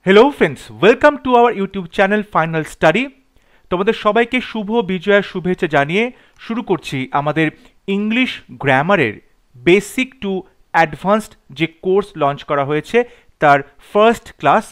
Hello friends, welcome to our YouTube channel final study. তোমাদের সবাইকে শুভ বিজয়ার শুভেচ্ছা জানিয়ে শুরু করছি আমাদের ইংলিশ গ্রামারের বেসিক টু অ্যাডভান্সড যে কোর্স লঞ্চ করা হয়েছে তার ফার্স্ট ক্লাস।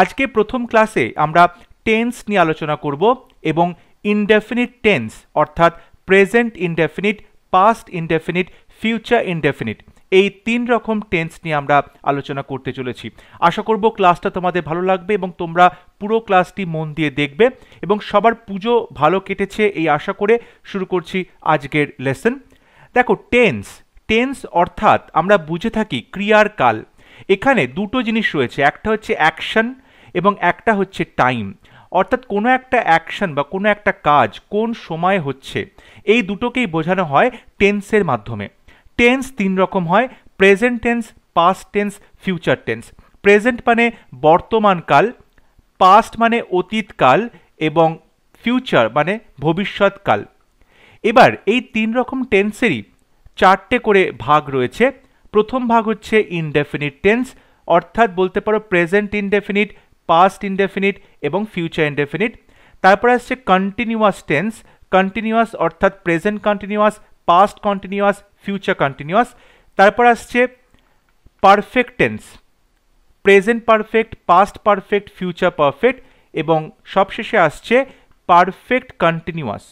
আজকে প্রথম ক্লাসে আমরা টেন্স নিয়ে আলোচনা করব এবং ইনডেফিনিট টেন্স অর্থাৎ present indefinite, past indefinite, future indefinite, এই তিন রকম টেন্স নিয়ে আমরা আলোচনা করতে চলেছি। আশা করব ক্লাসটা তোমাদের ভালো লাগবে এবং তোমরা পুরো ক্লাসটি মন দিয়ে দেখবে এবং সবার পুজো ভালো কেটেছে এই আশা করে শুরু করছি আজকের লেসন। দেখো, টেন্স টেন্স অর্থাৎ আমরা বুঝে থাকি ক্রিয়ার কাল। এখানে দুটো জিনিস রয়েছে, একটা হচ্ছে অ্যাকশন এবং একটা হচ্ছে টাইম। অর্থাৎ কোনো একটা অ্যাকশন বা কোনো একটা কাজ কোন সময়ে হচ্ছে, এই দুটোকেই বোঝানো হয় টেন্সের মাধ্যমে। টেন্স তিন রকম হয়: present tense, past tense, future tense. Present মানে বর্তমানকাল, পাস্ট মানে অতীতকাল এবং ফিউচার মানে ভবিষ্যৎকাল। এবার এই তিন রকম টেন্সেরই চারটে করে ভাগ রয়েছে। প্রথম ভাগ হচ্ছে ইনডেফিনিট টেন্স, অর্থাৎ বলতে পারো প্রেজেন্ট ইনডেফিনিট, পাস্ট ইনডেফিনিট এবং ফিউচার ইনডেফিনিট। তারপর আসছে কন্টিনিউয়াস টেন্স, কন্টিনিউয়াস অর্থাৎ present continuous, past continuous, future continuous. তারপর আসছে perfect tense, present perfect, past perfect, future perfect এবং সবশেষে আসছে পারফেক্ট কন্টিনিউয়াস।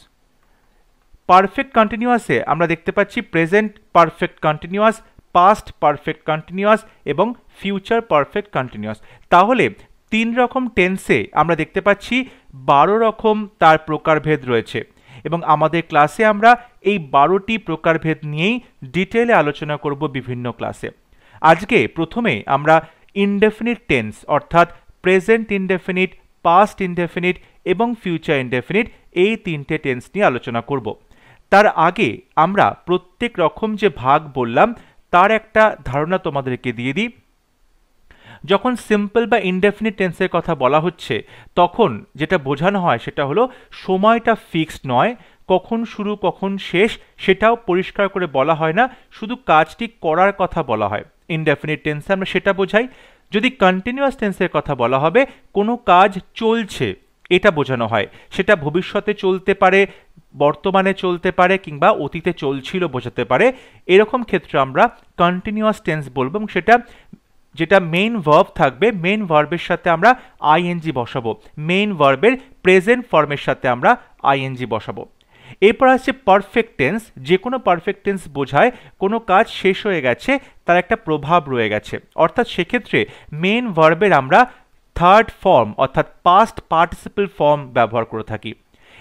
পারফেক্ট কন্টিনিউয়াসে আমরা দেখতে পাচ্ছি present perfect continuous, past perfect continuous এবং ফিউচার পারফেক্ট কন্টিনিউয়াস। তাহলে তিন রকম টেন্সে আমরা দেখতে পাচ্ছি 12 রকম তার প্রকারভেদ রয়েছে এবং আমাদের ক্লাসে আমরা এই 12টি প্রকারভেদ নিয়েই ডিটেলে আলোচনা করব বিভিন্ন ক্লাসে। আজকে প্রথমে আমরা ইনডেফিনিট টেন্স অর্থাৎ প্রেজেন্ট ইনডেফিনিট, পাস্ট ইনডেফিনিট এবং ফিউচার ইনডেফিনিট, এই তিনটে টেন্স নিয়ে আলোচনা করব। তার আগে আমরা প্রত্যেক রকম যে ভাগ বললাম তার একটা ধারণা তোমাদেরকে দিয়ে দিই। যখন সিম্পল বা ইনডেফিনিট টেন্সের কথা বলা হচ্ছে তখন যেটা বোঝানো হয় সেটা হলো সময়টা ফিক্সড নয়, কখন শুরু কখন শেষ সেটাও পরিষ্কার করে বলা হয় না, শুধু কাজটি করার কথা বলা হয়। ইনডেফিনিট টেন্সে আমরা সেটা বোঝাই। যদি কন্টিনিউয়াস টেন্সের কথা বলা হবে, কোনো কাজ চলছে এটা বোঝানো হয়, সেটা ভবিষ্যতে চলতে পারে, বর্তমানে চলতে পারে কিংবা অতীতে চলছিল বোঝাতে পারে। এরকম ক্ষেত্রে আমরা কন্টিনিউয়াস টেন্স বলবো এবং সেটা যেটা মেইন ভার্ব থাকবে, মেইন ভার্বের সাথে আমরা আইএনজি বসাবো, মেইন ভার্বের প্রেজেন্ট ফর্মের সাথে আমরা আইএনজি বসাবো। এরপর আসছে পারফেক্ট টেন্স। যে কোনো পারফেক্ট টেন্স বোঝায় কোনো কাজ শেষ হয়ে গেছে, তার একটা প্রভাব রয়ে গেছে, অর্থাৎ সেক্ষেত্রে মেইন ভার্বের আমরা থার্ড ফর্ম অর্থাৎ পাস্ট পার্টিসিপল ফর্ম ব্যবহার করে থাকি।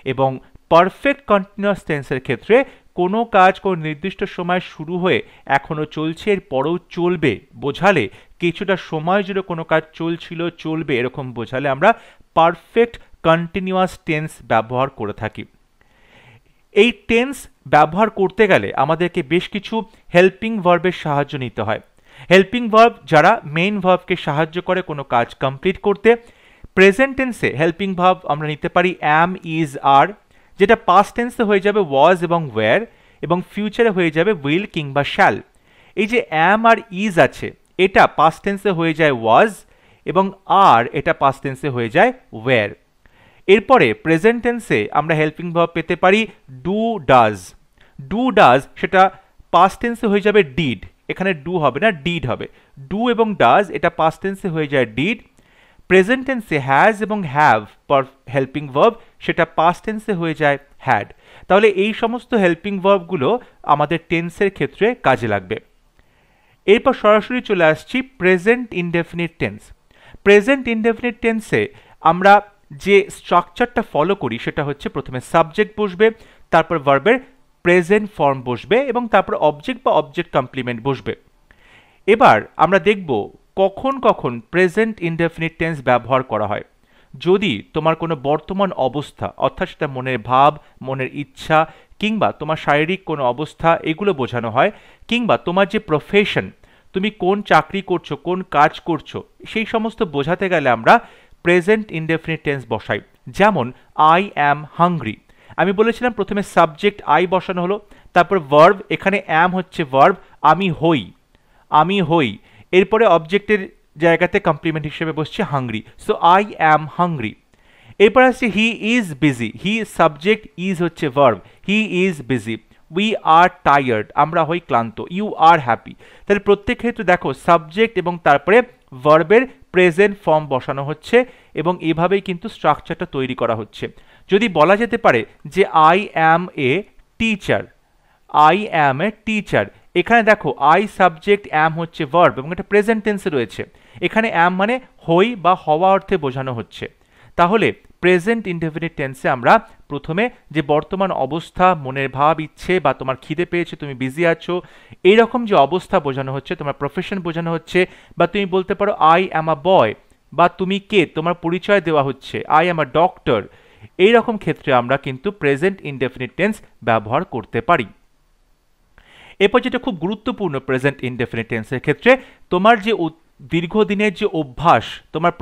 এবং পারফেক্ট কন্টিনিউয়াস টেন্সের ক্ষেত্রে কোনো কাজ কোনো নির্দিষ্ট সময় শুরু হয়ে এখনও চলছে, এর পরেও চলবে বোঝালে, কিছুটা সময় জুড়ে কোনো কাজ চলছিল, চলবে এরকম বোঝালে আমরা পারফেক্ট কন্টিনিউয়াস টেন্স ব্যবহার করে থাকি। এই টেন্স ব্যবহার করতে গেলে আমাদেরকে বেশ কিছু হেল্পিং ভার্বের সাহায্য নিতে হয়। হেল্পিং ভার্ব যারা মেইন ভার্বকে সাহায্য করে কোনো কাজ কমপ্লিট করতে। প্রেজেন্ট টেন্সে হেল্পিং ভার্ব আমরা নিতে পারি অ্যাম, ইজ, আর, যেটা পাস্ট টেন্সে হয়ে যাবে ওয়াজ এবং ওয়্যার এবং ফিউচারে হয়ে যাবে উইল কিংবা শ্যাল। এই যে অ্যাম আর ইজ আছে এটা পাস্ট টেন্সে হয়ে যায় ওয়াজ এবং আর এটা পাস্ট টেন্সে হয়ে যায় ওয়্যার। এরপরে প্রেজেন্ট টেন্সে আমরা হেল্পিং ভার্ব পেতে পারি ডু, ডাজ। ডু, ডাজ সেটা পাস্ট টেন্সে হয়ে যাবে ডিড, এখানে ডু হবে না, ডিড হবে। ডু এবং ডাজ এটা পাস্ট টেন্সে হয়ে যায় ডিড। প্রেজেন্ট টেন্সে হ্যাজ এবং হ্যাভ পর হেল্পিং ভার্ব সেটা পাস্ট টেন্সে হয়ে যায় হ্যাড। তাহলে এই সমস্ত হেল্পিং ভার্বগুলো আমাদের টেন্সের ক্ষেত্রে কাজে লাগবে। এরপর সরাসরি চলে আসছি present indefinite tense. Present indefinite টেন্সে আমরা যে স্ট্রাকচারটা ফলো করি সেটা হচ্ছে প্রথমে সাবজেক্ট বসবে, তারপর ভার্বের প্রেজেন্ট ফর্ম বসবে এবং তারপর অবজেক্ট বা অবজেক্ট কমপ্লিমেন্ট বসবে। এবার আমরা দেখব কখন কখন প্রেজেন্ট ইনডেফিনিট টেন্স ব্যবহার করা হয়। যদি তোমার কোনো বর্তমান অবস্থা অর্থাৎ সেটা মনের ভাব, মনের ইচ্ছা কিংবা তোমার শারীরিক কোনো অবস্থা এগুলো বোঝানো হয়, কিংবা তোমার যে প্রফেশন, তুমি কোন চাকরি করছো, কোন কাজ করছো, সেই সমস্ত বোঝাতে গেলে আমরা প্রেজেন্ট ইনডেফিনিট টেন্স বসাই। যেমন আই অ্যাম হাংরি, আমি বলেছিলাম প্রথমে সাবজেক্ট আই বসানো হলো, তারপর ভার্ব, এখানে অ্যাম হচ্ছে ভার্ব, আমি হই, আমি হই। এরপরে অবজেক্টের জায়গাতে কমপ্লিমেন্ট হিসেবে বসছে hungry, so I am hungry. এরপর আসছে he is busy, he subject, is হচ্ছে verb, he is busy. We are tired, আমরা হই ক্লান্ত। You are happy. তাহলে প্রত্যেক ক্ষেত্রে দেখো সাবজেক্ট এবং তারপরে ভার্বের প্রেজেন্ট ফর্ম বসানো হচ্ছে এবং এভাবেই কিন্তু স্ট্রাকচারটা তৈরি করা হচ্ছে। যদি বলা যেতে পারে যে I am a teacher, I am a teacher, এখানে দেখো আই সাবজেক্ট, অ্যাম হচ্ছে ভার্ব এবং এটা প্রেজেন্ট টেন্সে রয়েছে। এখানে অ্যাম মানে হই বা হওয়া অর্থে বোঝানো হচ্ছে। তাহলে প্রেজেন্ট ইনডেফিনিট টেন্সে আমরা প্রথমে যে বর্তমান অবস্থা, মনের ভাব, ইচ্ছে বা তোমার খিদে পেয়েছে, তুমি বিজি আছো, এইরকম যে অবস্থা বোঝানো হচ্ছে, তোমার প্রফেশন বোঝানো হচ্ছে, বা তুমি বলতে পারো আই অ্যাম আ বয়, বা তুমি কে, তোমার পরিচয় দেওয়া হচ্ছে, আই অ্যাম আ ডক্টর। এইরকম ক্ষেত্রে আমরা কিন্তু প্রেজেন্ট ইনডেফিনিট টেন্স ব্যবহার করতে পারি। এরপর যেটা খুব গুরুত্বপূর্ণ প্রেজেন্ট ইনডেফিনিট টেন্সের ক্ষেত্রে, তোমার যে দীর্ঘদিনের যে অভ্যাস, তোমার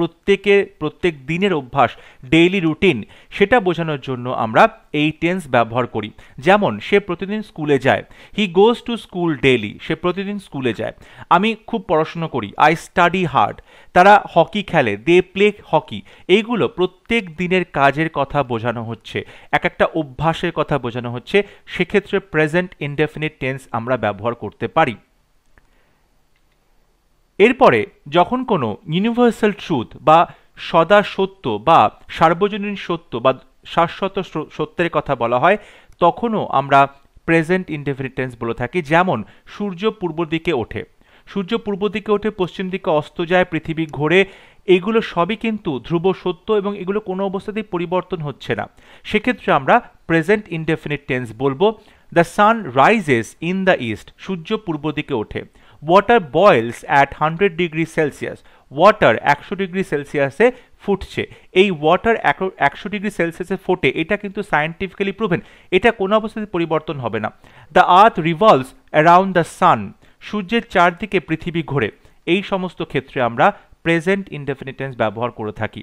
প্রত্যেক দিনের অভ্যাস, ডেইলি রুটিন, সেটা বোঝানোর জন্য আমরা এই টেন্স ব্যবহার করি। যেমন সে প্রতিদিন স্কুলে যায়, হি গোজ টু স্কুল ডেইলি, সে প্রতিদিন স্কুলে যায়। আমি খুব পড়াশোনা করি, আই স্টাডি হার্ড। তারা হকি খেলে, দে প্লে হকি। এইগুলো প্রত্যেক দিনের কাজের কথা বোঝানো হচ্ছে, এক একটা অভ্যাসের কথা বোঝানো হচ্ছে। সেক্ষেত্রে প্রেজেন্ট ইনডেফিনিট টেন্স আমরা ব্যবহার করতে পারি। এরপরে যখন কোনো ইউনিভার্সাল ট্রুথ বা সদা সত্য বা সার্বজনীন সত্য বা শাশ্বত সত্যের কথা বলা হয়, তখনও আমরা প্রেজেন্ট ইনডেফিনিট টেন্স বলে থাকি। যেমন সূর্য পূর্ব দিকে ওঠে, সূর্য পূর্ব দিকে ওঠে, পশ্চিম দিকে অস্ত যায়, পৃথিবী ঘোরে, এগুলো সবই কিন্তু ধ্রুব সত্য এবং এগুলো কোনো অবস্থাতেই পরিবর্তন হচ্ছে না। সেক্ষেত্রে আমরা প্রেজেন্ট ইনডেফিনিট টেন্স বলবো the sun rises in the east, সূর্য পূর্ব দিকে ওঠে। Water boils at 100 degree Celsius, water 100 degree সেলসিয়াসে ফুটছে। এই ওয়াটার 100 ডিগ্রি সেলসিয়াসে ফোটে, এটা কিন্তু সায়েন্টিফিক্যালি প্রুভেন, এটা কোনো অবস্থাতে পরিবর্তন হবে না। The earth revolves around the sun, সূর্যের চারদিকে পৃথিবী ঘোরে। এই সমস্ত ক্ষেত্রে আমরা প্রেজেন্ট ইনডেফিনিট টেন্স ব্যবহার করে থাকি।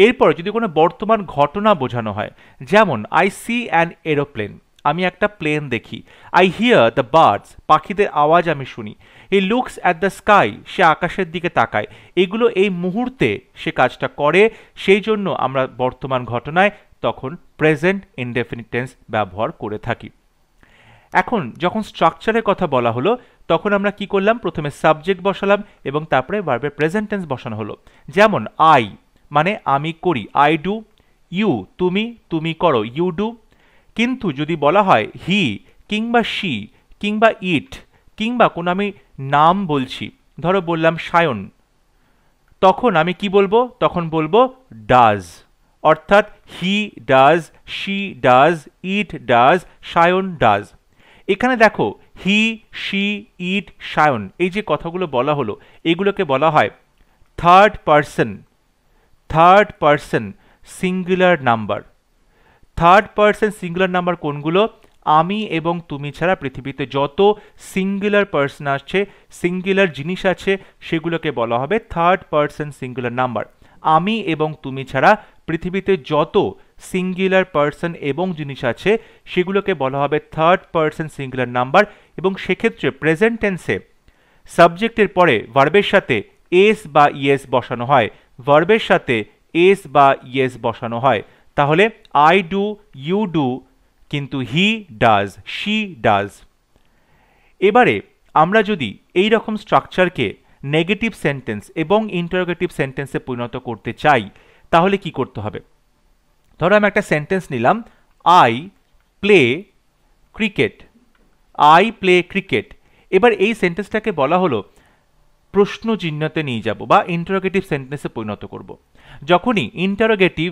এরপর যদি কোনো বর্তমান ঘটনা বোঝানো হয়, যেমন আই সি অ্যান এরোপ্লেন, আমি একটা প্লেন দেখি। আই হিয়ার দ্য বার্ডস, পাখিদের আওয়াজ আমি শুনি। He looks at the sky, সে আকাশের দিকে তাকায়। এগুলো এই মুহূর্তে সে কাজটা করে, সেই জন্য আমরা বর্তমান ঘটনায় তখন প্রেজেন্ট ইনডেফিনিট টেন্স ব্যবহার করে থাকি। এখন যখন স্ট্রাকচারের কথা বলা হলো, তখন আমরা কি করলাম, প্রথমে সাবজেক্ট বসালাম এবং তারপরে ভার্বের প্রেজেন্ট টেন্স বসানো হলো। যেমন আই মানে আমি করি, আই ডু। ইউ তুমি, তুমি করো, ইউ ডু। কিন্তু যদি বলা হয় হি কিংবা শি কিংবা ইট কিংবা কোনো আমি নাম বলছি, ধরো বললাম সায়ন, তখন আমি কি বলবো, তখন বলবো ডাজ। অর্থাৎ he does, she does, it does, Sayan does. এখানে দেখো হি, শি, ইট, সায়ন, এই যে কথাগুলো বলা হলো, এগুলোকে বলা হয় third person singular number. Third person singular number কোনগুলো, আমি এবং তুমি ছাড়া পৃথিবীতে যত সিঙ্গুলার পার্সন আছে, সিঙ্গুলার জিনিস আছে, সেগুলোকে বলা হবে থার্ড পার্সন সিঙ্গুলার নাম্বার। আমি এবং তুমি ছাড়া পৃথিবীতে যত সিঙ্গুলার পার্সন এবং জিনিস আছে, সেগুলোকে বলা হবে থার্ড পার্সন সিঙ্গুলার নাম্বার। এবং সেক্ষেত্রে প্রেজেন্ট টেন্সে সাবজেক্টের পরে ভার্বের সাথে এস বা ইয়েস বসানো হয়, ভার্বের সাথে এস বা ইয়েস বসানো হয়। তাহলে আই ডু, ইউ ডু, কিন্তু হি ডাজ, শি ডাজ। এবারে আমরা যদি এই রকম স্ট্রাকচারকে নেগেটিভ সেন্টেন্স এবং ইন্টারোগেটিভ সেন্টেন্সে পরিণত করতে চাই, তাহলে কি করতে হবে? ধরো আমি একটা সেন্টেন্স নিলাম, I play cricket, I play cricket. এবার এই সেন্টেন্সটাকে বলা হলো প্রশ্ন চিহ্নতে নিয়ে যাব বা ইন্টারোগেটিভ সেন্টেন্সে পরিণত করব। যখনই ইন্টারোগেটিভ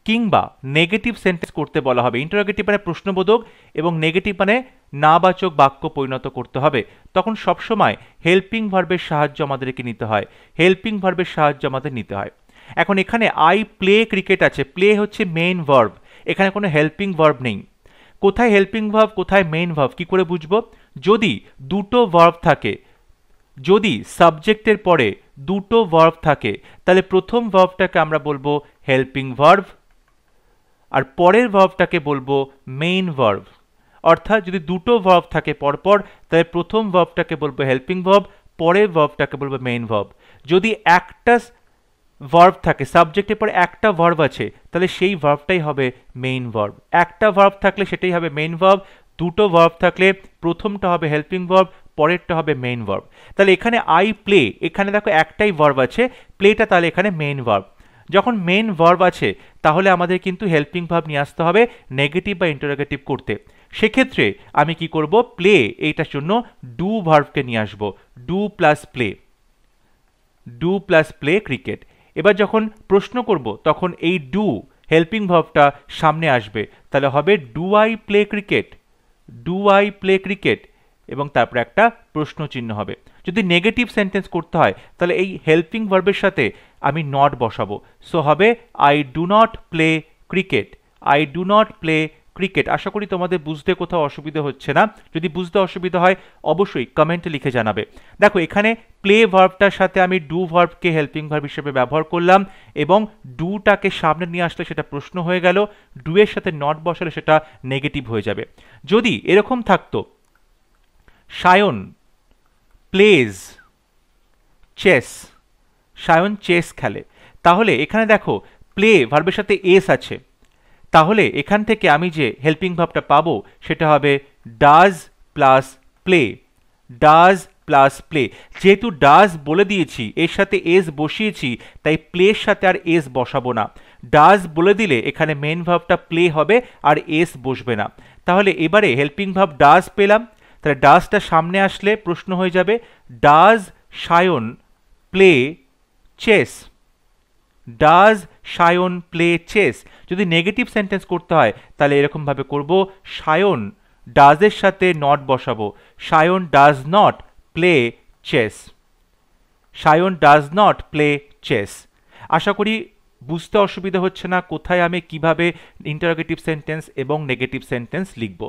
কিংবা নেগেটিভ সেন্টেন্স করতে বলা হবে, ইন্টারোগেটিভ মানে প্রশ্নবোধক এবং নেগেটিভ মানে নাবাচক বাক্য পরিণত করতে হবে, তখন সবসময় হেল্পিং ভার্বের সাহায্য আমাদেরকে নিতে হয়, হেল্পিং ভার্বের সাহায্য আমাদের নিতে হয়। এখন এখানে আই প্লে ক্রিকেট আছে, প্লে হচ্ছে মেইন ভার্ব, এখানে কোনো হেল্পিং ভার্ব নেই। কোথায় হেল্পিং ভার্ব, কোথায় মেইন ভার্ব, কি করে বুঝবো? যদি দুটো ভার্ব থাকে, যদি সাবজেক্টের পরে দুটো ভার্ব থাকে, তাহলে প্রথম ভার্বটাকে আমরা বলবো হেল্পিং ভার্ব আর পরের ভার্বটাকে বলবো মেইন ভার্ব। অর্থাৎ যদি দুটো ভার্ব থাকে পরপর, তাহলে প্রথম ভার্বটাকে বলবো হেল্পিং ভার্ব, পরের ভার্বটাকে বলবো মেইন ভার্ব। যদি একটা ভার্ব থাকে, সাবজেক্টের পরে একটা ভার্ব আছে, তাহলে সেই ভার্বটাই হবে মেইন ভার্ব। একটা ভার্ব থাকলে সেটাই হবে মেইন ভার্ব, দুটো ভার্ব থাকলে প্রথমটা হবে হেল্পিং ভার্ব, পরেরটা হবে মেইন ভার্ব। তাহলে এখানে আই প্লে, এখানে দেখো একটাই ভার্ব আছে, প্লেটা, তাহলে এখানে মেইন ভার্ব। যখন মেইন ভার্ব আছে তাহলে আমাদের কিন্তু হেল্পিং ভার্ব নিয়ে আসতে হবে নেগেটিভ বা ইন্টারোগেটিভ করতে। সেক্ষেত্রে আমি কি করব, প্লে এইটার জন্য ডু ভার্বকে নিয়ে আসবো, do plus play, do plus play cricket. এবার যখন প্রশ্ন করব তখন এই ডু হেল্পিং ভার্বটা সামনে আসবে, তাহলে হবে do I play cricket, do I play cricket, এবং তারপরে একটা প্রশ্ন চিহ্ন হবে। যদি নেগেটিভ সেন্টেন্স করতে হয় তাহলে এই হেল্পিং ভার্বের সাথে আমি নট বসাবো, সো হবে I do not play cricket, I do not play cricket. আশা করি তোমাদের বুঝতে কোথাও অসুবিধা হচ্ছে না। যদি বুঝতে অসুবিধা হয় অবশ্যই কমেন্টে লিখে জানাবে। দেখো এখানে প্লে ভার্বটার সাথে আমি ডু ভার্বকে হেল্পিং ভার্ব হিসেবে ব্যবহার করলাম, এবং ডুটাকে সামনে নিয়ে আসলে সেটা প্রশ্ন হয়ে গেল, ডু এর সাথে নট বসালে সেটা নেগেটিভ হয়ে যাবে। যদি এরকম থাকতো Sayan plays chess, Sayan chess খেলে, তাহলে এখানে দেখো প্লে ভার্বের সাথে এস আছে, তাহলে এখান থেকে আমি যে হেল্পিং ভার্বটা পাবো সেটা হবে does plus play, does plus play. যেহেতু ডাজ বলে দিয়েছি, এর সাথে এস বসিয়েছি, তাই প্লের সাথে আর এস বসাবো না। ডাজ বলে দিলে এখানে মেন ভার্বটা প্লে হবে আর এস বসবে না। তাহলে এবারে হেল্পিং ভার্ব ডাজ পেলাম, তাহলে ডাজটা সামনে আসলে প্রশ্ন হয়ে যাবে does Sayan play chess, does Sayan play chess. যদি নেগেটিভ সেন্টেন্স করতে হয় তাহলে এরকমভাবে করব, সায়ন ডাজের সাথে নট বসাবো, Sayan does not play chess, Sayan does not play chess. আশা করি বুঝতে অসুবিধা হচ্ছে না কোথায় আমি কিভাবে ইন্টারোগেটিভ সেন্টেন্স এবং নেগেটিভ সেন্টেন্স লিখব।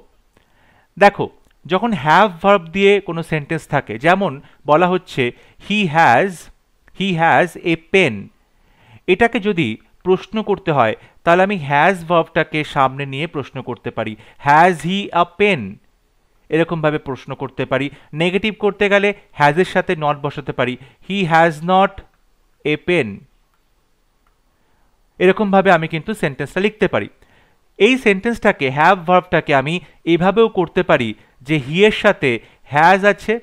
দেখো যখন হ্যাভ ভার্ব দিয়ে কোনো সেন্টেন্স থাকে, যেমন বলা হচ্ছে হি হ্যাজ এ পেন, এটাকে যদি প্রশ্ন করতে হয় তাহলে আমি হ্যাজ ভার্বটাকে সামনে নিয়ে প্রশ্ন করতে পারি, হ্যাজ হি আ পেন, এরকমভাবে প্রশ্ন করতে পারি। নেগেটিভ করতে গেলে হ্যাজের সাথে নট বসাতে পারি, he has not a pen, এরকমভাবে আমি কিন্তু সেন্টেন্সটা লিখতে পারি। এই সেন্টেন্সটাকে হ্যাভ ভার্বটাকে আমি এভাবেও করতে পারি যে হি এর সাথে হ্যাজ আছে,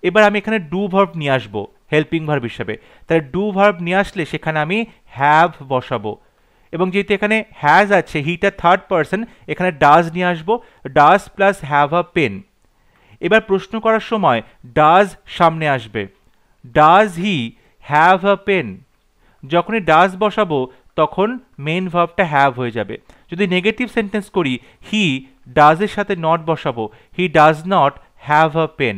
এবার আমি এখানে ডু ভার্ব নিয়ে আসবো হেল্পিং ভার্ব হিসেবে, তাহলে ডু ভার্ব নিয়ে আসলে সেখানে আমি হ্যাভ বসাবো, এবং যেহেতু এখানে হ্যাজ আছে, হিটা থার্ড পারসন, এখানে ডাজ নিয়ে আসবো, does plus have a pen. এবার প্রশ্ন করার সময় ডাজ সামনে আসবে, does he have a pen, যখনই ডাজ বসাবো তখন মেন ভার্বটা হ্যাভ হয়ে যাবে। যদি নেগেটিভ সেন্টেন্স করি, হি ডাজের সাথে নট বসাবো, he does not have a pen.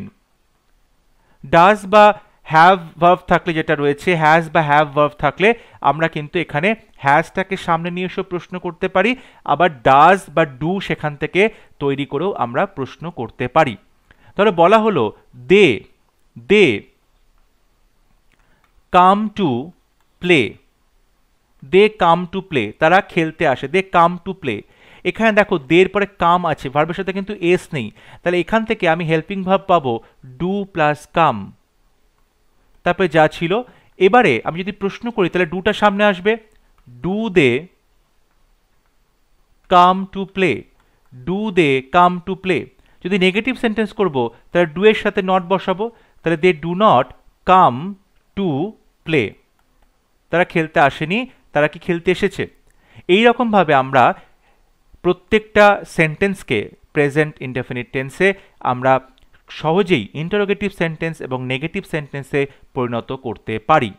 Does বা হ্যাভ ভার্ব থাকলে যেটা রয়েছে, হ্যাজ বা হ্যাভ ভার্ব থাকলে আমরা কিন্তু এখানে হ্যাজটাকে সামনে নিয়ে এসে প্রশ্ন করতে পারি, আবার ডাজ বা ডু সেখান থেকে তৈরি করেও আমরা প্রশ্ন করতে পারি। তাহলে বলা হলো they come to play, they come to play, তারা খেলতে আসে, দে কাম টু প্লে। এখানে দেখো দের পরে কাম আছে, ভার্বের সাথে কিন্তু এস নেই, তাহলে এখান থেকে আমি হেল্পিং ভার্ব পাবো ডু প্লাস কাম, তারপরে যা ছিল। এবারে আমি যদি প্রশ্ন করি তাহলে ডুটা সামনে আসবে, do they come to play, do they come to play. যদি নেগেটিভ সেন্টেন্স করব তাহলে ডু এর সাথে নট বসাবো, তাহলে they do not come to play, তারা খেলতে আসেনি, তারা কি খেলতে এসেছে। এই রকমভাবে আমরা প্রত্যেকটা সেন্টেন্সকে প্রেজেন্ট ইনডেফিনিট টেন্সে আমরা সহজেই ইন্টারোগেটিভ সেন্টেন্স এবং নেগেটিভ সেন্টেন্সে পরিণত করতে পারি।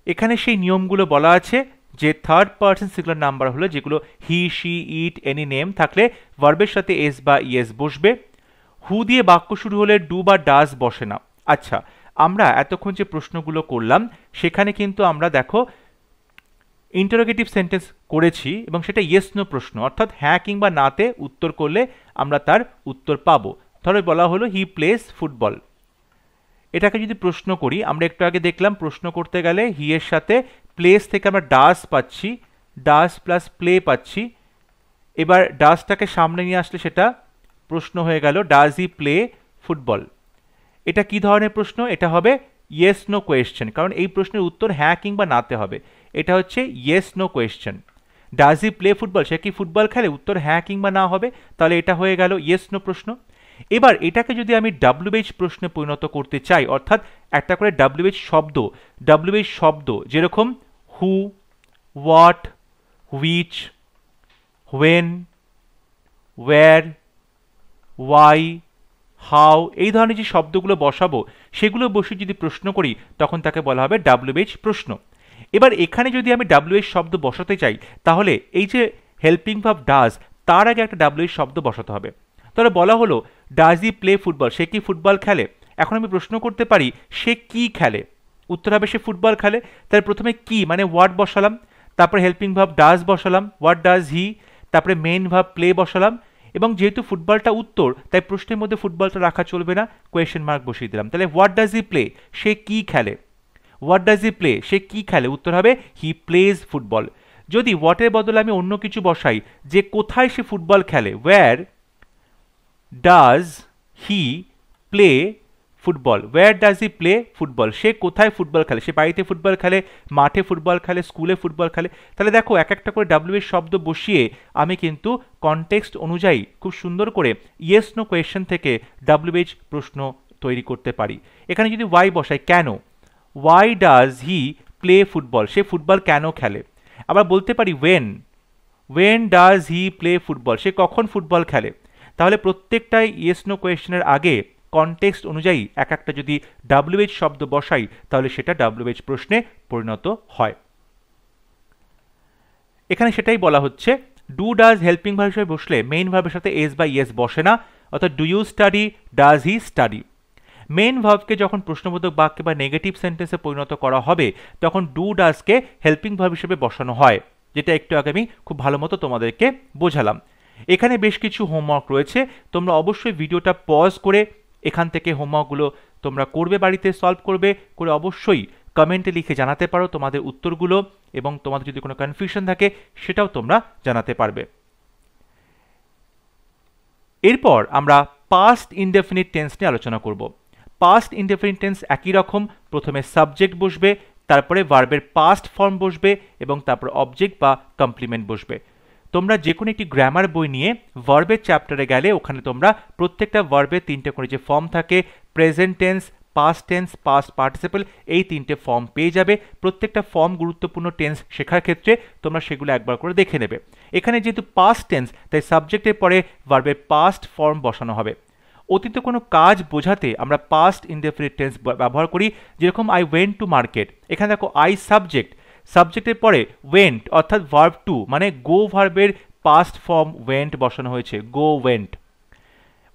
এখানে সেই নিয়মগুলো বলা আছে যে থার্ড পারসন সিঙ্গুলার নাম্বার হলো যেগুলো he she it any name থাকলে ভার্বের সাথে এস বা ইএস বসবে, হু দিয়ে বাক্য শুরু হলে ডু বা ডাজ বসে না। আচ্ছা, আমরা এতক্ষণ যে প্রশ্নগুলো করলাম সেখানে কিন্তু আমরা দেখো ইন্টারোগেটিভ সেন্টেন্স করেছি এবং সেটা ইয়েস নো প্রশ্ন, অর্থাৎ হ্যাঁ কিংবা নাতে উত্তর করলে আমরা তার উত্তর পাবো। ধরো বলা হলো হি প্লেস ফুটবল, এটাকে যদি প্রশ্ন করি, আমরা একটু আগে দেখলাম প্রশ্ন করতে গেলে হি এর সাথে প্লেস থেকে আমরা ডাজ পাচ্ছি, ডাজ প্লাস প্লে পাচ্ছি। এবার ডাজটাকে সামনে নিয়ে আসলে সেটা প্রশ্ন হয়ে গেল, ডাজ হি প্লে ফুটবল? এটা কি ধরনের প্রশ্ন? এটা হবে ইয়েস নো কোয়েশ্চেন, কারণ এই প্রশ্নের উত্তর হ্যাঁ কিংবা নাতে হবে। এটা হচ্ছে yes no question. Does he play football? সে কি ফুটবল খেলে? উত্তর হ্যাঁ কিংবা না হবে, তাহলে এটা হয়ে গেল ইয়েস নো প্রশ্ন। এবার এটাকে যদি আমি WH প্রশ্নে পরিণত করতে চাই, অর্থাৎ একটা করে WH শব্দ যেরকম who, what, which, when, where, why, how, এই ধরনের যে শব্দগুলো বসাবো সেগুলো বসে যদি প্রশ্ন করি তখন তাকে বলা হবে WH প্রশ্ন। এবার এখানে যদি আমি WH শব্দ বসাতে চাই তাহলে এই যে হেল্পিং ভার্ব ডাজ, তার আগে একটা WH শব্দ বসাতে হবে। তাহলে বলা হলো ডাজ হি প্লে ফুটবল? সে কি ফুটবল খেলে? এখন আমি প্রশ্ন করতে পারি সে কি খেলে? উত্তর হবে সে ফুটবল খেলে। তাহলে প্রথমে কি মানে হোয়াট বসালাম, তারপরে হেল্পিং ভার্ব ডাজ বসালাম, হোয়াট ডাজ হি, তারপরে মেইন ভার্ব প্লে বসালাম, এবং যেহেতু ফুটবলটা উত্তর তাই প্রশ্নের মধ্যে ফুটবলটা রাখা চলবে না, কোয়েশ্চেন মার্ক বসিয়ে দিলাম। তাহলে হোয়াট ডাজ হি প্লে? সে কি খেলে? What does he play? সে কি খেলে? উত্তর হবে হি প্লেজ ফুটবল। যদি হোয়াটের বদলে আমি অন্য কিছু বসাই, যে কোথায় সে ফুটবল খেলে, where does he play football, where does he play football, সে কোথায় ফুটবল খেলে? সে বাড়িতে ফুটবল খেলে, মাঠে ফুটবল খেলে, স্কুলে ফুটবল খেলে। তাহলে দেখো এক একটা করে WH শব্দ বসিয়ে আমি কিন্তু কনটেক্সট অনুযায়ী খুব সুন্দর করে ইয়েস নো কোয়েশ্চেন থেকে WH প্রশ্ন তৈরি করতে পারি। এখানে যদি ওয়াই বসাই, কেন? Why does he play football? সে ফুটবল কেন খেলে? আবার বলতে পারি when does he play football? সে কখন ফুটবল খেলে? তাহলে প্রত্যেকটাই ইয়েস নো কোয়েশ্চেনের আগে কনটেক্সট অনুযায়ী এক একটা যদি WH শব্দ বসাই তাহলে সেটা WH প্রশ্নে পরিণত হয়। এখানে সেটাই বলা হচ্ছে, ডু ডাজ হেল্পিং ভার্ব হিসেবে বসলে মেইন ভার্বের সাথে এস বা ইয়েস বসে না, অর্থাৎ do you study, does he study. Main ভার্বকে যখন প্রশ্নবোধক বাক্যে বা নেগেটিভ সেন্টেন্সে পরিণত করা হবে তখন ডু ডাজকে হেল্পিং ভার্ব হিসেবে বসানো হয়, যেটা একটু আগে আমি খুব ভালো মতো তোমাদেরকে বোঝালাম। এখানে বেশ কিছু হোমওয়ার্ক রয়েছে, তোমরা অবশ্যই ভিডিওটা পজ করে এখান থেকে হোমওয়ার্কগুলো তোমরা করবে, বাড়িতে সলভ করবে, করে অবশ্যই কমেন্টে লিখে জানাতে পারো তোমাদের উত্তরগুলো, এবং তোমাদের যদি কোনো কনফিউশন থাকে সেটাও তোমরা জানাতে পারবে। এরপর আমরা পাস্ট ইনডেফিনিট টেন্স নিয়ে আলোচনা করব। পাস্ট ইনডেফিনিট টেন্স একই রকম, প্রথমে সাবজেক্ট বসবে, তারপরে ভার্বের পাস্ট ফর্ম বসবে, এবং তারপর অবজেক্ট বা কমপ্লিমেন্ট বসবে। তোমরা যে কোনো একটি গ্রামার বই নিয়ে ভার্বের চ্যাপ্টারে গেলে ওখানে তোমরা প্রত্যেকটা ভার্বের তিনটে করে যে ফর্ম থাকে, present tense, past tense, past participle, এই তিনটে ফর্ম পেয়ে যাবে। প্রত্যেকটা ফর্ম গুরুত্বপূর্ণ টেন্স শেখার ক্ষেত্রে তোমরা সেগুলো একবার করে দেখে নেবে। এখানে যেহেতু পাস্ট টেন্স তাই সাবজেক্টের পরে ভার্বের পাস্ট ফর্ম বসানো হবে। অতীতে কোনো কাজ বোঝাতে আমরা পাস্ট ইনডেফিনিট টেন্স ব্যবহার করি, যেরকম আই ওয়েন্ট টু মার্কেট। এখানে দেখো আই সাবজেক্ট, সাবজেক্টের পরে ওয়েন্ট অর্থাৎ ভার্ব টু মানে গো ভার্বের পাস্ট ফর্ম ওয়েন্ট বসানো হয়েছে, গো ওয়েন্ট।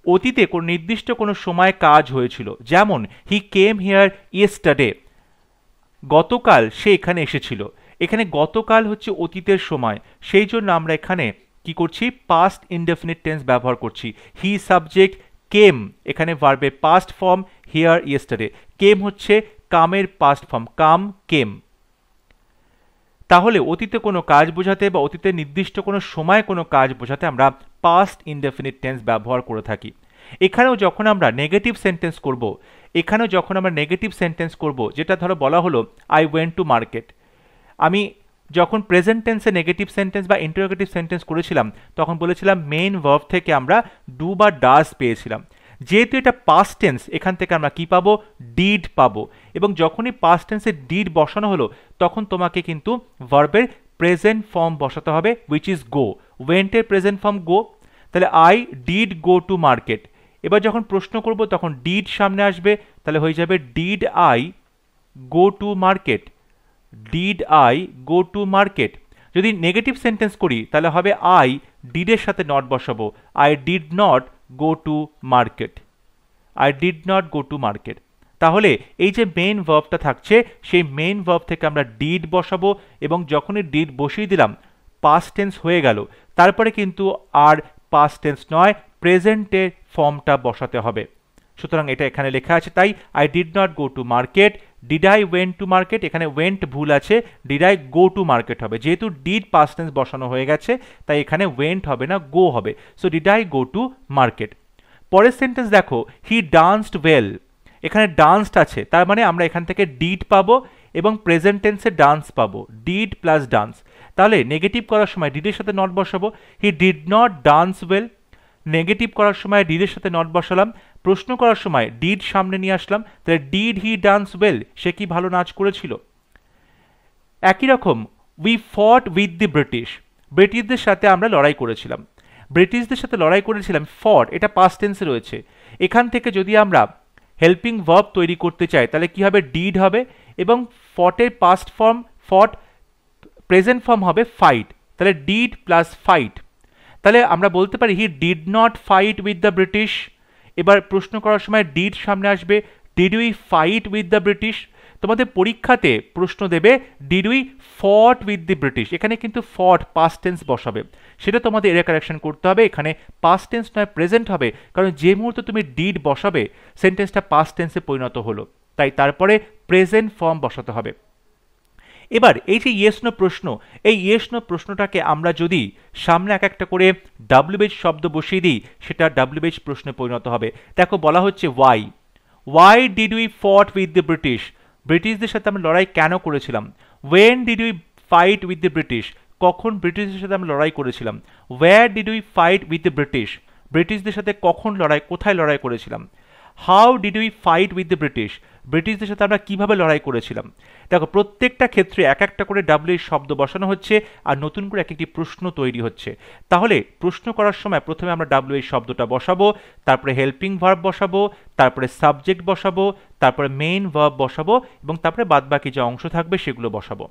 অতীতে কোনো নির্দিষ্ট কোনো সময় কাজ হয়েছিল, যেমন হি কেম হিয়ার ইয়েস্টারডে, গতকাল সে এখানে এসেছিল। এখানে গতকাল হচ্ছে অতীতের সময়, সেই জন্য আমরা এখানে কি করছি, পাস্ট ইনডেফিনিট টেন্স ব্যবহার করছি। হি সাবজেক্ট, কেম এখানে ভার্বের পাস্ট ফর্ম, হিয়ার ইয়েস্টারডে। কেম হচ্ছে কামের পাস্ট ফর্ম, কাম কেম। তাহলে অতীতে কোনো কাজ বোঝাতে বা অতীতে নির্দিষ্ট কোনো সময় কোনো কাজ বোঝাতে আমরা পাস্ট ইনডেফিনিট টেন্স ব্যবহার করে থাকি। এখানেও যখন আমরা নেগেটিভ সেন্টেন্স করব, যেটা ধরো বলা হলো আই ওয়েন্ট টু মার্কেট, আমি যখন প্রেজেন্ট টেন্সে নেগেটিভ সেন্টেন্স বা ইন্টারোগেটিভ সেন্টেন্স করেছিলাম তখন বলেছিলাম মেইন ভার্ব থেকে আমরা ডু বা ডাজ পেয়েছিলাম। যেহেতু এটা পাস্ট টেন্স, এখান থেকে আমরা কি পাবো, ডিড পাবো, এবং যখনই পাস্ট টেন্সে ডিড বসানো হলো তখন তোমাকে কিন্তু ভার্বের প্রেজেন্ট ফর্ম বসাতে হবে, উইচ ইজ গো। ওয়েন্টের প্রেজেন্ট ফর্ম গো, তাহলে I did go to market. এবার যখন প্রশ্ন করব তখন ডিড সামনে আসবে, তাহলে হয়ে যাবে did I go to market, did I go to market. যদি নেগেটিভ সেন্টেন্স করি তাহলে হবে আই ডিডের সাথে নট বসাবো, I did not go to market, I did not go to market. তাহলে এই যে মেইন ভার্বটা থাকছে সেই মেইন ভার্ব থেকে আমরা ডিড বসাবো, এবং যখনই ডিড বসিয়ে দিলাম পাস্ট টেন্স হয়ে গেল। তারপরে কিন্তু আর পাস্ট টেন্স নয়, প্রেজেন্টের ফর্মটা বসাতে হবে। সুতরাং এটা এখানে লেখা আছে, তাই I did not go to market, did I went to market, এখানে ওয়েন্ট ভুল আছে, did I go to market হবে। যেহেতু ডিড পাস্ট টেন্স বসানো হয়ে গেছে তাই এখানে ওয়েন্ট হবে না, গো হবে। So did I go to market. পরের সেন্টেন্স দেখো, হি ডান্সড ওয়েল, এখানে ডান্সড আছে, তার মানে আমরা এখান থেকে ডিড পাবো এবং প্রেজেন্ট টেন্সে ডান্স পাবো, ডিড প্লাস ডান্স। তাহলে নেগেটিভ করার সময় ডিডের সাথে নট বসাবো, he did not dance well. Negative করার সময় ডিডের সাথে নট বসালাম, প্রশ্ন করার সময় ডিড সামনে নিয়ে আসলাম, তাহলে ডিড হি ডান্স ওয়েল, সে কি ভালো নাচ করেছিল। একই রকম we fought with the British, ব্রিটিশদের সাথে আমরা লড়াই করেছিলাম, ব্রিটিশদের সাথে লড়াই করেছিলাম, ফট এটা পাস্ট টেন্সে রয়েছে। এখান থেকে যদি আমরা হেল্পিং ভার্ব তৈরি করতে চাই তাহলে কি হবে, ডিড হবে এবং ফটের পাস্ট ফর্ম ফট, প্রেজেন্ট ফর্ম হবে ফাইট, তাহলে ডিড প্লাস ফাইট। তাহলে আমরা বলতে পারি he did not fight with the British. এবার প্রশ্ন করার সময় ডিড সামনে আসবে, did we fight with the British. তোমাদের পরীক্ষাতে প্রশ্ন দেবে did we fought with the British, এখানে কিন্তু ফট পাস্ট টেন্স বসাবে, সেটা তোমাদের এর কারেকশন করতে হবে, এখানে পাস্ট টেন্স নয় প্রেজেন্ট হবে, কারণ যে মুহূর্তে তুমি ডিড বসাবে সেন্টেন্সটা পাস্ট টেন্সে পরিণত হলো, তাই তারপরে প্রেজেন্ট ফর্ম বসাতে হবে। এবার এই যে ইয়েস নো প্রশ্ন, এই ইয়েস নো প্রশ্নটাকে আমরা যদি সামনে এক একটা করে ডাব্লিউএইচ শব্দ বসিয়ে দিই সেটা ডাব্লিউএইচ প্রশ্নে পরিণত হবে। দেখো বলা হচ্ছে why did we fought with the British, ব্রিটিশদের সাথে আমরা লড়াই কেন করেছিলাম। When did we fight with the British, কখন ব্রিটিশদের সাথে আমরা লড়াই করেছিলাম। Where did we fight with the British, ব্রিটিশদের সাথে কখন লড়াই, কোথায় লড়াই করেছিলাম। How did we fight with the British, ব্রিটিশদের সাথে আমরা কিভাবে লড়াই করেছিলাম। দেখো প্রত্যেকটা ক্ষেত্রে এক একটা করে ডাব্লিউ শব্দ বসানো হচ্ছে আর নতুন করে এক একটি প্রশ্ন তৈরি হচ্ছে। তাহলে প্রশ্ন করার সময় প্রথমে আমরা ডাব্লিউ শব্দটা বসাবো, তারপরে হেল্পিং ভার্ব বসাবো, তারপরে সাবজেক্ট বসাবো, তারপরে মেইন ভার্ব বসাবো এবং তারপরে বাদবাকি যে অংশ থাকবে সেগুলো বসাবো।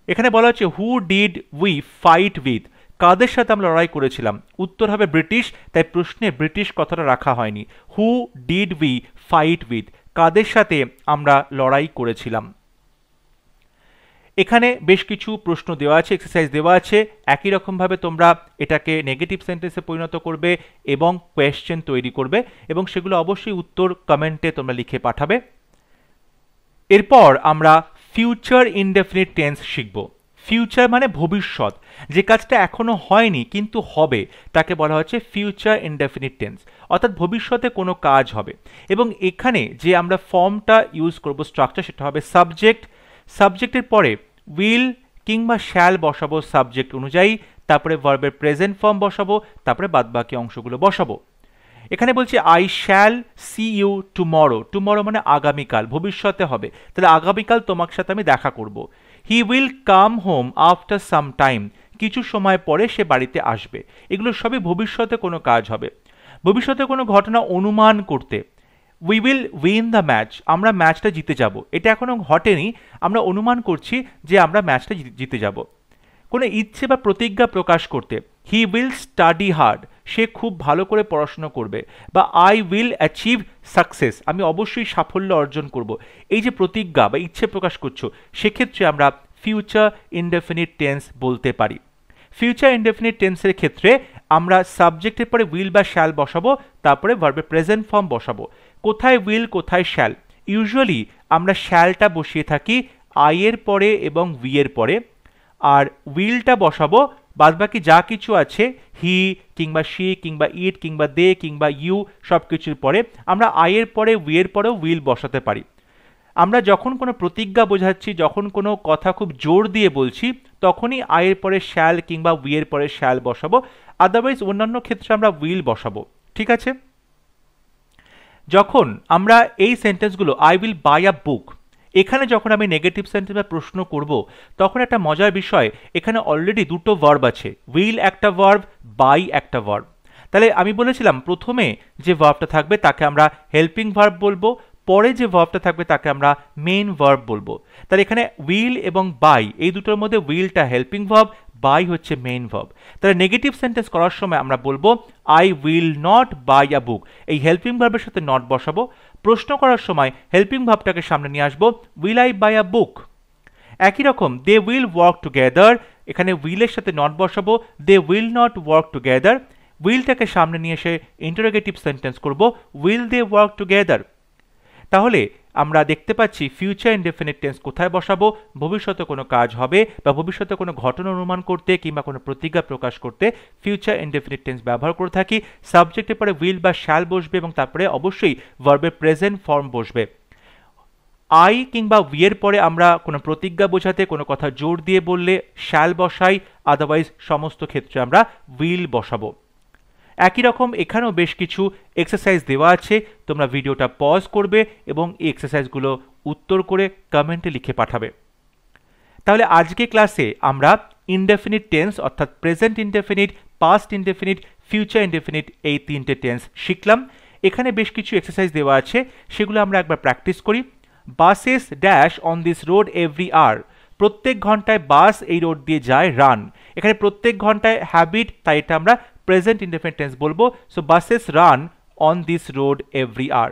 এখানে বলা হচ্ছে who did we fight with, কাদের সাথে আমরা লড়াই করেছিলাম, উত্তর হবে ব্রিটিশ, তাই প্রশ্নে ব্রিটিশ কথাটা রাখা হয়নি। Who did we fight with, কাদের সাথে আমরা লড়াই করেছিলাম। এখানে বেশ কিছু প্রশ্ন দেওয়া আছে, এক্সারসাইজ দেওয়া আছে, একই রকমভাবে তোমরা এটাকে নেগেটিভ সেন্টেন্সে পরিণত করবে এবং কোয়েশ্চেন তৈরি করবে এবং সেগুলো অবশ্যই উত্তর কমেন্টে তোমরা লিখে পাঠাবে। এরপর আমরা ফিউচার ইনডেফিনিট টেন্স শিখব। ফিউচার মানে ভবিষ্যৎ, যে কাজটা এখনো হয়নি কিন্তু হবে তাকে বলা হচ্ছে ফিউচার ইনডেফিনিট টেন্স, অর্থাৎ ভবিষ্যতে কোনো কাজ হবে। এবং এখানে যে আমরা ফর্মটা ইউজ করব স্ট্রাকচার, সেটা হবে সাবজেক্ট, সাবজেক্টের পরে উইল কিংবা শ্যাল বসাবো সাবজেক্ট অনুযায়ী, তারপরে ভার্বের প্রেজেন্ট ফর্ম বসাবো, তারপরে বাদবাকি অংশগুলো বসাবো। এখানে বলছে I shall see you tomorrow, tomorrow মানে আগামীকাল, ভবিষ্যতে হবে, তাহলে আগামীকাল তোমার সাথে আমি দেখা করব। He will come home after some time, কিছু সময় পরে সে বাড়িতে আসবে। এগুলো সবই ভবিষ্যতে কোনো কাজ হবে। ভবিষ্যতে কোনো ঘটনা অনুমান করতে, we will win the match, আমরা ম্যাচটা জিতে যাব, এটা এখনো ঘটেনি, আমরা অনুমান করছি যে আমরা ম্যাচটা জিতে যাব। কোনো ইচ্ছে বা প্রতিজ্ঞা প্রকাশ করতে, হি উইল স্টাডি হার্ড, সে খুব ভালো করে পড়াশোনা করবে, বা আই উইল অ্যাচিভ সাকসেস, আমি অবশ্যই সাফল্য অর্জন করব। এই যে প্রতিজ্ঞা বা ইচ্ছে প্রকাশ করছো, সেক্ষেত্রে আমরা ফিউচার ইনডেফিনিট টেন্স বলতে পারি। ফিউচার ইনডেফিনিট টেন্সের ক্ষেত্রে আমরা সাবজেক্টের পরে উইল বা শ্যাল বসাবো, তারপরে ভার্বের প্রেজেন্ট ফর্ম বসাবো। কোথায় উইল কোথায় শ্যাল, ইউজুয়ালি আমরা শ্যালটা বসিয়ে থাকি আই এর পরে এবং উই এর পরে, আর উইলটা বসাবো বাদবাকি যা কিছু আছে হি কিংবা শি কিংবা ইট কিংবা দে কিংবা ইউ সব কিছুর পরে আমরা আই এর পরে উই এর পরেও উইল বসাতে পারি। আমরা যখন কোনো প্রতিজ্ঞা বোঝাচ্ছি, যখন কোনো কথা খুব জোর দিয়ে বলছি, তখনই আই এর পরে শ্যাল কিংবা উই এর পরে শ্যাল বসাবো, আদারওয়াইজ অন্যান্য ক্ষেত্রে আমরা উইল বসাবো। ঠিক আছে, যখন আমরা এই সেন্টেন্সগুলো আই উইল বাই আ বুক, এখানে যখন আমি নেগেটিভ সেন্টেন্স বা প্রশ্ন করব তখন একটা মজার বিষয়, এখানে অলরেডি দুটো ভার্ব আছে, উইল একটা ভার্ব, বাই একটা ভার্ব। তাহলে আমি বলেছিলাম প্রথমে যে ভার্বটা থাকবে তাকে আমরা হেল্পিং ভার্ব বলবো, পরে যে ভার্বটা থাকবে তাকে আমরা মেইন ভার্ব বলবো। তাহলে এখানে উইল এবং বাই এই দুটোর মধ্যে উইলটা হেল্পিং ভার্ব, বাই হচ্ছে মেইন ভার্ব। তাহলে নেগেটিভ সেন্টেন্স করার সময় আমরা বলবো আই উইল নট বাই আ বুক, এই হেল্পিং ভার্বের সাথে নট বসাবো। প্রশ্ন করার সময় হেল্পিং ভার্বটাকে সামনে নিয়ে আসবো, উইল আই বাই আ বুক। একই রকম দে উইল ওয়ার্ক টুগেদার, এখানে উইলের সাথে নট বসাবো, they will not work together. উইলটাকে সামনে নিয়ে এসে ইন্টারোগেটিভ সেন্টেন্স করব, উইল দে ওয়ার্ক টুগেদার। তাহলে আমরা দেখতে পাচ্ছি ফিউচার ইনডেফিনিট টেন্স কোথায় বসাবো, ভবিষ্যতে কোনো কাজ হবে বা ভবিষ্যতে কোনো ঘটনা অনুমান করতে কিংবা কোনো প্রতিজ্ঞা প্রকাশ করতে ফিউচার ইনডেফিনিট টেন্স ব্যবহার করে থাকি। সাবজেক্টের পরে উইল বা শ্যাল বসবে এবং তারপরে অবশ্যই ভার্বের প্রেজেন্ট ফর্ম বসবে। আই কিংবা উই এর পরে আমরা কোনো প্রতিজ্ঞা বোঝাতে কোনো কথা জোর দিয়ে বললে শ্যাল বসাই, আদারওয়াইজ সমস্ত ক্ষেত্রে আমরা উইল বসাবো। একই রকম এখানেও বেশ কিছু এক্সারসাইজ দেওয়া আছে, তোমরা ভিডিওটা পজ করবে এবং এই এক্সারসাইজগুলো উত্তর করে কমেন্টে লিখে পাঠাবে। তাহলে আজকে ক্লাসে আমরা ইনডেফিনিট টেন্স অর্থাৎ present indefinite, past indefinite, future indefinite এই তিনটে টেন্স শিখলাম। এখানে বেশ কিছু এক্সারসাইজ দেওয়া আছে, সেগুলো আমরা একবার প্র্যাকটিস করি। Buses dash on this road every hour, প্রত্যেক ঘন্টায় বাস এই রোড দিয়ে যায়। রান, এখানে প্রত্যেক ঘন্টায় হ্যাবিট, তাই এটা আমরা প্রেজেন্ট ইনডেফিনিট টেন্স বলবো। So buses run on this road every hour.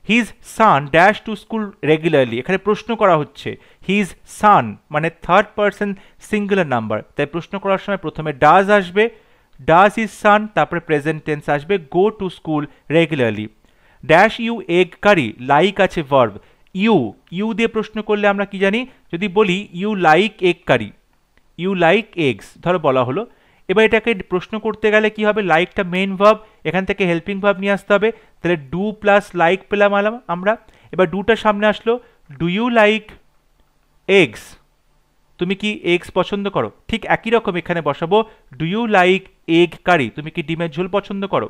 His son dash to school regularly, এখানে প্রশ্ন করা হচ্ছে হিজ সান মানে থার্ড পার্সন সিঙ্গুলার নাম্বার, তাই প্রশ্ন করার সময় প্রথমে ডাজ আসবে, ডাজ হিজ সান, তারপরে প্রেজেন্ট টেন্স আসবে go to school regularly. Dash you egg curry, like আছে ভার্ব, ইউ দিয়ে প্রশ্ন করলে আমরা কি জানি, যদি বলি you like egg curry, you like eggs ধরো বলা হলো, এবার এটাকে প্রশ্ন করতে গেলে কি হবে, লাইকটা মেইন ভার্ব, এখান থেকে হেল্পিং ভার্ব নিয়ে আসতে হবে, তাহলে ডু প্লাস লাইক পেলাম আমরা। এবার ডুটা সামনে আসলো, ডু ইউ লাইক এগস, তুমি কি এগস পছন্দ করো, ঠিক একই রকম এখানে বসাবো do you like egg curry, তুমি কি ডিমের ঝোল পছন্দ করো।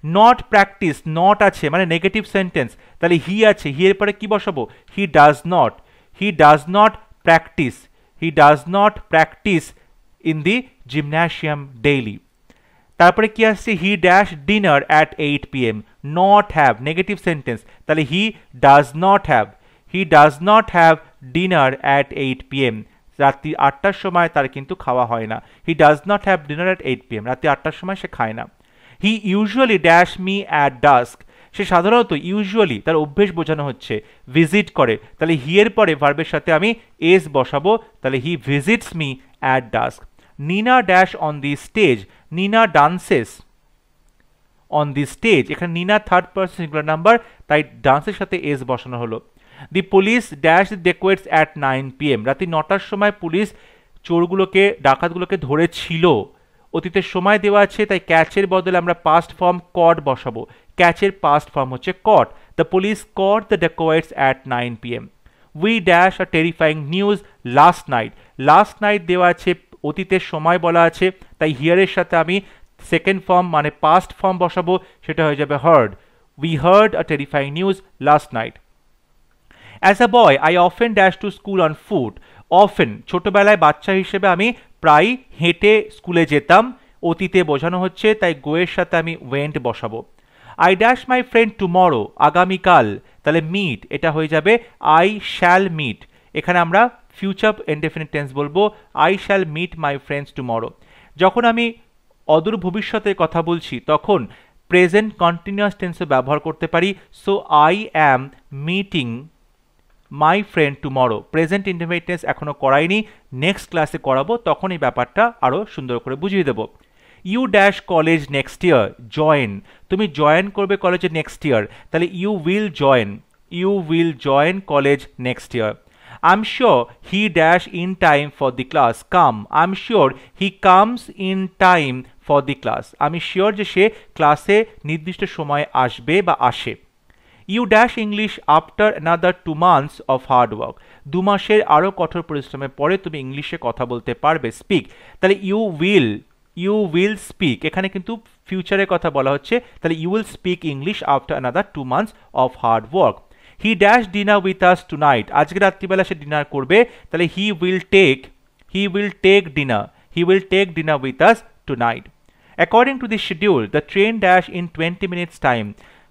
নট প্র্যাকটিস, নট আছে মানে নেগেটিভ সেন্টেন্স, তাহলে হি আছে, হি এর পরে কি বসাবো, he does not practice, he does not practice in the gymnasium daily. তারপরে কি আসছে, he dash dinner at 8 PM, not have negative sentence, তাহলে he does not have dinner at 8 PM, রাত্রি 8টার সময় তার কিন্তু খাওয়া হয় না, he does not have dinner at 8 PM, রাত্রি 8টার সময় সে খায় না। He usually dash me at dusk, সে সাধারণত ইউজুয়ালি তার অভ্যেস বোঝানো হচ্ছে ভিজিট করে, তাহলে হি এর পরে ভার্বের সাথে আমি এস বসাবো, তাহলে he visits me at dusk. Nina dash on the stage, Nina dances on the stage, এখানে Nina third person singular number, তাই ডান্সের সাথে এস বসানো হলো। The police dash the dacoits at 9 PM, রাত্রি 9টার সময় পুলিশ চোরগুলোকে ডাকাতগুলোকে ধরেছিল, অতীতের সময় দেওয়া আছে, তাই ক্যাচের বদলে আমরা পাস্ট ফর্ম কট বসাবো, ক্যাচের পাস্ট ফর্ম হচ্ছে caught, the police caught the dacoits at 9 PM। We dash a terrifying news last night দেওয়া আছে, অতীতের সময় বলা আছে, তাই হিয়ারের সাথে আমি সেকেন্ড ফর্ম মানে পাস্ট ফর্ম বসাবো, সেটা হয়ে যাবে hard, we heard a terrifying news last night. As a boy I often dash to school on foot, often ছোটবেলায় বাচ্চা হিসেবে আমি প্রায় হেঁটে স্কুলে যেতাম, অতীতে বোঝানো হচ্ছে, তাই গোয়ের সাথে আমি ওয়েন্ট বসাবো। I dash my friend tomorrow, আগামীকাল, তাহলে মিট এটা হয়ে যাবে আই শ্যাল মিট, এখানে আমরা ফিউচার ইনডেফিনিট টেন্স বলবো I shall meet my friends tomorrow. যখন আমি অদূর ভবিষ্যতের কথা বলছি তখন প্রেজেন্ট কন্টিনিউয়াস টেন্সে ব্যবহার করতে পারি, so I am meeting my friend tomorrow. Present indefinite tense এখনো করাইনি, নেক্সট ক্লাসে করাবো, তখন এই ব্যাপারটা আরো সুন্দর করে বুঝিয়ে দেবো। You dash college next year, join, তুমি জয়েন করবে কলেজে নেক্সট ইয়ার, তাহলে you will join college next year. I am sure he dash in time for the class, come, I am sure he comes in time for the class, আমি শিওর যে সে ক্লাসে নির্দিষ্ট সময়ে আসবে বা আসে। You dash English after another 2 months of hard work, 2 মাসের আরও কঠোর পরিশ্রমের পরে তুমি ইংলিশে কথা বলতে পারবে, স্পিক, তাহলে ইউ উইল স্পিক, এখানে কিন্তু ফিউচারের কথা বলা হচ্ছে, তাহলে you will speak English after another 2 months of hard work. He dash dinner with us tonight, আজকে রাত্রিবেলা সে ডিনার করবে, তাহলে he will take dinner with us tonight. According to the schedule the train dash in 20 minutes time,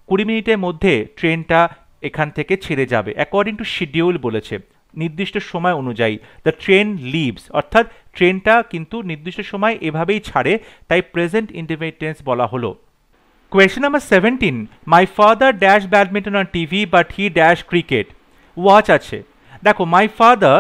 20 মিনিটের মধ্যে ট্রেনটা এখান থেকে ছেড়ে যাবে, অ্যাকর্ডিং টু শিডিউল বলেছে, নির্দিষ্ট সময় অনুযায়ী, দ্য ট্রেন লিভস, অর্থাৎ ট্রেনটা কিন্তু নির্দিষ্ট সময় এভাবেই ছাড়ে, তাই প্রেজেন্ট ইনডেফিনিট টেন্স বলা হলো। Question number 17, my father dash badminton on TV but he dash cricket, watch আছে, দেখো মাই ফাদার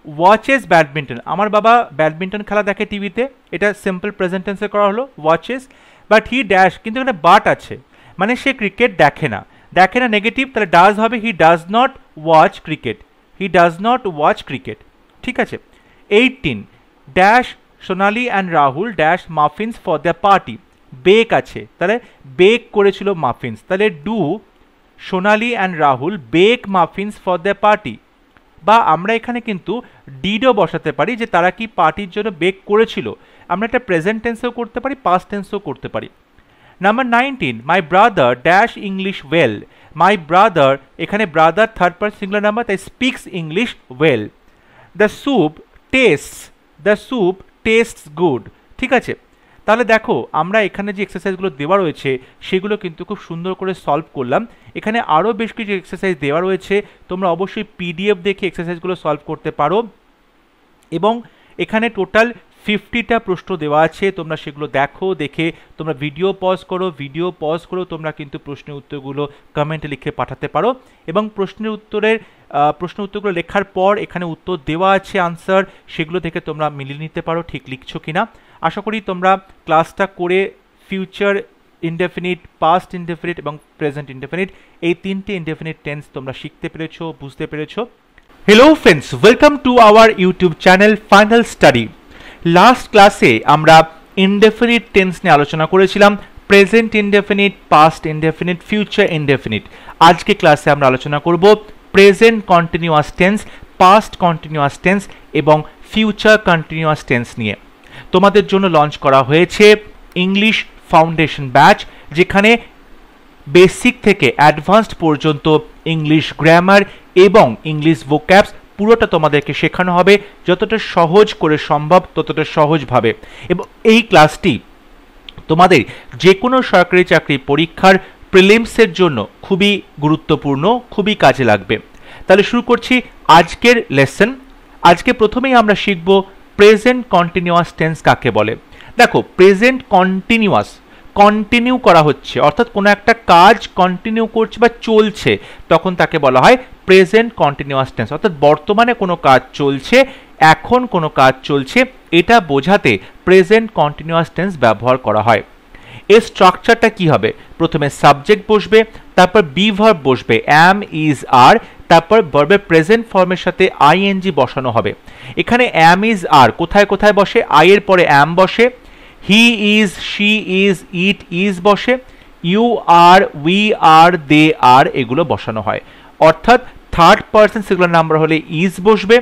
ওয়াচেস ব্যাডমিন্টন, আমার বাবা ব্যাডমিন্টন খেলা দেখে টিভিতে, এটা সিম্পল প্রেজেন্ট টেন্সে করা হলো ওয়াচেস, বাট হি ড্যাশ, কিন্তু এখানে বাট আছে মানে সে ক্রিকেট দেখে না, দেখে না নেগেটিভ, তাহলে ডাজ হবে he does not watch cricket, he does not watch cricket. ঠিক আছে। 18 dash Sonali and Rahul dash muffins for the party, bake আছে তাহলে বেক করেছিল মাফিনস, তাহলে do Sonali and Rahul bake muffins for the party, বা আমরা এখানে কিন্তু ডিডও বসাতে পারি যে তারা কি পার্টির জন্য বেক করেছিল। আমরা একটা প্রেজেন্ট টেন্সেও করতে পারি, পাস্ট টেন্সেও করতে পারি। Number 19 my brother dash English well, my brother এখানে brother third person singular number, তাই speaks English well. The soup tastes, the soup tastes good. ঠিক আছে, তাহলে দেখো আমরা এখানে যে এক্সারসাইজগুলো দেওয়া রয়েছে সেগুলো কিন্তু খুব সুন্দর করে সলভ করলাম। এখানে আরও বেশ কিছু এক্সারসাইজ দেওয়া রয়েছে, তোমরা অবশ্যই পিডিএফ দেখে এক্সারসাইজগুলো সলভ করতে পারো। এবং এখানে টোটাল 50টা প্রশ্ন দেওয়া আছে, তোমরা সেগুলো দেখো, দেখে তোমরা ভিডিও পজ করো, তোমরা কিন্তু প্রশ্নের উত্তরগুলো কমেন্টে লিখে পাঠাতে পারো। এবং প্রশ্ন উত্তরগুলো লেখার পর এখানে উত্তর দেওয়া আছে আনসার, সেগুলো থেকে তোমরা মিলিয়ে নিতে পারো ঠিক লিখছো কিনা। আশা করি তোমরা ক্লাসটা করে ফিউচার ইনডেফিনিট, পাস্ট ইনডেফিনিট এবং প্রেজেন্ট ইনডেফিনিট এই তিনটে ইনডেফিনিট টেন্স তোমরা শিখতে পেরেছো, বুঝতে পেরেছো। Hello friends, welcome to our YouTube channel final study. Last ক্লাসে আমরা ইনডেফিনিট টেন্স নিয়ে আলোচনা করেছিলাম, present indefinite, past indefinite, future indefinite. আজকে ক্লাসে আমরা আলোচনা করব present continuous tense, past continuous tense এবং ফিউচার কন্টিনিউয়াস টেন্স নিয়ে। তোমাদের জন্য লঞ্চ করা হয়েছে ইংলিশ ফাউন্ডেশন ব্যাচ, যেখানে বেসিক থেকে অ্যাডভান্সড পর্যন্ত ইংলিশ গ্রামার এবং ইংলিশ ভোক্যাবস পুরোটা তোমাদেরকে শেখানো হবে, যতটা সহজ করে সম্ভব ততটা সহজভাবে। এবং এই ক্লাসটি তোমাদের যে কোনো সরকারি চাকরি পরীক্ষার প্রিলিমসের জন্য খুবই গুরুত্বপূর্ণ, খুবই কাজে লাগবে। তাহলে শুরু করছি আজকের লেসন। আজকে প্রথমেই আমরা শিখব প্রেজেন্ট কন্টিনিউয়াস টেন্স কাকে বলে। দেখো, প্রেজেন্ট কন্টিনিউয়াস, কন্টিনিউ করা হচ্ছে, অর্থাৎ কোনো একটা কাজ কন্টিনিউ করছে বা চলছে, তখন তাকে বলা হয় প্রেজেন্ট কন্টিনিউয়াস টেন্স। অর্থাৎ বর্তমানে কোনো কাজ চলছে, এখন কোনো কাজ চলছে, এটা বোঝাতে প্রেজেন্ট কন্টিনিউয়াস টেন্স ব্যবহার করা হয়। এর স্ট্রাকচারটা কি হবে? প্রথমে সাবজেক্ট বসবে, তারপর বি ভার্ব বসবে, অ্যাম, ইজ, আর, তারপর ভার্বের প্রেজেন্ট ফর্মের সাথে আইএনজি বসানো হবে। এখানে অ্যাম, ইজ, আর কোথায় কোথায় বসে? আই এর পরে অ্যাম বসে, he is, she is, it is বসে, ইউ আর, উই আর, দে আর এগুলো বসানো হয়। অর্থাৎ থার্ড পারসন সিঙ্গুলার নাম্বার হলে ইজ বসবে,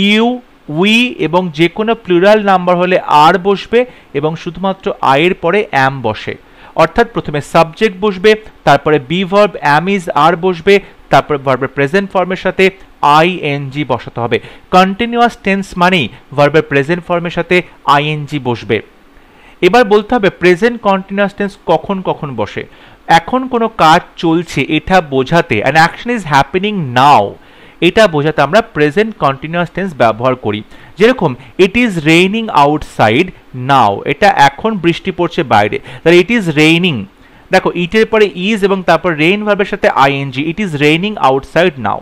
ইউ, উই এবং যে কোনো প্লুরাল নাম্বার হলে আর বসবে এবং শুধুমাত্র আয়ের পরে অ্যাম বসে। অর্থাৎ প্রথমে সাবজেক্ট বসবে, তারপরে বি ভার্ব অ্যাম, ইজ, আর বসবে, তারপরে ভার্বের প্রেজেন্ট ফর্মের সাথে আইএনজি বসাতে হবে। কন্টিনিউয়াস টেন্স মানেই ভার্বের প্রেজেন্ট ফর্মের সাথে আইএনজি বসবে। এবার বলতে হবে প্রেজেন্ট কন্টিনিউয়াস টেন্স কখন কখন বসে। এখন কোনো কাজ চলছে এটা বোঝাতে, অ্যান অ্যাকশন ইজ হ্যাপেনিং নাও, এটা বোঝাতে আমরা প্রেজেন্ট কন্টিনিউয়াস টেন্স ব্যবহার করি। যেরকম ইট ইজ রেইনিং আউটসাইড নাও, এটা এখন বৃষ্টি পড়ছে বাইরে, তাহলে ইট ইজ রেইনিং। দেখো, ইটের পরে ইজ এবং তারপর রেইন ভার্বের সাথে ING, it is raining outside now.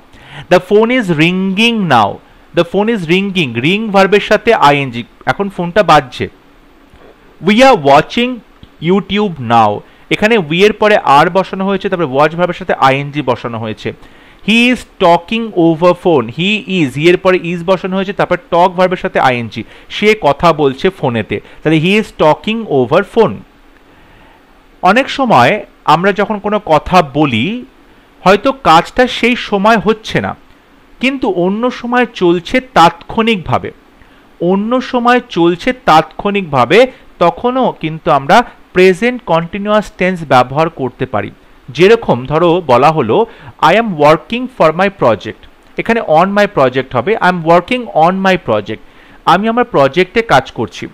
The phone is ringing now, the phone is ringing, ring ভার্বের সাথে আইএনজি, এখন ফোনটা বাজছে। We are watching YouTube now, এখানে উই এর পরে আর বসানো হয়েছে, তারপরে ওয়াচ ভার্বের সাথে আইএনজি বসানো হয়েছে। He is talking over phone, he is, he এর পরে ইজ বসানো হয়েছে, তারপর টক ভার্বের সাথে আইএনজি, সে কথা বলছে ফোনেতে, তাহলে হি ইজ টকিং ওভার ফোন। অনেক সময় আমরা যখন কোনো কথা বলি, হয়তো কাজটা সেই সময় হচ্ছে না, কিন্তু অন্য সময় চলছে তাৎক্ষণিকভাবে, অন্য সময় চলছে তাৎক্ষণিকভাবে, তখনও কিন্তু আমরা প্রেজেন্ট কন্টিনিউয়াস টেন্স ব্যবহার করতে পারি। যেরকম ধরো বলা হলো I am working for my project, এখানে অন মাই প্রজেক্ট হবে, I am working on my project, আমি আমার প্রজেক্টে কাজ করছি।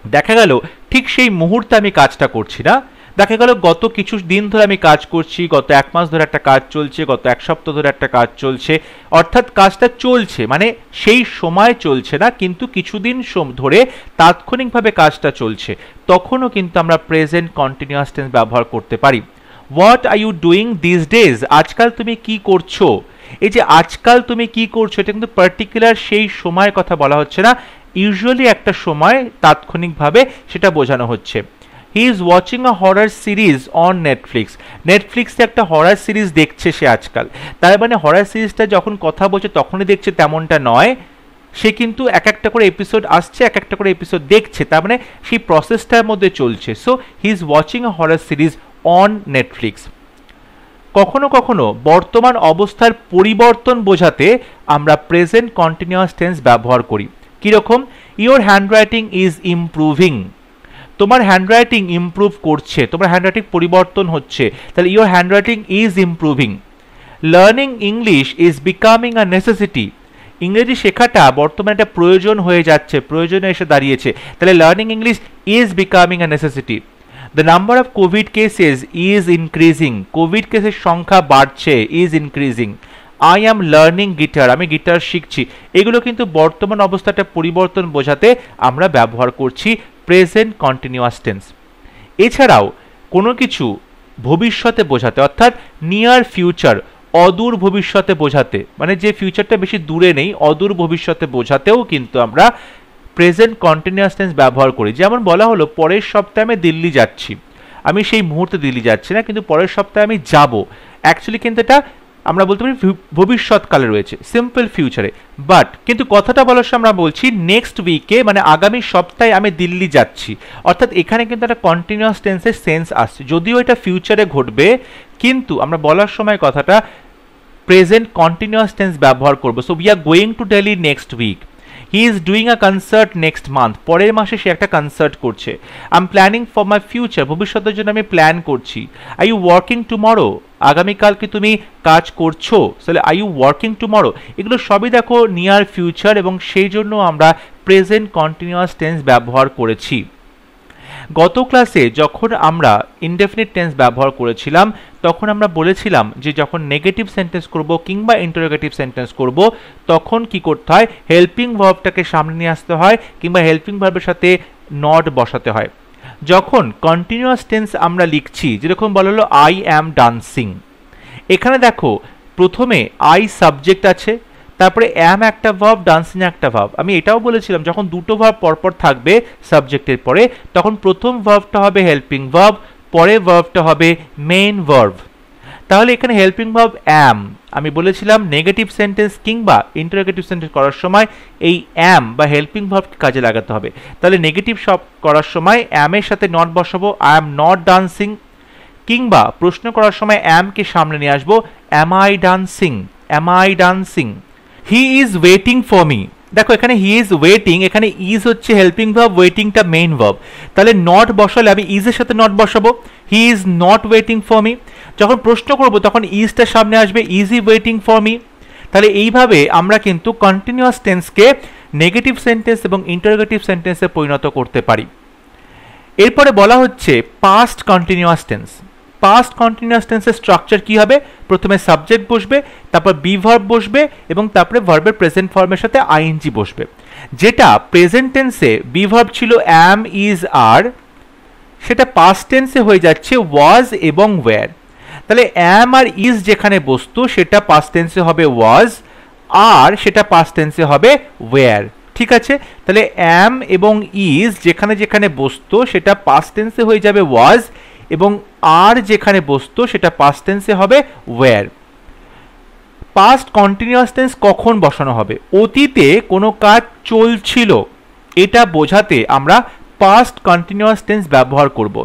দেখা গেল ঠিক সেই মুহূর্তে আমি কাজটা করছি না, দেখা গেল গত কিছু দিন ধরে আমি কাজ করছি, গত এক মাস ধরে একটা কাজ চলছে, গত এক সপ্তাহ ধরে একটা কাজ চলছে, অর্থাৎ কাজটা চলছে মানে সেই সময় চলছে না, কিন্তু কিছুদিন ধরে তাৎক্ষণিকভাবে কাজটা চলছে, তখনও কিন্তু আমরা প্রেজেন্ট কন্টিনিউয়াস টেন্স ব্যবহার করতে পারি। What are you doing this days, আজকাল তুমি কি করছো। এই যে আজকাল তুমি কি করছো, এটা কিন্তু পার্টিকুলার সেই সময়ের কথা বলা হচ্ছে না, ইউজুয়ালি একটা সময় তাৎক্ষণিকভাবে সেটা বোঝানো হচ্ছে। He is watching a horror series on Netflix. নেটফ্লিক্সে একটা হরার সিরিজ দেখছে সে আজকাল। তার মানে হরার সিরিজটা যখন কথা বলছে তখনই দেখছে তেমনটা নয়, সে কিন্তু এক একটা করে এপিসোড আসছে, এক একটা করে এপিসোড দেখছে, তার মানে সেই প্রসেসটার মধ্যে চলছে। So he is watching a horror series on Netflix. কখনো কখনো বর্তমান অবস্থার পরিবর্তন বোঝাতে আমরা প্রেজেন্ট কন্টিনিউয়াস টেন্স ব্যবহার করি। কীরকম? Your handwriting is improving. তোমার হ্যান্ডরাইটিং ইমপ্রুভ করছে, তোমার হ্যান্ডরাইটিং পরিবর্তন হচ্ছে, তাহলে your handwriting is improving. Learning English is becoming a necessity. ইংরেজি শেখাটা বর্তমানে একটা প্রয়োজন হয়ে যাচ্ছে, প্রয়োজনে এসে দাঁড়িয়েছে, তাহলে learning English is becoming a necessity. The number of Covid cases is increasing. Covid কেসের সংখ্যা বাড়ছে, is increasing. I am learning guitar. আমি গিটার শিখছি। এগুলো কিন্তু বর্তমান অবস্থাটা পরিবর্তন বোঝাতে আমরা ব্যবহার করছি প্রেজেন্ট কন্টিনিউয়াস টেন্স। এছাড়াও কোনো কিছু ভবিষ্যতে বোঝাতে, অর্থাৎ নিয়ার ফিউচার, অদূর ভবিষ্যতে বোঝাতে, মানে যে ফিউচারটা বেশি দূরে নেই, অদূর ভবিষ্যতে বোঝাতেও কিন্তু আমরা প্রেজেন্ট কন্টিনিউয়াস টেন্স ব্যবহার করি। যেমন বলা হলো পরের সপ্তাহে আমি দিল্লি যাচ্ছি, আমি সেই মুহূর্তে দিল্লি যাচ্ছি না, কিন্তু পরের সপ্তাহে আমি যাব। অ্যাকচুয়ালি কিন্তু এটা আমরা বলতে পারি ভবিষ্যৎকালে রয়েছে, সিম্পল ফিউচারে। বাট কিন্তু কথাটা বলার সময় আমরা বলছি নেক্সট উইকে, মানে আগামী সপ্তাহে আমি দিল্লি যাচ্ছি, অর্থাৎ এখানে কিন্তু একটা কন্টিনিউয়াস টেন্সের সেন্স আসছে, যদিও এটা ফিউচারে ঘটবে, কিন্তু আমরা বলার সময় কথাটা প্রেজেন্ট কন্টিনিউয়াস টেন্স ব্যবহার করবো। So we are going to Delhi next week. He is doing a concert next month. পরের মাসে সে একটা কনসার্ট করছে। I am planning for my future. ভবিষ্যতের জন্য আমি প্ল্যান করছি। Are you working tomorrow. আগামীকাল কি তুমি কাজ করছো? তাহলে আর ইউ ওয়ার্কিং টুমরো। এগুলো সবই দেখো নিয়ার ফিউচার, এবং সেই জন্য আমরা প্রেজেন্ট কন্টিনিউয়াস টেন্স ব্যবহার করেছি। গত ক্লাসে যখন আমরা ইনডেফিনিট টেন্স ব্যবহার করেছিলাম তখন আমরা বলেছিলাম যে যখন নেগেটিভ সেন্টেন্স করব কিংবা ইন্টারোগেটিভ সেন্টেন্স করব তখন কি করতে হয়, হেল্পিং ভার্বটাকে সামনে নিয়ে আসতে হয় কিংবা হেল্পিং ভার্বের সাথে নট বসাতে হয়। যখন কন্টিনিউয়াস টেন্স আমরা লিখছি, যেরকম বলা হলো আই অ্যাম ডান্সিং, এখানে দেখো প্রথমে আই সাবজেক্ট আছে, তারপরে অ্যাম একটা ভার্ব, ডান্সিং একটা ভার্ব। আমি এটাও বলেছিলাম যখন দুটো ভার্ব পরপর থাকবে সাবজেক্টের পরে তখন প্রথম ভার্বটা হবে হেল্পিং ভার্ব, পরের ভার্বটা হবে মেইন ভার্ব। তাহলে এখানে হেল্পিং ভার্ব অ্যাম, আমি বলেছিলাম নেগেটিভ সেন্টেন্স কিংবা ইন্টারোগেটিভ সেন্টেন্স করার সময় এই অ্যাম বা হেল্পিং ভার্বকে কাজে লাগাতে হবে। তাহলে নেগেটিভ সব করার সময় অ্যামের সাথে নট বসাবো, আই অ্যাম নট ডান্সিং, কিংবা প্রশ্ন করার সময় অ্যামকে সামনে নিয়ে আসবো, am I dancing, am I dancing. He is waiting for me. দেখো এখানে হি ইজ ওয়েটিং, এখানে ইজ হচ্ছে হেল্পিং ভার্ব, ওয়েটিংটা মেইন ভার্ব। তাহলে নট বসালে আমি ইজের সাথে নট বসাবো, he is not waiting for me. যখন প্রশ্ন করব তখন ইজটা সামনে আসবে, is he waiting for me. তাহলে এইভাবে আমরা কিন্তু কন্টিনিউয়াস টেন্সকে নেগেটিভ সেন্টেন্স এবং ইন্টারোগেটিভ সেন্টেন্সে পরিণত করতে পারি। এরপরে বলা হচ্ছে past continuous tense. Past continuous টেন্সের স্ট্রাকচার কি হবে? প্রথমে সাবজেক্ট বসবে, তারপর বি ভার্ব বসবে এবং তারপরে ভার্বের প্রেজেন্ট ফর্মের সাথে আইএনজি বসবে। যেটা প্রেজেন্ট টেন্সে বি ভার্ব ছিল অ্যাম, ইজ, আর, সেটা পাস্ট টেন্সে হয়ে যাচ্ছে ওয়াজ এবং ওয়্যার। তাহলে অ্যাম আর ইজ যেখানে বসতো সেটা পাস্ট টেন্সে হবে ওয়াজ, আর সেটা পাস্ট টেন্সে হবে ওয়্যার। ঠিক আছে, তাহলে অ্যাম এবং ইজ যেখানে যেখানে বসতো সেটা পাস্ট টেন্সে হয়ে যাবে ওয়াজ, এবং আর যেখানে বসতো সেটা পাস্ট টেন্সে হবে ওয়্যার। পাস্ট কন্টিনিউয়াস টেন্স কখন বসানো হবে? অতীতে কোনো কাজ চলছিল এটা বোঝাতে আমরা পাস্ট কন্টিনিউয়াস টেন্স ব্যবহার করব।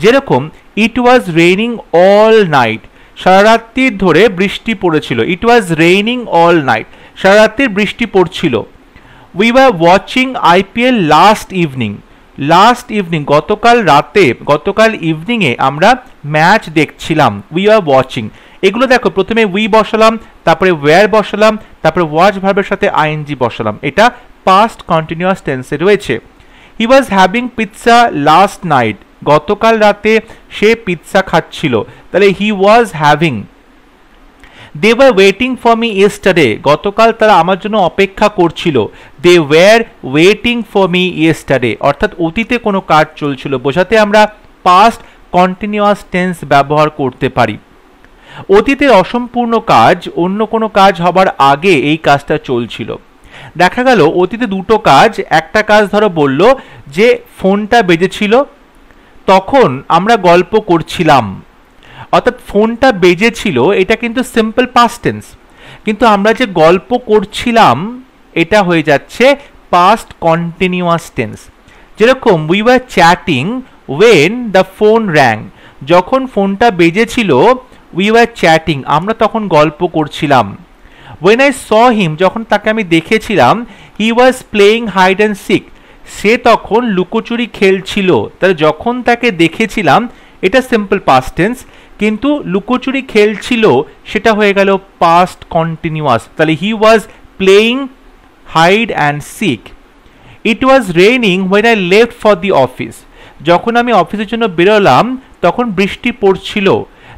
যেরকম ইট ওয়াজ রেইনিং অল নাইট, সারা রাত্রির ধরে বৃষ্টি পড়েছিল। ইট ওয়াজ রেইনিং অল নাইট, সারা রাত্রির বৃষ্টি পড়ছিল। We were watching IPL last evening, last evening গতকাল রাতে, গতকাল ইভিনিংয়ে আমরা ম্যাচ দেখছিলাম। উই আর ওয়াচিং, এগুলো দেখো প্রথমে উই বসালাম, তারপরে ওয়্যার বসালাম, তারপরে ওয়াচ ভার্বের সাথে আইএনজি বসালাম। এটা পাস্ট কন্টিনিউয়াস টেন্সে রয়েছে। He was having pizza last night, গতকাল রাতে সে পিৎজা খাচ্ছিল, তাহলে he was having. They were waiting for me yesterday, গতকাল তারা আমার জন্য অপেক্ষা করছিল। They were waiting for me yesterday, অর্থাৎ অতীতে কোনো কাজ চলছিল বোঝাতে আমরা পাস্ট কন্টিনিউয়াস টেন্স ব্যবহার করতে পারি। অতীতের অসম্পূর্ণ কাজ, অন্য কোনো কাজ হবার আগে এই কাজটা চলছিল। দেখা গেল অতীতে দুটো কাজ, একটা কাজ ধরো বলল যে ফোনটা বেজেছিল, তখন আমরা গল্প করছিলাম, অর্থাৎ ফোনটা বেজেছিল, এটা কিন্তু সিম্পল পাস্ট টেন্স, কিন্তু আমরা যে গল্প করছিলাম এটা হয়ে যাচ্ছে পাস্ট কন্টিনিউয়াস টেন্স। যেরকম we were chatting when the phone rang, যখন ফোনটা বেজেছিল উই ওয়ার চ্যাটিং, আমরা তখন গল্প করছিলাম। ওয়েন আই স হিম, যখন তাকে আমি দেখেছিলাম, he was playing hide and seek, সে তখন লুকোচুরি খেলছিল। তাহলে যখন তাকে দেখেছিলাম এটা সিম্পল পাস্ট টেন্স, কিন্তু লুকোচুরি খেলছিল সেটা হয়ে গেল পাস্ট কন্টিনিউয়াস। তাহলে he was playing hide and seek. It was raining when I left for the office, যখন আমি অফিসের জন্য বেরোলাম তখন বৃষ্টি পড়ছিল।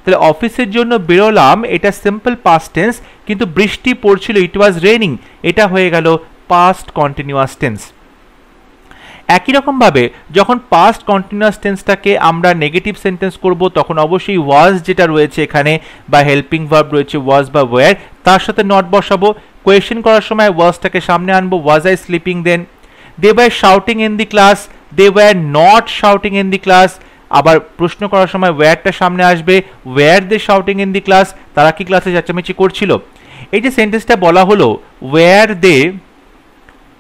তাহলে অফিসের জন্য বেরোলাম এটা সিম্পল পাস্ট টেন্স, কিন্তু বৃষ্টি পড়ছিল, ইট ওয়াজ রেইনিং, এটা হয়ে গেল পাস্ট কন্টিনিউয়াস টেন্স। একই রকমভাবে যখন পাস্ট কন্টিনিউয়াস টেন্সটাকে আমরা নেগেটিভ সেন্টেন্স করব তখন অবশ্যই ওয়াজ যেটা রয়েছে এখানে বা হেল্পিং ভার্ব রয়েছে ওয়াজ বা ওয়্যার, তার সাথে নট বসাবো। কোয়েশ্চেন করার সময় ওয়াজটাকে সামনে আনবো, was I sleeping then. They were shouting in the class, they were not shouting in the class. আবার প্রশ্ন করার সময় ওয়্যারটা সামনে আসবে, were they shouting in the class, তারা কি ক্লাসে চেঁচামেচি করছিল। এই যে সেন্টেন্সটা বলা হলো were they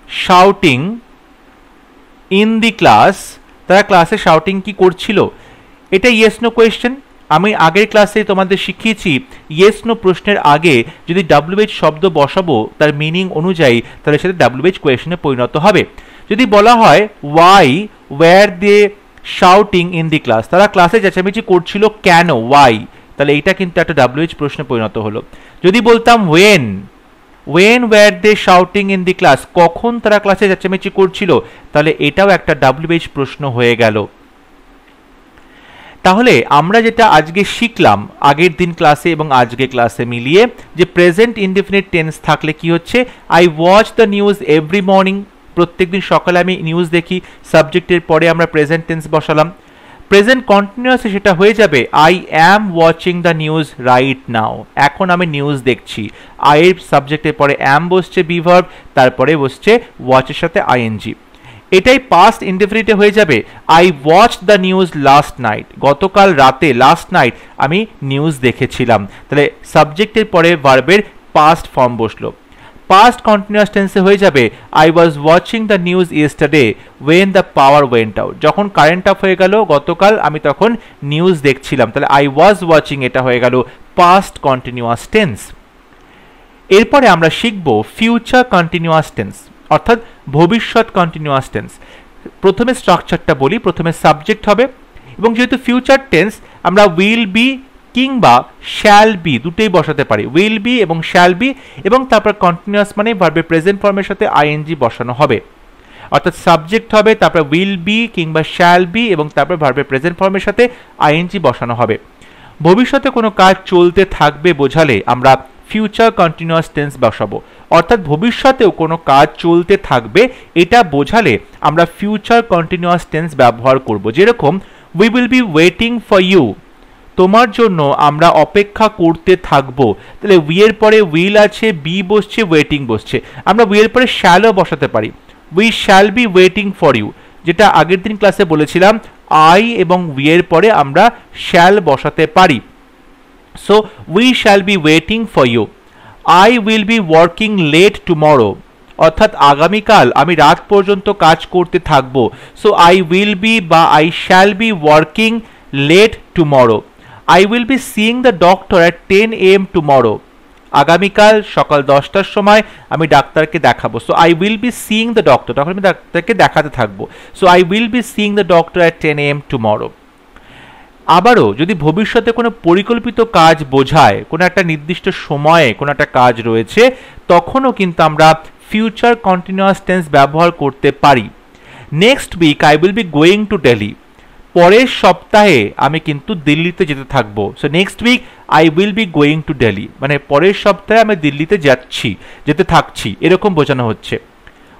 shouting in the class, তারা ক্লাসে শাউটিং কি করছিল, এটা ইয়েস নো কোয়েশ্চেন। আমি আগের ক্লাসে তোমাদের শিখিয়েছি ইয়েস নো প্রশ্নের আগে যদি WH শব্দ বসাবো তার মিনিং অনুযায়ী, তাহলে সেটা WH কোয়েশ্চেনে পরিণত হবে। যদি বলা হয় why were they shouting in the class, তারা ক্লাসে চেঁচামেচি করছিল কেন, ওয়াই, তাহলে এইটা কিন্তু একটা WH প্রশ্নে পরিণত হলো। যদি বলতাম when were they shouting in the class, কখন তারা ক্লাসে চেঁচামেচি করছিল, তাহলে এটাও একটা WH প্রশ্ন হয়ে গেল। তাহলে আমরা যেটা আজকে শিখলাম আগের দিন ক্লাসে এবং আজকে ক্লাসে মিলিয়ে, যে প্রেজেন্ট ইনডেফিনিট টেন্স থাকলে কি হচ্ছে, I watch the news every morning, প্রত্যেকদিন সকালে আমি নিউজ দেখি, সাবজেক্টের পরে আমরা প্রেজেন্ট টেন্স বসালাম। প্রেজেন্ট কন্টিনিউয়াসে সেটা হয়ে যাবে I am watching the news right now, এখন আমি নিউজ দেখছি। আই এর সাবজেক্টের পরে অ্যাম বসছে বি ভার্ব, তারপরে বসছে ওয়াচের সাথে আইএনজি। এটাই পাস্ট ইনডেফিনিটে হয়ে যাবে I watch the news last night, গতকাল রাতে, লাস্ট নাইট আমি নিউজ দেখেছিলাম। তাহলে সাবজেক্টের পরে ভার্বের পাস্ট ফর্ম বসলো। পাস্ট কন্টিনিউয়াস টেন্সে হয়ে যাবে I was watching the news yesterday when the power went out, যখন কারেন্ট অফ হয়ে গেল গতকাল আমি তখন নিউজ দেখছিলাম। তাহলে আই ওয়াজ ওয়াচিং এটা হয়ে গেল পাস্ট কন্টিনিউয়াস টেন্স। এরপরে আমরা শিখব ফিউচার কন্টিনিউয়াস টেন্স, অর্থাৎ ভবিষ্যৎ কন্টিনিউয়াস টেন্স। প্রথমে স্ট্রাকচারটা বলি, প্রথমে সাবজেক্ট হবে, এবং যেহেতু ফিউচার টেন্স আমরা উইল বি কিংবা শ্যাল বি দুটোই বসাতে পারি, উইল বি এবং শ্যাল বি, এবং তারপর কন্টিনিউয়াস মানে ভার্বের প্রেজেন্ট ফর্মের সাথে আইএনজি বসানো হবে। অর্থাৎ সাবজেক্ট হবে, তারপর উইল বি কিংবা শ্যাল বি, এবং তারপর ভার্বের প্রেজেন্ট ফর্মের সাথে আইএনজি বসানো হবে। ভবিষ্যতে কোনো কাজ চলতে থাকবে বোঝালে আমরা ফিউচার কন্টিনিউয়াস টেন্স বসাবো, অর্থাৎ ভবিষ্যতেও কোনো কাজ চলতে থাকবে এটা বোঝালে আমরা ফিউচার কন্টিনিউয়াস টেন্স ব্যবহার করব। যেরকম we will be waiting for you, তোমার জন্য আমরা অপেক্ষা করতে থাকবো। তাহলে উই এর পরে উইল আছে, বি বসছে, ওয়েটিং বসছে, আমরা উই এর পরে শ্যালও বসাতে পারি, we shall be waiting for you, যেটা আগের দিন ক্লাসে বলেছিলাম আই এবং উই এর পরে আমরা শ্যাল বসাতে পারি। So we shall be waiting for you. I will be working late tomorrow, অর্থাৎ আগামীকাল আমি রাত পর্যন্ত কাজ করতে থাকবো। সো আই উইল বি বা I shall be working late tomorrow. I will be seeing the doctor at 10 AM tomorrow, আগামীকাল সকাল 10টার সময় আমি ডাক্তারকে দেখাবো। So I will B seeing the doctor, তখন আমি ডাক্তারকে দেখাতে থাকবো। So I will B seeing the doctor at 10 AM tomorrow. আবারও যদি ভবিষ্যতে কোনো পরিকল্পিত কাজ বোঝায়, কোনো একটা নির্দিষ্ট সময়ে কোনো একটা কাজ রয়েছে, তখনও কিন্তু আমরা ফিউচার কন্টিনিউয়াস টেন্স ব্যবহার করতে পারি। Next week I will be going to Delhi, পরের সপ্তাহে আমি কিন্তু দিল্লিতে যেতে থাকবো। So next week I will be going to Delhi, মানে পরের সপ্তাহে আমি দিল্লিতে যেতে থাকছি, এরকম বোঝানো হচ্ছে।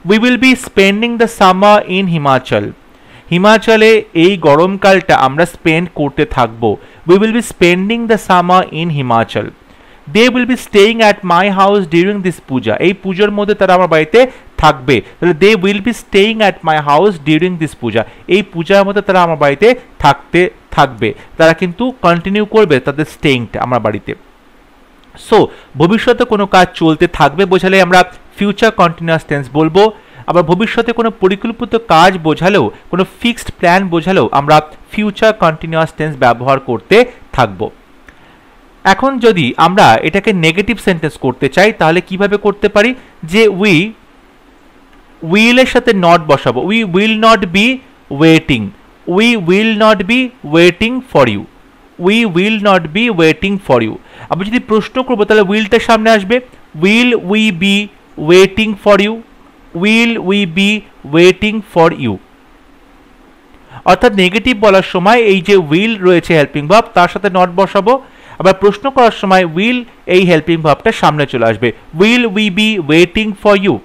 We will be spending the summer in Himachal, হিমাচলে এই গরমকালটা আমরা স্পেন্ড করতে থাকবো। We will be spending the summer in Himachal. They will be staying at my house during this puja, এই পুজোর মধ্যে তারা আমার বাড়িতে থাকবে, তাহলে they will be staying at my house during this puja, এই পূজার মধ্যে তারা আমার বাড়িতে থাকবে, তারা কিন্তু কন্টিনিউ করবে তাদের স্টেইংটা আমার বাড়িতে। সো ভবিষ্যতে কোনো কাজ চলতে থাকবে বোঝালে আমরা ফিউচার কন্টিনিউয়াস টেন্স বলবো, আবার ভবিষ্যতে কোনো পরিকল্পিত কাজ বোঝালেও, কোনো ফিক্সড প্ল্যান বোঝালেও আমরা ফিউচার কন্টিনিউয়াস টেন্স ব্যবহার করতে থাকবো। এখন যদি আমরা এটাকে নেগেটিভ সেন্টেন্স করতে চাই তাহলে কিভাবে করতে পারি, যে উইল এর সাথে নট বসাবো, we will not be waiting, we will not be waiting for you, we will not be waiting for you. আমি যদি প্রশ্ন করবো তাহলে উইলটার সামনে আসবে, will we be waiting for you, will we be waiting for you. অর্থাৎ negative বলার সময় এই যে উইল রয়েছে হেল্পিং ভার্ব তার সাথে নট বসাবো, আবার প্রশ্ন করার সময় উইল এই হেল্পিং ভার্বটা সামনে চলে আসবে, will we be waiting for you.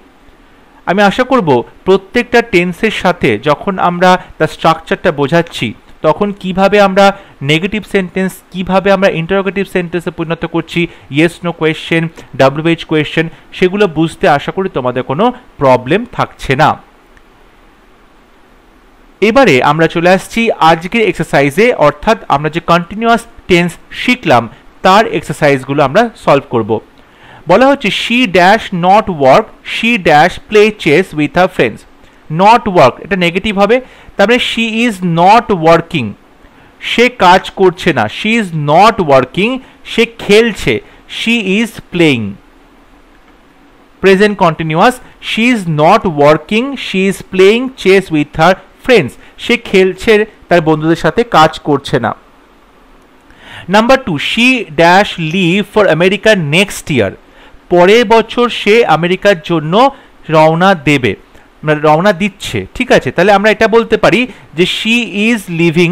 আমি আশা করব প্রত্যেকটা টেন্সের সাথে যখন আমরা তার স্ট্রাকচারটা বোঝাচ্ছি তখন কিভাবে আমরা নেগেটিভ সেন্টেন্স, কিভাবে আমরা ইন্টারোগেটিভ সেন্টেন্সে পরিণত করছি, yes no question, WH question, সেগুলো বুঝতে আশা করি তোমাদের কোনো প্রবলেম থাকছে না। এবারে আমরা চলে আসছি আজকের এক্সারসাইজে, অর্থাৎ আমরা যে কন্টিনিউয়াস টেন্স শিখলাম তার এক্সারসাইজগুলো আমরা সলভ করব। বলা হচ্ছে she dash not work, she dash play chess with her friends. Not work এটা নেগেটিভ হবে, তারপরে শি ইজ নট ওয়ার্কিং, সে কাজ করছে না, শি ইজ নট ওয়ার্কিং, সে খেলছে, she is playing. Present continuous, she is not working, she is playing chess with her friends, সে খেলছে তার বন্ধুদের সাথে, কাজ করছে না। Number 2, she dash leave for America next year, পরের বছর সে আমেরিকার জন্য রওনা দেবে, রওনা দিচ্ছে, ঠিক আছে। তাহলে আমরা এটা বলতে পারি যে she is leaving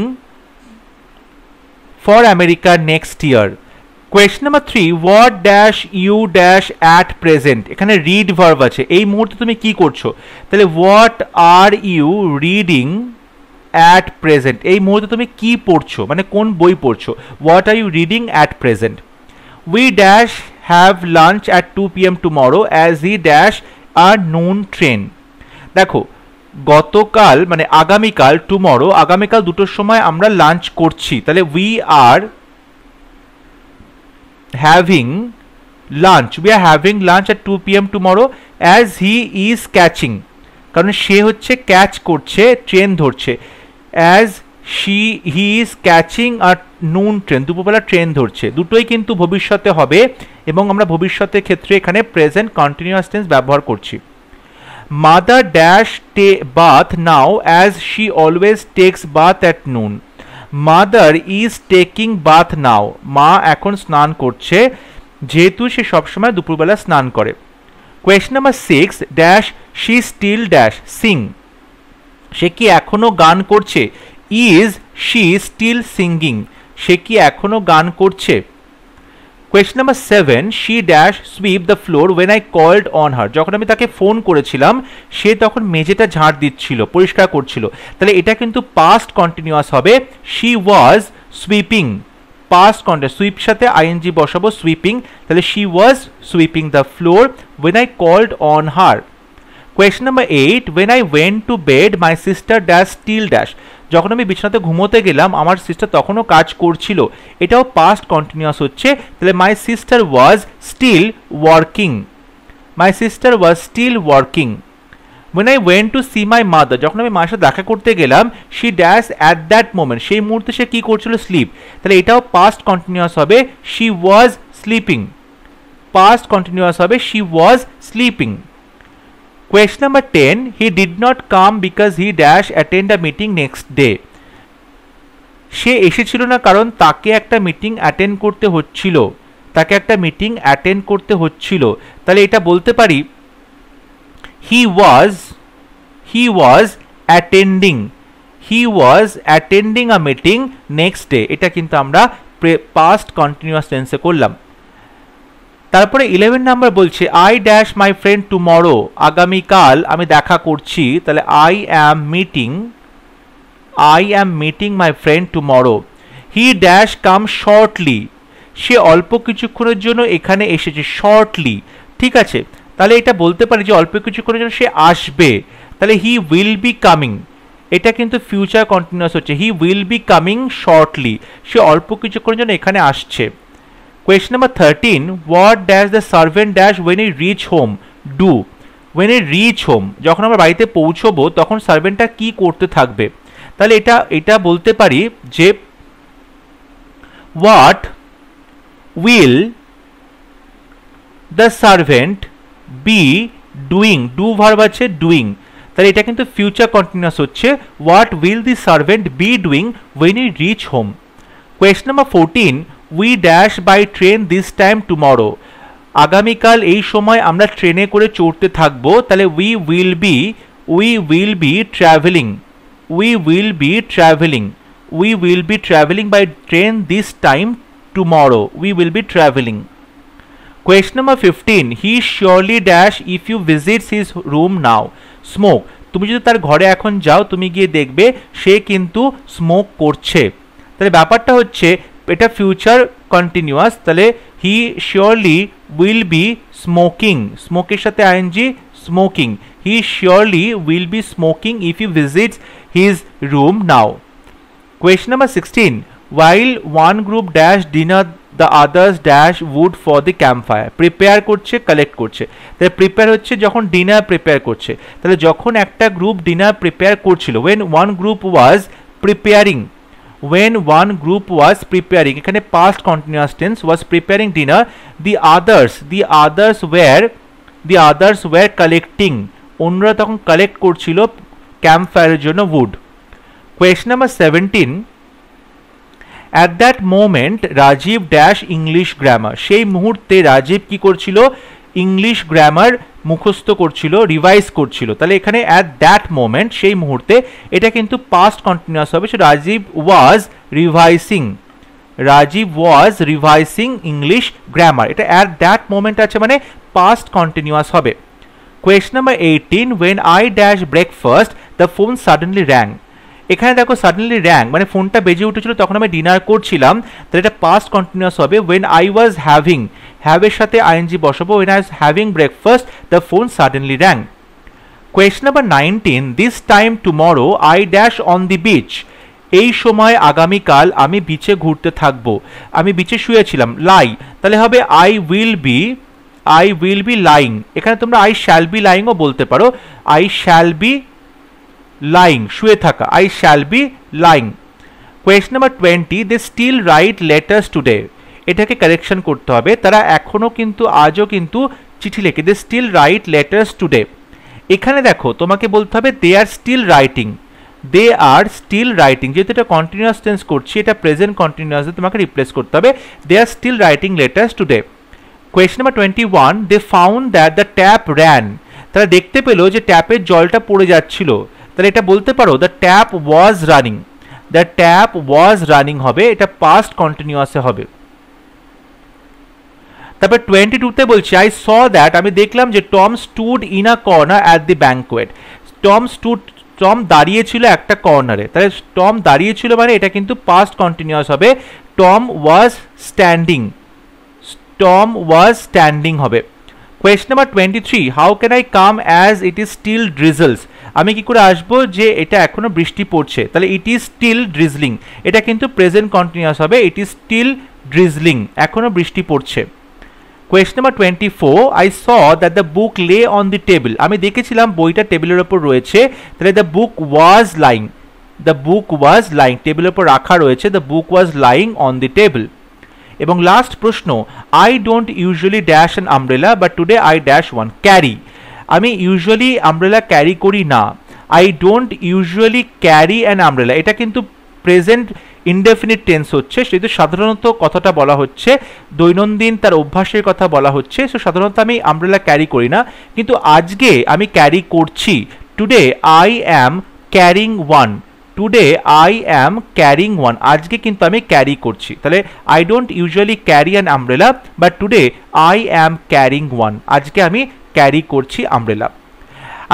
for America next year. Question number 3, what dash you dash at present, এখানে রিড ভার্ব আছে, এই মুহূর্তে তুমি কি করছো, তাহলে what are you reading at present, এই মুহূর্তে তুমি কি পড়ছো, মানে কোন বই পড়ছো, what are you reading at present. We dash have lunch at 2 PM tomorrow as he dash our noon train. দেখো গতকাল মানে আগামীকাল, টুমরো আগামীকাল 2টোর সময় আমরা লাঞ্চ করছি, তাহলে we are having lunch, we are having lunch at 2 PM tomorrow as he is catching, কারণ সে হচ্ছে ক্যাচ করছে, ট্রেন ধরছে, as he is catching a noon train, দুপুরবেলা ট্রেন ধরছে, দুটোই কিন্তু ভবিষ্যতে হবে এবং আমরা ভবিষ্যতের ক্ষেত্রে এখানে প্রেজেন্ট কন্টিনিউয়াস টেন্স ব্যবহার করছি। mother dash bath now as she always takes bath at noon, mother is taking bath now, মা এখন স্নান করছে যেহেতু সে সবসময় দুপুরবেলা স্নান করে। Question number 6, dash she still dash sing, সে কি এখনো গান করছে, ইজ শি স্টিল সিঙ্গিং, সে কি এখনো গান করছে। Question number 7, she dash sweep the floor when I called on her, যখন আমি তাকে ফোন করেছিলাম সে তখন মেঝেটা ঝাড় দিচ্ছিল, পরিষ্কার করছিল, তাহলে এটা কিন্তু পাস্ট কন্টিনিউয়াস হবে, she was sweeping, past continuous, sweep সাথে আইএনজি বসাবো, সুইপিং, তাহলে she was sweeping the floor when I called on her. Question number 8, when I went to bed my sister dash still dash, যখন আমি বিছানাতে ঘুমোতে গেলাম আমার সিস্টার তখনও কাজ করছিল, এটাও পাস্ট কন্টিনিউয়াস হচ্ছে, তাহলে my sister was still working, my sister was still working. when I went to see my mother, যখন আমি মায়ের সাথে দেখা করতে গেলাম, she dash at that moment, সেই মুহূর্তে সে কি করছিল, স্লিপ, তাহলে এটাও পাস্ট কন্টিনিউয়াস হবে, she was sleeping, past continuous হবে, she was sleeping। Question number 10, he did not come because he dash attend a meeting next day, সে এসেছিল না কারণ তাকে একটা মিটিং অ্যাটেন্ড করতে হচ্ছিল, তাকে একটা মিটিং অ্যাটেন্ড করতে হচ্ছিল, তাহলে এটা বলতে পারি he was attending a meeting next day, এটা কিন্তু আমরা পাস্ট কন্টিনিউয়াস টেন্সে করলাম। তারপরে 11 নাম্বার বলছে I dash my friend tomorrow, আগামীকাল আমি দেখা করছি, তাহলে I am meeting my friend tomorrow. He dash come shortly, সে অল্প কিছুক্ষণের জন্য এখানে এসেছে, শর্টলি, ঠিক আছে। তাহলে এটা বলতে পারি যে অল্প কিছুক্ষণের জন্য সে আসবে, তাহলে হি উইল বি কামিং, এটা কিন্তু ফিউচার কন্টিনিউয়াস হচ্ছে। He will be coming shortly, সে অল্প কিছুক্ষণের জন্য এখানে আসছে। Question number 13, what dash the servant dash when we reach home do. When we reach home, যখন আমরা বাড়িতে পৌঁছবো তখন সার্ভেন্টটা কি করতে থাকবে, তাহলে এটা বলতে পারি যে what will the servant be doing, do verb আছে ডুইং, তাহলে এটা কিন্তু ফিউচার কন্টিনিউয়াস হচ্ছে। What will the servant be doing when we reach home. Question number 14, we dash by train this time tomorrow. আগামীকাল এই সময় আমরা ট্রেনে করে চড়তে থাকবো, তাহলে we will be travelling, we will be travelling by train this time tomorrow, we will be travelling. Question number 15, he surely dash if you visits his room now smoke। তুমি যদি তার ঘরে এখন যাও তুমি গিয়ে দেখবে সে কিন্তু স্মোক করছে, তাহলে ব্যাপারটা হচ্ছে এটা ফিউচার কন্টিনিউয়াস, তাহলে he surely will be smoking, স্মোকের সাথে ING smoking, he surely will be smoking if you visits his room now. Question number 16, while one group dash dinner the others dash wood for the campfire। Prepare করছে, collect করছে, তাহলে prepare হচ্ছে যখন dinner prepare করছে, তাহলে যখন একটা group dinner prepare করছিল, when one group was preparing, এখানে past continuous tense, was preparing dinner, the others were collecting, অন্যরা তখন কালেক্ট করছিল ক্যাম্প ফায়ারের জন্য wood। Question number 17, at that moment Rajiv dash English grammar, সেই মুহূর্তে রাজীব কি করছিল, ইংলিশ গ্রামার মুখস্থ করছিল, রিভাইজ করছিল, তাহলে এখানে at that moment সেই মুহূর্তে, এটা কিন্তু পাস্ট কন্টিনিউয়াস হবে, সো রাজীব ওয়াজ রিভাইসিং ইংলিশ গ্রামার, এটা at that moment আছে মানে পাস্ট কন্টিনিউয়াস হবে। Question number 18, when I dash breakfast the phone suddenly rang। এখানে দেখো সাডেনলি র্যাং মানে ফোনটা বেজে উঠেছিল, তখন আমি ডিনার করছিলাম, তাহলে এটা পাস্ট কন্টিনিউয়াস হবে। when I was having, হ্যাভের সাথে আইএনজি বসাবো, when I was having breakfast the phone suddenly rang। Question number 19, this time tomorrow I dash on the beach। এই সময় আগামীকাল আমি বিচে ঘুরতে থাকবো, আমি বিচে শুয়েছিলাম, লাই, তাহলে হবে I will be lying। এখানে তোমরা I shall be lying ও বলতে পারো, I shall be lying, শুয়ে থাকা, I shall be lying। Question number 20, they still write letters today। এটাকে কারেকশন করতে হবে, তারা এখনো কিন্তু আজও কিন্তু চিঠি লেখে, they still write letters today। এখানে দেখো তোমাকে বলতে হবে they are still writing, যেহেতু এটা কন্টিনিউয়াস টেন্স করছি, এটা প্রেজেন্ট কন্টিনিউয়াস তোমাকে রিপ্লেস করতে হবে, they are still writing letters today। Question number 21, they found that the tap ran। তারা দেখতে পেলো যে ট্যাপের জলটা পড়ে যাচ্ছিল, তাহলে এটা বলতে পারো দ্য ট্যাপ ওয়াজ রানিং হবে, এটা পাস্ট কন্টিনিউয়াসে হবে। তারপর 22 তে বলছি আই স দ্যাট, আমি দেখলাম যে Tom stood in a corner at the banquet. Tom দাঁড়িয়েছিল একটা কর্নারে, তাহলে টম দাঁড়িয়েছিল মানে এটা কিন্তু পাস্ট কন্টিনিউয়াস হবে, টম ওয়াজ স্ট্যান্ডিং হবে। Question number 23, how can I come as it is still drizzles. আমি কি করে আসবো যে এটা এখনো বৃষ্টি পড়ছে, তাহলে ইট ইজ স্টিল ড্রিজলিং, এটা কিন্তু প্রেজেন্ট কন্টিনিউয়াস হবে, ইট ইজ স্টিল ড্রিজলিং, এখনো বৃষ্টি পড়ছে। Question number 24, I saw that the book lay on the table. আমি দেখেছিলাম বইটা টেবিলের ওপর রয়েছে, তাহলে দ্য বুক ওয়াজ লাইং, টেবিলের ওপর রাখা রয়েছে, the book was lying on the table. এবং লাস্ট প্রশ্ন, I don't usually dash an umbrella but today I dash one. Carry, আমি ইউজুয়ালি আমব্রেলা ক্যারি করি না, I don't usually carry an umbrella, এটা কিন্তু প্রেজেন্ট ইনডেফিনিট টেন্স হচ্ছে, সেহেতু সাধারণত কথাটা বলা হচ্ছে দৈনন্দিন তার অভ্যাসের কথা বলা হচ্ছে, সো সাধারণত আমি আমব্রেলা ক্যারি করি না, কিন্তু আজকে আমি ক্যারি করছি, today I am carrying one, আজকে কিন্তু আমি ক্যারি করছি, তাহলে I don't usually carry an umbrella but today I am carrying one, আজকে আমি ক্যারি করছি আমব্রেলা।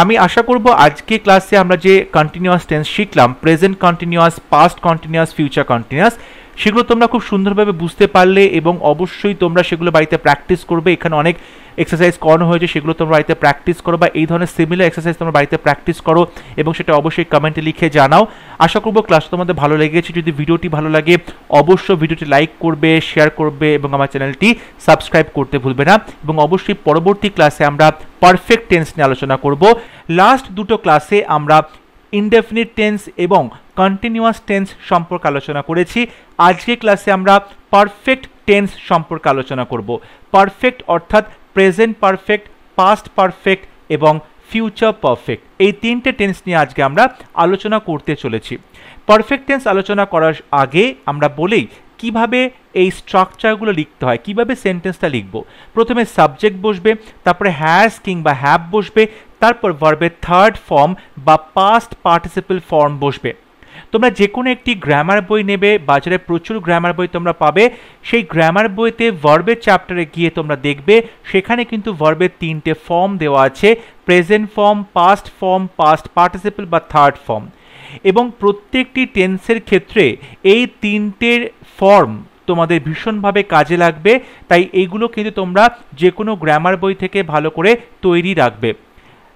আমি আশা করব আজকে ক্লাসে আমরা যে কন্টিনিউয়াস টেন্স শিখলাম, present continuous, past continuous, future continuous, সেগুলো তোমরা খুব সুন্দরভাবে বুঝতে পারলে এবং অবশ্যই তোমরা সেগুলো বাড়িতে প্র্যাকটিস করবে। এখানে অনেক এক্সারসাইজ করানো হয়েছে, সেগুলো তোমরা বাড়িতে প্র্যাকটিস করো, বা এই ধরনের সিমিলার এক্সারসাইজ তোমরা বাড়িতে প্র্যাকটিস করো এবং সেটা অবশ্যই কমেন্টে লিখে জানাও। আশা করবো ক্লাস তোমাদের ভালো লেগেছে। যদি ভিডিওটি ভালো লাগে অবশ্যই ভিডিওটি লাইক করবে, শেয়ার করবে এবং আমার চ্যানেলটি সাবস্ক্রাইব করতে ভুলবে না। এবং অবশ্যই পরবর্তী ক্লাসে আমরা পারফেক্ট টেন্স নিয়ে আলোচনা করব। লাস্ট দুটো ক্লাসে আমরা ইনডেফিনিট টেন্স এবং কন্টিনিউয়াস টেন্স সম্পর্কে আলোচনা করেছি। আজকে ক্লাসে আমরা পারফেক্ট টেন্স সম্পর্কে আলোচনা করব। পারফেক্ট অর্থাৎ প্রেজেন্ট পারফেক্ট, পাস্ট পারফেক্ট এবং ফিউচার পারফেক্ট, এই তিনটে টেন্স নিয়ে আজকে আমরা আলোচনা করতে চলেছি। পারফেক্ট টেন্স আলোচনা করার আগে আমরা বলেই কিভাবে এই স্ট্রাকচারগুলো লিখতে হয়, কিভাবে সেন্টেন্সটা লিখব। প্রথমে সাবজেক্ট বসবে, তারপরে হ্যাজ কিংবা হ্যাভ বসবে, তারপর ভার্বের থার্ড ফর্ম বা পাস্ট পার্টিসিপল ফর্ম বসবে। তোমরা যে কোনো একটি গ্রামার বই নেবে, বাজারে প্রচুর গ্রামার বই তোমরা পাবে। সেই গ্রামার বইতে ভার্বের চ্যাপ্টারে গিয়ে তোমরা দেখবে সেখানে কিন্তু ভার্বের তিনটে ফর্ম দেওয়া আছে, present form, past form, past participle বা থার্ড ফর্ম। এবং প্রত্যেকটি টেন্সের ক্ষেত্রে এই তিনটের ফর্ম তোমাদের ভীষণভাবে কাজে লাগবে। তাই এইগুলো কিন্তু তোমরা যে কোনো গ্রামার বই থেকে ভালো করে তৈরি রাখবে।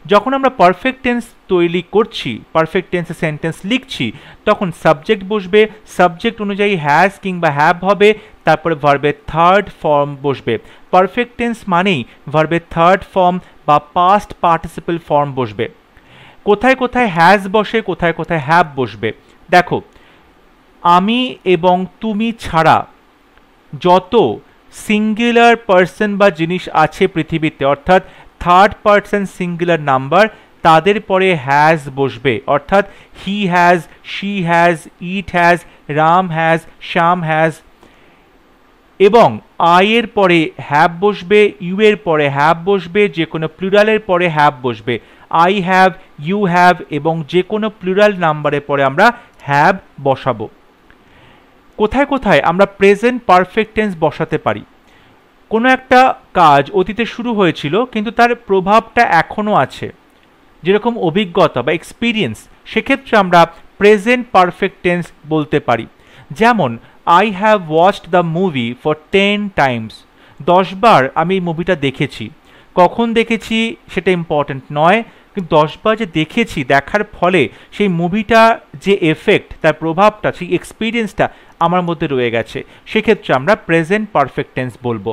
যখন আমরা পারফেক্ট টেন্স তৈরি করছি, পারফেক্ট টেন্সে সেন্টেন্স লিখছি, তখন সাবজেক্ট বসবে, সাবজেক্ট অনুযায়ী হ্যাজ কিংবা হ্যাভ হবে, তারপরে ভার্বের থার্ড ফর্ম বসবে। পারফেক্ট টেন্স মানেই ভার্বের থার্ড ফর্ম বা পাস্ট পার্টিসিপল ফর্ম বসবে। কোথায় কোথায় হ্যাজ বসে, কোথায় কোথায় হ্যাভ বসবে দেখো। আমি এবং তুমি ছাড়া যত সিঙ্গুলার পার্সন বা জিনিস আছে পৃথিবীতে, অর্থাৎ থার্ড পার্সন সিঙ্গুলার নাম্বার, তাদের পরে হ্যাজ বসবে। অর্থাৎ he has, she has, it has, Ram has, Shyam has. এবং আই এর পরে হ্যাভ বসবে, ইউ এর পরে হ্যাভ বসবে, যে কোনো প্লুরালের পরে হ্যাভ বসবে। আই হ্যাভ, ইউ হ্যাভ এবং যে কোনো প্লুরাল নাম্বারের পরে আমরা হ্যাভ বসাবো। কোথায় কোথায় আমরা প্রেজেন্ট পারফেক্ট টেন্স বসাতে পারি? কোনো একটা কাজ অতীতে শুরু হয়েছিল কিন্তু তার প্রভাবটা এখনও আছে, যেরকম অভিজ্ঞতা বা এক্সপিরিয়েন্স, সেক্ষেত্রে আমরা প্রেজেন্ট পারফেক্ট টেন্স বলতে পারি। যেমন I have watched the movie for 10 Times. 10 বার আমি এই মুভিটা দেখেছি। কখন দেখেছি সেটা ইম্পর্ট্যান্ট নয়, কিন্তু 10 বার যে দেখেছি, দেখার ফলে সেই মুভিটা যে এফেক্ট, তার প্রভাবটা, সেই এক্সপিরিয়েন্সটা আমার মধ্যে রয়ে গেছে, সেক্ষেত্রে আমরা প্রেজেন্ট পারফেক্ট টেন্স বলবো।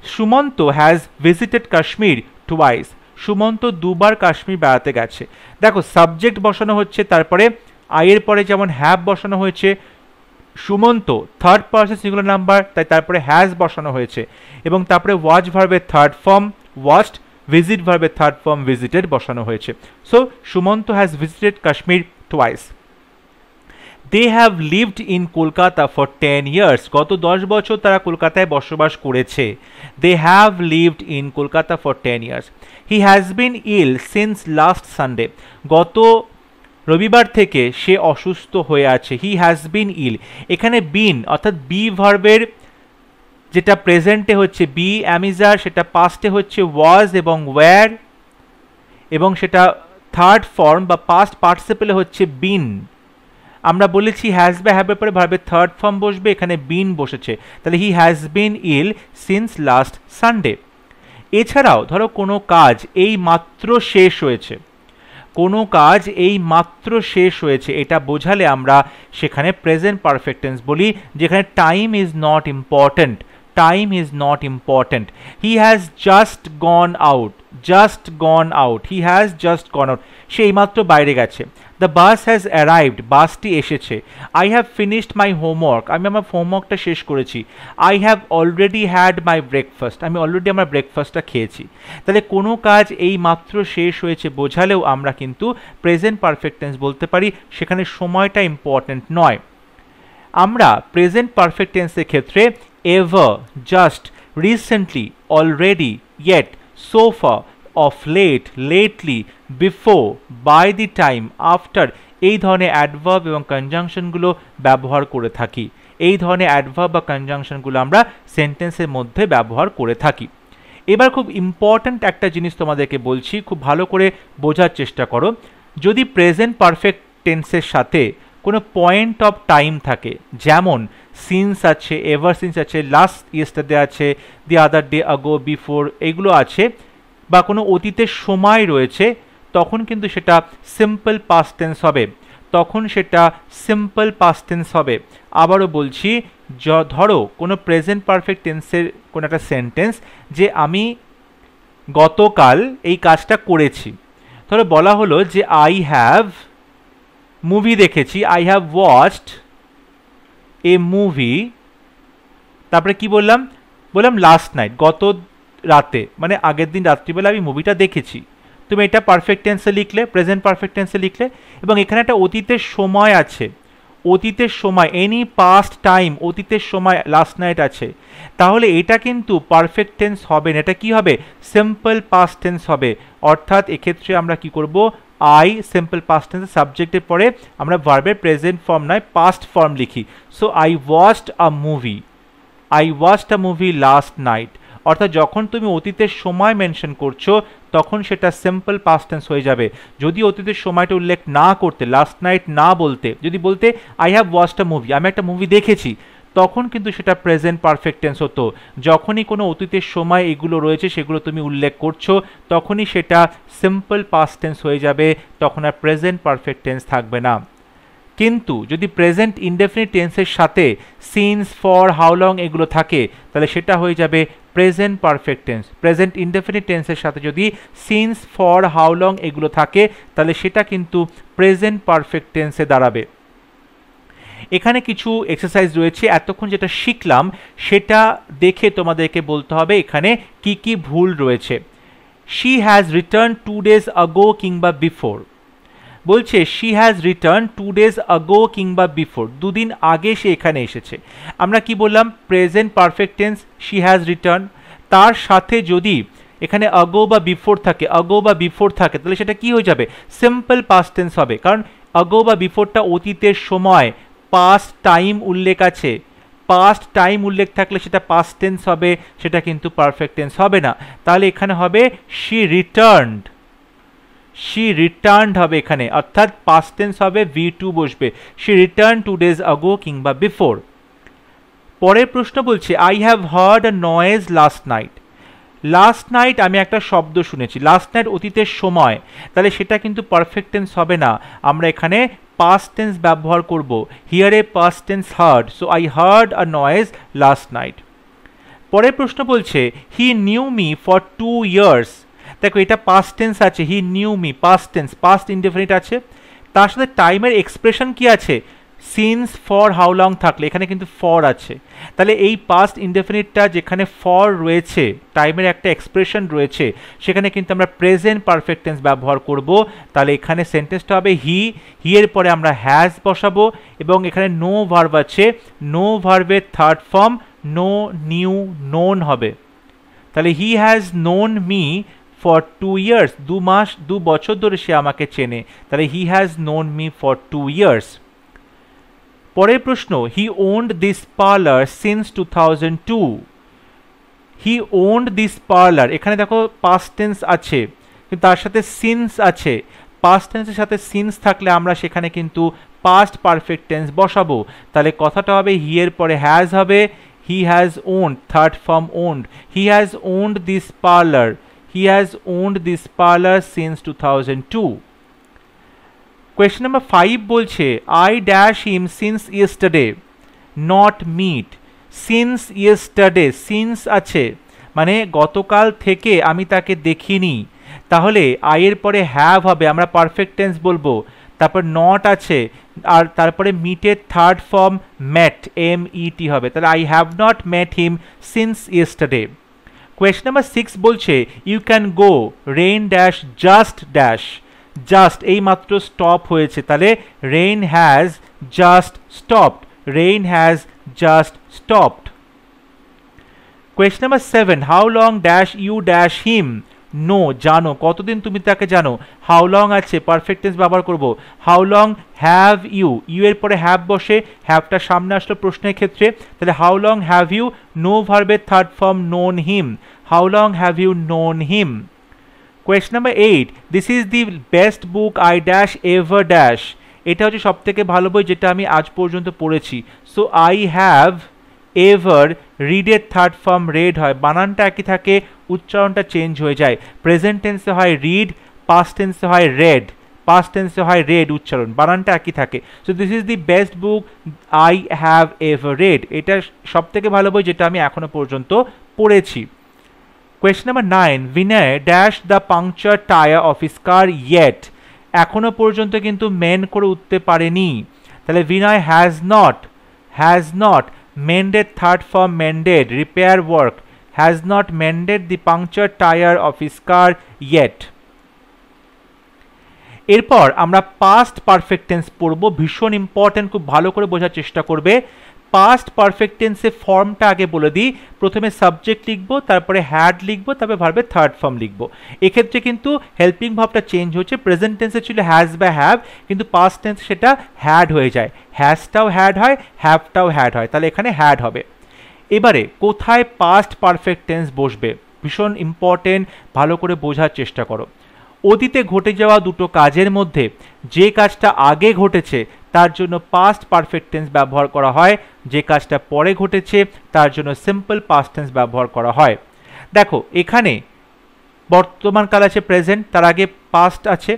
Sumanta has visited Kashmir twice. Sumanta দুবার কাশ্মীর বেড়াতে গেছে। দেখো সাবজেক্ট বসানো হচ্ছে, তারপরে আইয়ের পরে যেমন হ্যাভ বসানো হয়েছে, Sumanta third person singular number, তাই তারপরে হ্যাজ বসানো হয়েছে, এবং তারপরে ওয়াচ ভার্বের থার্ড ফর্ম ওয়াচড, ভিজিট ভার্বের থার্ড ফর্ম ভিজিটেড বসানো হয়েছে। So Sumanta has visited Kashmir twice. They have lived in Kolkata for 10 years. গত 10 বছর তারা কলকাতায় বসবাস করেছে। They have lived in Kolkata for 10 years. He has been ill since last Sunday. গত রবিবার থেকে সে অসুস্থ হয়ে আছে। হি হ্যাজ বিন ইল, এখানে বিন অর্থাৎ বি ভার্বের যেটা প্রেজেন্টে হচ্ছে বি অ্যামিজার, সেটা পাস্টে হচ্ছে ওয়াজ এবং ওয়্যার, এবং সেটা থার্ড ফর্ম বা পাস্ট পার্টিসিপলে হচ্ছে বিন। আমরা বলেছি হ্যাজ বা হ্যাভের পরে ভার্বের থার্ড ফর্ম বসবে, এখানে বিন বসেছে, তাহলে he has been ill since last Sunday. এছাড়াও ধরো কোনো কাজ এই মাত্র শেষ হয়েছে, কোনো কাজ এই মাত্র শেষ হয়েছে, এটা বোঝালে আমরা সেখানে প্রেজেন্ট পারফেক্ট টেন্স বলি, যেখানে time is not important. Time is not important. He has just gone out, just gone out, he has just gone out, সে এইমাত্র বাইরে গেছে। দ্য বাস হ্যাজ অ্যারাইভড, বাসটি এসেছে। I have finished my homework, আমি আমার হোমওয়ার্কটা শেষ করেছি। I have already had my breakfast, আমি অলরেডি আমার ব্রেকফাস্টটা খেয়েছি। তাহলে কোনো কাজ এই মাত্র শেষ হয়েছে বোঝালেও আমরা কিন্তু প্রেজেন্ট পারফেক্ট টেন্স বলতে পারি, সেখানে সময়টা ইম্পর্ট্যান্ট নয়। আমরা প্রেজেন্ট পারফেক্ট টেন্সের ক্ষেত্রে ever, just, recently, already, yet, so far, of late, lately, before, by the time, after, এই ধরনের অ্যাডভার্ব এবং কনজাংশনগুলো ব্যবহার করে থাকি। এই ধরনের অ্যাডভার্ব বা কনজাংশনগুলো আমরা সেন্টেন্সের মধ্যে ব্যবহার করে থাকি। এবার খুব ইম্পর্ট্যান্ট একটা জিনিস তোমাদেরকে বলছি, খুব ভালো করে বোঝার চেষ্টা করো। যদি প্রেজেন্ট পারফেক্ট টেন্সের সাথে কোনো পয়েন্ট অফ টাইম থাকে, যেমন সিন্স আছে, এভার সিন্স আছে, লাস্ট ইয়েস্টারডে আছে, দি আদার ডে, আগো, বিফোর, এইগুলো আছে, বা কোনো অতীতের সময় রয়েছে, তখন কিন্তু সেটা সিম্পল পাস্ট টেন্স হবে, তখন সেটা সিম্পল পাস্ট টেন্স হবে। আবারও বলছি, ধরো কোনো প্রেজেন্ট পারফেক্ট টেন্সের কোনো একটা সেন্টেন্স, যে আমি গতকাল এই কাজটা করেছি, ধরো বলা হলো যে আই হ্যাভ মুভি দেখেছি, I have watched A movie, তারপরে কি বললাম, বললাম লাস্ট নাইট, গত রাতে, মানে আগের দিন রাত্রিবেলা আমি মুভিটা দেখেছি। তুমি এটা পারফেক্ট টেন্সে লিখলে, প্রেজেন্ট পারফেক্ট টেন্সে লিখলে, এবং এখানে একটা অতীতের সময় আছে, অতীতের সময়, এনি পাস্ট টাইম, অতীতের সময় লাস্ট নাইট আছে, তাহলে এটা কিন্তু পারফেক্ট টেন্স হবে না, এটা কি হবে, সিম্পল পাস্ট টেন্স হবে। অর্থাৎ এক্ষেত্রে আমরা কি করব, আই সিম্পল পাস্ট টেন্সের সাবজেক্টের পরে আমরা ভার্বের প্রেজেন্ট ফর্ম নয় পাস্ট ফর্ম লিখি। So I watched a movie, I watched a movie last night. অর্থাৎ যখন তুমি অতীতের সময় মেনশন করছো তখন সেটা সিম্পল পাস্ট টেন্স হয়ে যাবে। যদি অতীতের সময়টা উল্লেখ না করতে, লাস্ট নাইট না বলতে, যদি বলতে I have watched a movie, আমি একটা মুভি দেখেছি, তখন কিন্তু সেটা প্রেজেন্ট পারফেক্ট টেন্স হতো। যখনই কোনো অতীতের সময় এগুলো রয়েছে সেগুলো তুমি উল্লেখ করছো, তখনই সেটা সিম্পল পাস্ট টেন্স হয়ে যাবে, তখন আর প্রেজেন্ট পারফেক্ট টেন্স থাকবে না। কিন্তু যদি প্রেজেন্ট ইনডেফিনিট টেন্সের সাথে সিন্স, ফর, হাউ লং এগুলো থাকে, তাহলে সেটা হয়ে যাবে present perfect tense. Present indefinite টেন্সের সাথে যদি সিন্স, ফর, হাউ লং এগুলো থাকে, তাহলে সেটা কিন্তু প্রেজেন্ট পারফেক্ট টেন্সে দাঁড়াবে। এখানে কিছু এক্সারসাইজ রয়েছে, এতক্ষণ যেটা শিখলাম সেটা দেখে তোমাদেরকে বলতে হবে এখানে কি কি ভুল রয়েছে। She has return 2 days ago কিংবা বিফোর, বলছে she has return 2 days ago কিংবা বিফোর, দুদিন আগে সে এখানে এসেছে। আমরা কি বললাম, present perfect tense she has return, তার সাথে যদি এখানে আগো বা বিফোর থাকে, আগো বা বিফোর থাকে, তাহলে সেটা কি হয়ে যাবে, সিম্পল পাস্ট টেন্স হবে। কারণ আগো বা বিফোরটা অতীতের সময়, পাস্ট টাইম উল্লেখ আছে, পাস্ট টাইম উল্লেখ থাকলে সেটা পাস্ট টেন্স হবে, সেটা কিন্তু পারফেক্ট টেন্স হবে না। তাহলে এখানে হবে শি রিটার্নড, শি রিটার্নড হবে এখানে, অর্থাৎ পাস্ট টেন্স হবে, V2 বসবে, শি রিটার্ন 2 days ago কিংবা বিফোর। পরের প্রশ্ন বলছে I have heard a noise last night, last night আমি একটা শব্দ শুনেছি, লাস্ট নাইট অতীতের সময়, তাহলে সেটা কিন্তু পারফেক্ট টেন্স হবে না, আমরা এখানে পাস্ট টেন্স ব্যবহার করব, হিয়ারে past tense heard, so I heard a noise last night. পরের প্রশ্ন বলছে he knew me for 2 years, দেখো এটা পাস্ট টেন্স আছে, he knew me past tense, past indefinite আছে, তার সাথে টাইমের এক্সপ্রেশন কি আছে, সিন্স, ফর, হাউ লং থাকলে, এখানে কিন্তু ফর আছে, তাহলে এই পাস্ট ইনডেফিনিটটা যেখানে ফর রয়েছে, টাইমের একটা এক্সপ্রেশন রয়েছে, সেখানে কিন্তু আমরা প্রেজেন্ট পারফেক্ট টেন্স ব্যবহার করব। তাহলে এখানে সেন্টেন্সটা হবে হি, হি এর পরে আমরা হ্যাজ বসাবো, এবং এখানে নো ভার্ব আছে, নো ভার্বের third form know, knew, known হবে। তাহলে he has known me for 2 years, 2 বছর ধরে সে আমাকে চেনে, তাহলে he has known me for 2 years। পরের প্রশ্ন he owned this parlour since 2002, he owned this parlour, এখানে দেখো পাস্ট টেন্স আছে কিন্তু তার সাথে সিন্স আছে, পাস্ট টেন্সের সাথে সিন্স থাকলে আমরা সেখানে কিন্তু পাস্ট পারফেক্ট টেন্স বসাবো, তাহলে কথাটা হবে হি এর পরে হ্যাজ হবে, he has owned, third form owned, he has owned this parlour, he has owned this parlour since 2002। Question number 5 বলছে I dash him since yesterday not meet, since yesterday, since আছে মানে গতকাল থেকে আমি তাকে দেখিনি, তাহলে আইয়ের পরে হ্যাভ হবে, আমরা পারফেক্ট টেন্স বলবো, তারপর নট আছে, আর তারপরে মিটের থার্ড ফর্ম মেট, MET হবে, তাহলে I have not met him since yesterday. Question number 6 বলছে you can go rain dash just dash, just এই মাত্র স্টপ হয়েছে, তাহলে rain has just stopped, rain has just stopped. Question number 7 how long dash you dash him, no জানো, কতদিন তুমি তাকে জানো, হাউ লং আছে, পারফেক্ট টেন্স ব্যবহার করব, how long have you, you এর পরে হ্যাভ বসে, হ্যাভটা সামনে আসলো প্রশ্নের ক্ষেত্রে, তাহলে how long have you, know ভার্বের third form known him, how long have you known him. Question number 8 this is the best book I dash ever dash, এটা হচ্ছে সবথেকে ভালো বই যেটা আমি আজ পর্যন্ত পড়েছি। সো আই হ্যাভ এভার, রিডের থার্ড ফর্ম রেড হয়, বানানটা একই থাকে, উচ্চারণটা চেঞ্জ হয়ে যায়। প্রেজেন্ট টেন্সে হয় রিড, পাস্ট টেন্সে হয় রেড, পাস্ট টেন্সে হয় রেড, উচ্চারণ বানানটা একই থাকে। So this is the best book I have ever read, এটা সবথেকে ভালো বই যেটা আমি এখনো পর্যন্ত পড়েছি। Question number 9, Binoy dash the puncture tyre of his car yet, এখনো পর্যন্ত কিন্তু মেন করে উঠতে পারেনি, তাহলে Binoy has not mended, third form mended, repair work, has not mended the punctured tire of his car yet। এরপর আমরা পাস্ট পারফেক্ট টেন্স পড়ব, ভীষণ ইম্পর্টেন্ট, খুব ভালো করে বোঝার চেষ্টা করবে। পাস্ট পারফেক্ট টেন্সে ফর্মটা আগে বলে দিই, প্রথমে সাবজেক্ট লিখব, তারপরে হ্যাড লিখব, তারপরে ভার্বের থার্ড ফর্ম লিখব। এক্ষেত্রে কিন্তু হেল্পিং ভার্বটা চেঞ্জ হচ্ছে, প্রেজেন্ট টেন্সে ছিল হ্যাজ বা হ্যাভ, কিন্তু পাস্ট টেন্স সেটা হ্যাড হয়ে যায়, হ্যাজটাও হ্যাড হয়, হ্যাভটাও হ্যাড হয়, তাহলে এখানে হ্যাড হবে। এবারে কোথায় পাস্ট পারফেক্ট টেন্স বসবে, ভীষণ ইম্পর্টেন্ট, ভালো করে বোঝার চেষ্টা করো। অতীতে ঘটে যাওয়া দুটো কাজের মধ্যে যে কাজটা আগে ঘটেছে তার জন্য পাস্ট পারফেক্ট টেন্স ব্যবহার করা হয়, যে কাজটা পরে ঘটেছে তার জন্য সিম্পল পাস্ট টেন্স ব্যবহার করা হয়। দেখো এখানে বর্তমান কাল আছে প্রেজেন্ট, তার আগে পাস্ট আছে।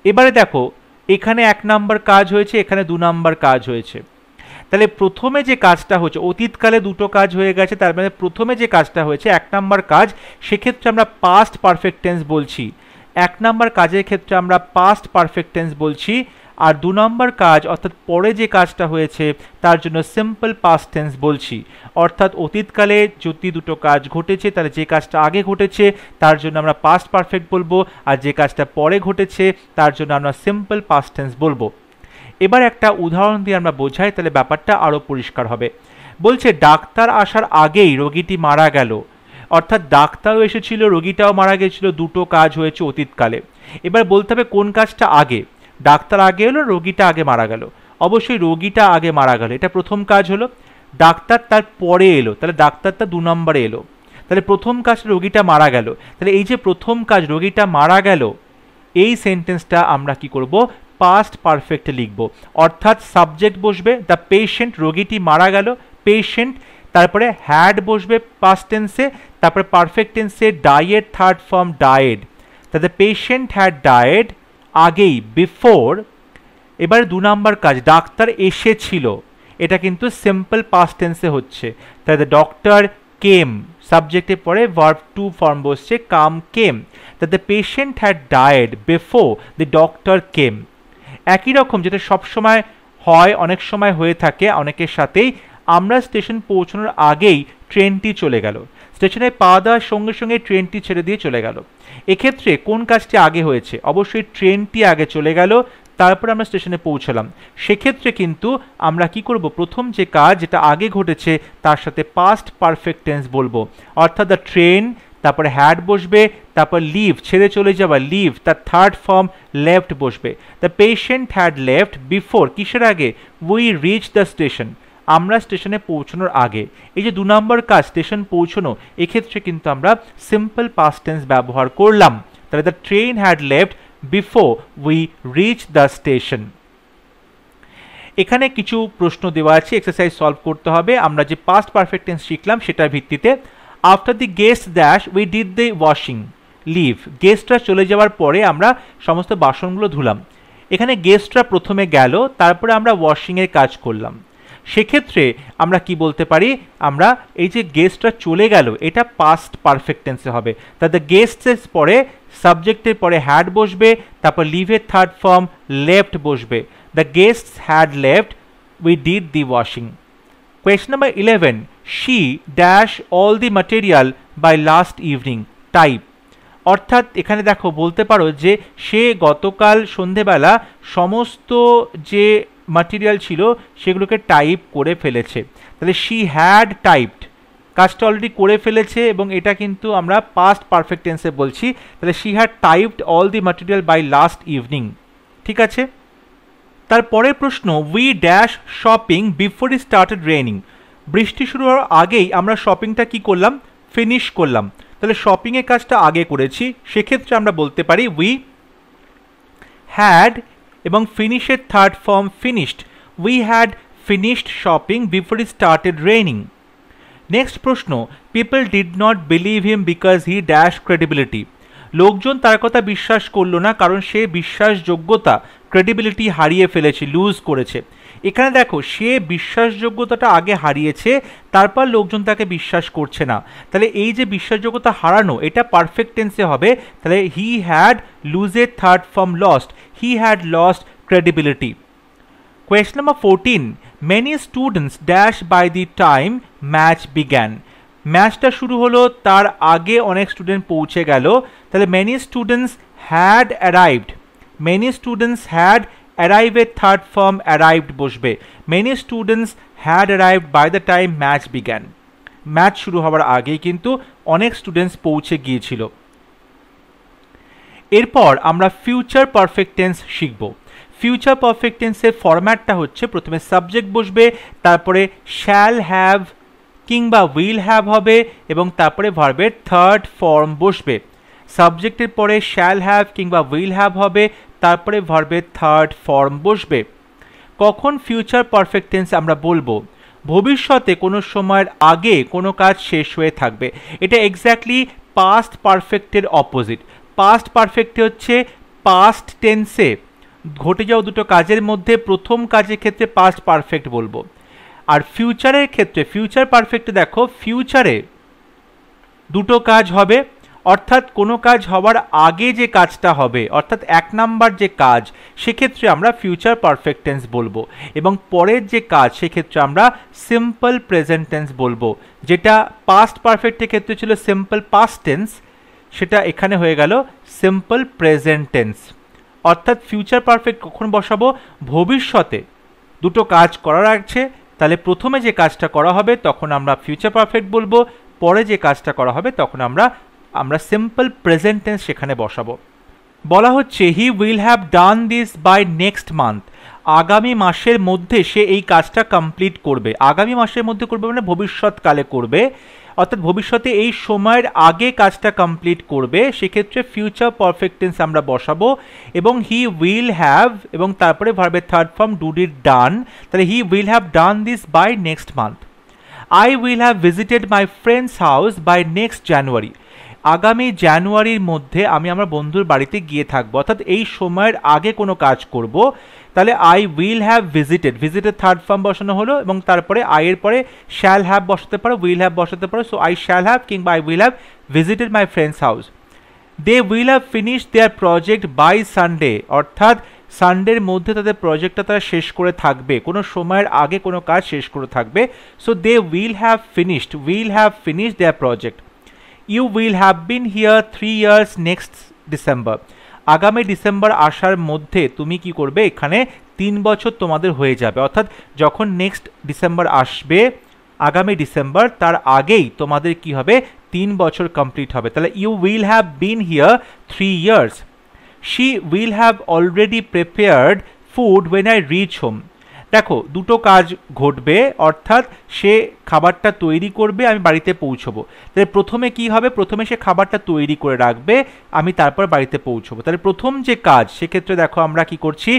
এবারে দেখো এখানে 1 নাম্বার কাজ হয়েছে, এখানে 2 নাম্বার কাজ হয়েছে, তাহলে প্রথমে যে কাজটা হচ্ছে, অতীতকালে দুটো কাজ হয়ে গেছে, তার মানে প্রথমে যে কাজটা হয়েছে 1 নাম্বার কাজ, সেক্ষেত্রে আমরা পাস্ট পারফেক্ট টেন্স বলছি। 1 নাম্বার কাজের ক্ষেত্রে আমরা পাস্ট পারফেক্ট টেন্স বলছি, আর 2 নাম্বার কাজ অর্থাৎ পরে যে কাজটা হয়েছে তার জন্য সিম্পল পাস্ট টেন্স বলছি। অর্থাৎ অতীতকালে যদি দুটো কাজ ঘটেছে তাহলে যে কাজটা আগে ঘটেছে তার জন্য আমরা পাস্ট পারফেক্ট বলবো, আর যে কাজটা পরে ঘটেছে তার জন্য আমরা সিম্পল পাস্ট টেন্স বলবো। এবার একটা উদাহরণ দিয়ে আমরা বোঝাই, তাহলে ব্যাপারটা আরও পরিষ্কার হবে। বলছে ডাক্তার আসার আগেই রোগীটি মারা গেল, অর্থাৎ ডাক্তারও এসেছিল, রোগীটাও মারা গেছিল, দুটো কাজ হয়েছে অতীতকালে। এবার বলতে হবে কোন কাজটা আগে, ডাক্তার আগে এলো, রোগীটা আগে মারা গেল, অবশ্যই রোগীটা আগে মারা গেল, এটা প্রথম কাজ হলো। ডাক্তার তার পরে এলো, তাহলে ডাক্তারটা 2 নম্বরে এলো, তাহলে প্রথম কাজ রোগীটা মারা গেল, তাহলে এই যে প্রথম কাজ রোগীটা মারা গেল, এই সেন্টেন্সটা আমরা কি করব, পাস্ট পারফেক্টে লিখব। অর্থাৎ সাবজেক্ট বসবে দ্য পেশেন্ট, রোগীটি মারা গেল, পেশেন্ট, তারপরে হ্যাড বসবে পাস্ট টেন্সে, তারপরে পারফেক্ট টেন্সে ডায়েড থার্ড ফর্ম ডায়েড, তাহলে পেশেন্ট হ্যাড ডায়েড আগেই, বিফোর। এবারে 2 নাম্বার কাজ ডাক্তার এসেছিল, এটা কিন্তু সিম্পল পাস্ট টেন্সে হচ্ছে, তাহলে ডক্টর কেম, সাবজেক্টের পরে ভার্ব টু ফর্ম বসছে কাম কেম, তাহলে patient had died before the doctor came. একই রকম যেটা সবসময় হয়, অনেক সময় হয়ে থাকে অনেকের সাথেই, আমরা স্টেশন পৌঁছানোর আগেই ট্রেনটি চলে গেল, স্টেশনে পা দেওয়ার সঙ্গে সঙ্গে ট্রেনটি ছেড়ে দিয়ে চলে গেল। এক্ষেত্রে কোন কাজটি আগে হয়েছে, অবশ্যই ট্রেনটি আগে চলে গেল, তারপর আমরা স্টেশনে পৌঁছালাম। সেক্ষেত্রে কিন্তু আমরা কি করব, প্রথম যে কাজ যেটা আগে ঘটেছে তার সাথে পাস্ট পারফেক্ট টেন্স বলবো, অর্থাৎ দ্য ট্রেন, তারপরে হ্যাড বসবে, তারপর লিভ ছেড়ে চলে যাওয়া, লিভ তার থার্ড ফর্ম লেফট বসবে। The patient had left before, কিসের আগে, উই রিচ দ্য স্টেশন, আমরা স্টেশনে পৌঁছানোর আগে। এই যে 2 নম্বর কাজ স্টেশন পৌঁছানো, এক্ষেত্রে কিন্তু আমরা সিম্পল পাস্ট টেন্স ব্যবহার করলাম, তাহলে the train had left before we reach the station. এখানে কিছু প্রশ্ন দেওয়া আছে, এক্সারসাইজ সলভ করতে হবে। আমরা যে পাস্ট পারফেক্ট টেন্স শিখলাম সেটার ভিত্তিতে, after the guest dash we did the washing, leave, গেস্টরা চলে যাওয়ার পরে আমরা সমস্ত বাসনগুলো ধুলাম। এখানে গেস্টরা প্রথমে গেল, তারপরে আমরা ওয়াশিংয়ের কাজ করলাম। সেক্ষেত্রে আমরা কি বলতে পারি, আমরা এই যে গেস্টরা চলে গেল এটা পাস্ট পারফেক্ট টেন্সে হবে, তাহলে গেস্টের পরে সাবজেক্টের পরে হ্যাড বসবে, তারপর লিভের থার্ড ফর্ম লেফট বসবে, the guests had left we did the washing. Question number 11, she dash all the material by last evening, type, অর্থাৎ এখানে দেখো বলতে পারো যে সে গতকাল সন্ধেবেলা সমস্ত যে ম্যাটেরিয়াল ছিল সেগুলোকে টাইপ করে ফেলেছে, তাহলে শি হ্যাড টাইপড, কাজটা অলরেডি করে ফেলেছে এবং এটা কিন্তু আমরা পাস্ট পারফেক্ট টেন্সে বলছি, তাহলে she had typed all the material by last evening. ঠিক আছে, তারপরের প্রশ্ন, we dash shopping before it started raining, বৃষ্টি শুরু হওয়ার আগেই আমরা শপিংটা কি করলাম, ফিনিশ করলাম, তাহলে শপিংয়ের কাজটা আগে করেছি, সেক্ষেত্রে আমরা বলতে পারি উই হ্যাড এবং ফিনিশের third form finished, we had finished shopping before it started raining. Next প্রশ্ন, people did not believe him because he dash credibility, লোকজন তার কথা বিশ্বাস করলো না কারণ সে বিশ্বাসযোগ্যতা ক্রেডিবিলিটি হারিয়ে ফেলেছে, লুজ করেছে। এখানে দেখো সে বিশ্বাসযোগ্যতাটা আগে হারিয়েছে, তারপর লোকজন তাকে বিশ্বাস করছে না, তাহলে এই যে বিশ্বাসযোগ্যতা হারানো এটা পারফেক্ট টেন্সে হবে, তাহলে he had losed third form lost, he had lost credibility. Question number 14. Many students dash by the time match began. ম্যাচটা শুরু হলো তার আগে অনেক স্টুডেন্ট পৌঁছে গেল, তাহলে many students had arrived. Many students had arrived এর থার্ড ফর্ম arrived বসবে। Many students had arrived by the time match began. Match শুরু হওয়ার আগেই কিন্তু অনেক স্টুডেন্টস পৌঁছে গিয়েছিল। এরপর আমরা ফিউচার পারফেক্ট টেন্স শিখব। ফিউচার পারফেক্ট টেন্সের ফরম্যাটটা হচ্ছে প্রথমে সাবজেক্ট বসবে, তারপরে শ্যাল হ্যাভ কিংবা উইল হ্যাভ হবে এবং তারপরে ভার্বের থার্ড ফর্ম বসবে। সাবজেক্টের পরে শ্যাল হ্যাভ কিংবা উইল হ্যাভ হবে, তারপরে ভার্বের থার্ড ফর্ম বসবে। কখন ফিউচার পারফেক্ট টেন্স আমরা বলবো? ভবিষ্যতে কোনো সময়ের আগে কোনো কাজ শেষ হয়ে থাকবে। এটা এক্স্যাক্টলি পাস্ট পারফেক্টের অপোজিট। পাস্ট পারফেক্টে হচ্ছে পাস্ট টেন্সে ঘটে যাওয়া দুটো কাজের মধ্যে প্রথম কাজের ক্ষেত্রে পাস্ট পারফেক্ট বলবো, আর ফিউচারের ক্ষেত্রে ফিউচার পারফেক্টে দেখো ফিউচারে দুটো কাজ হবে, অর্থাৎ কোনো কাজ হওয়ার আগে যে কাজটা হবে অর্থাৎ এক নাম্বার যে কাজ সেক্ষেত্রে আমরা ফিউচার পারফেক্ট টেন্স বলবো, এবং পরের যে কাজ সেক্ষেত্রে আমরা সিম্পল প্রেজেন্ট টেন্স বলবো। যেটা পাস্ট পারফেক্টের ক্ষেত্রে ছিল সিম্পল পাস্ট টেন্স, সেটা এখানে হয়ে গেল সিম্পল প্রেজেন্ট টেন্স। অর্থাৎ ফিউচার পারফেক্ট কখন বসাবো? ভবিষ্যতে দুটো কাজ করার আছে, তাহলে প্রথমে যে কাজটা করা হবে তখন আমরা ফিউচার পারফেক্ট বলবো, পরে যে কাজটা করা হবে তখন আমরা সিম্পল প্রেজেন্ট টেন্স সেখানে বসাবো। বলা হচ্ছে he will have done this by next month, আগামী মাসের মধ্যে সে এই কাজটা কমপ্লিট করবে। আগামী মাসের মধ্যে করবে মানে ভবিষ্যৎকালে করবে, অর্থাৎ ভবিষ্যতে এই সময়ের আগে কাজটা কমপ্লিট করবে, সেক্ষেত্রে ফিউচার পারফেক্ট টেন্স আমরা বসাবো। এবং হি উইল হ্যাভ এবং তারপরে ভার্বের third form do did done, তাহলে he will have done this by next month. I will have visited my friends house by next January, আগামী জানুয়ারির মধ্যে আমি আমার বন্ধুর বাড়িতে গিয়ে থাকবো, অর্থাৎ এই সময়ের আগে কোনো কাজ করব। তাহলে I will have visited, visited third form বসানো হলো এবং তারপরে আই এর পরে শ্যাল হ্যাভ বসাতে পারো, উইল হ্যাভ বসাতে পারো। সো আই শ্যাল হ্যাভ কিংবা I will have visited my friends house. They will have finish their project by Sunday, অর্থাৎ সানডের মধ্যে তাদের প্রজেক্টটা তারা শেষ করে থাকবে, কোনো সময়ের আগে কোনো কাজ শেষ করে থাকবে। So they will have finished their project. You will have been here 3 years next December, আগামী ডিসেম্বর আসার মধ্যে তুমি কি করবে, এখানে 3 বছর তোমাদের হয়ে যাবে, অর্থাৎ যখন নেক্সট ডিসেম্বর আসবে আগামী ডিসেম্বর তার আগেই তোমাদের কি হবে 3 বছর কমপ্লিট হবে। তাহলে you will have been here 3 years। She will have already prepared food when I reach home, দেখো দুটো কাজ ঘটবে, অর্থাৎ সে খাবারটা তৈরি করবে, আমি বাড়িতে পৌঁছবো। তাহলে প্রথমে কি হবে, প্রথমে সে খাবারটা তৈরি করে রাখবে, আমি তারপর বাড়িতে পৌঁছবো। তাহলে প্রথম যে কাজ সেক্ষেত্রে দেখো আমরা কি করছি,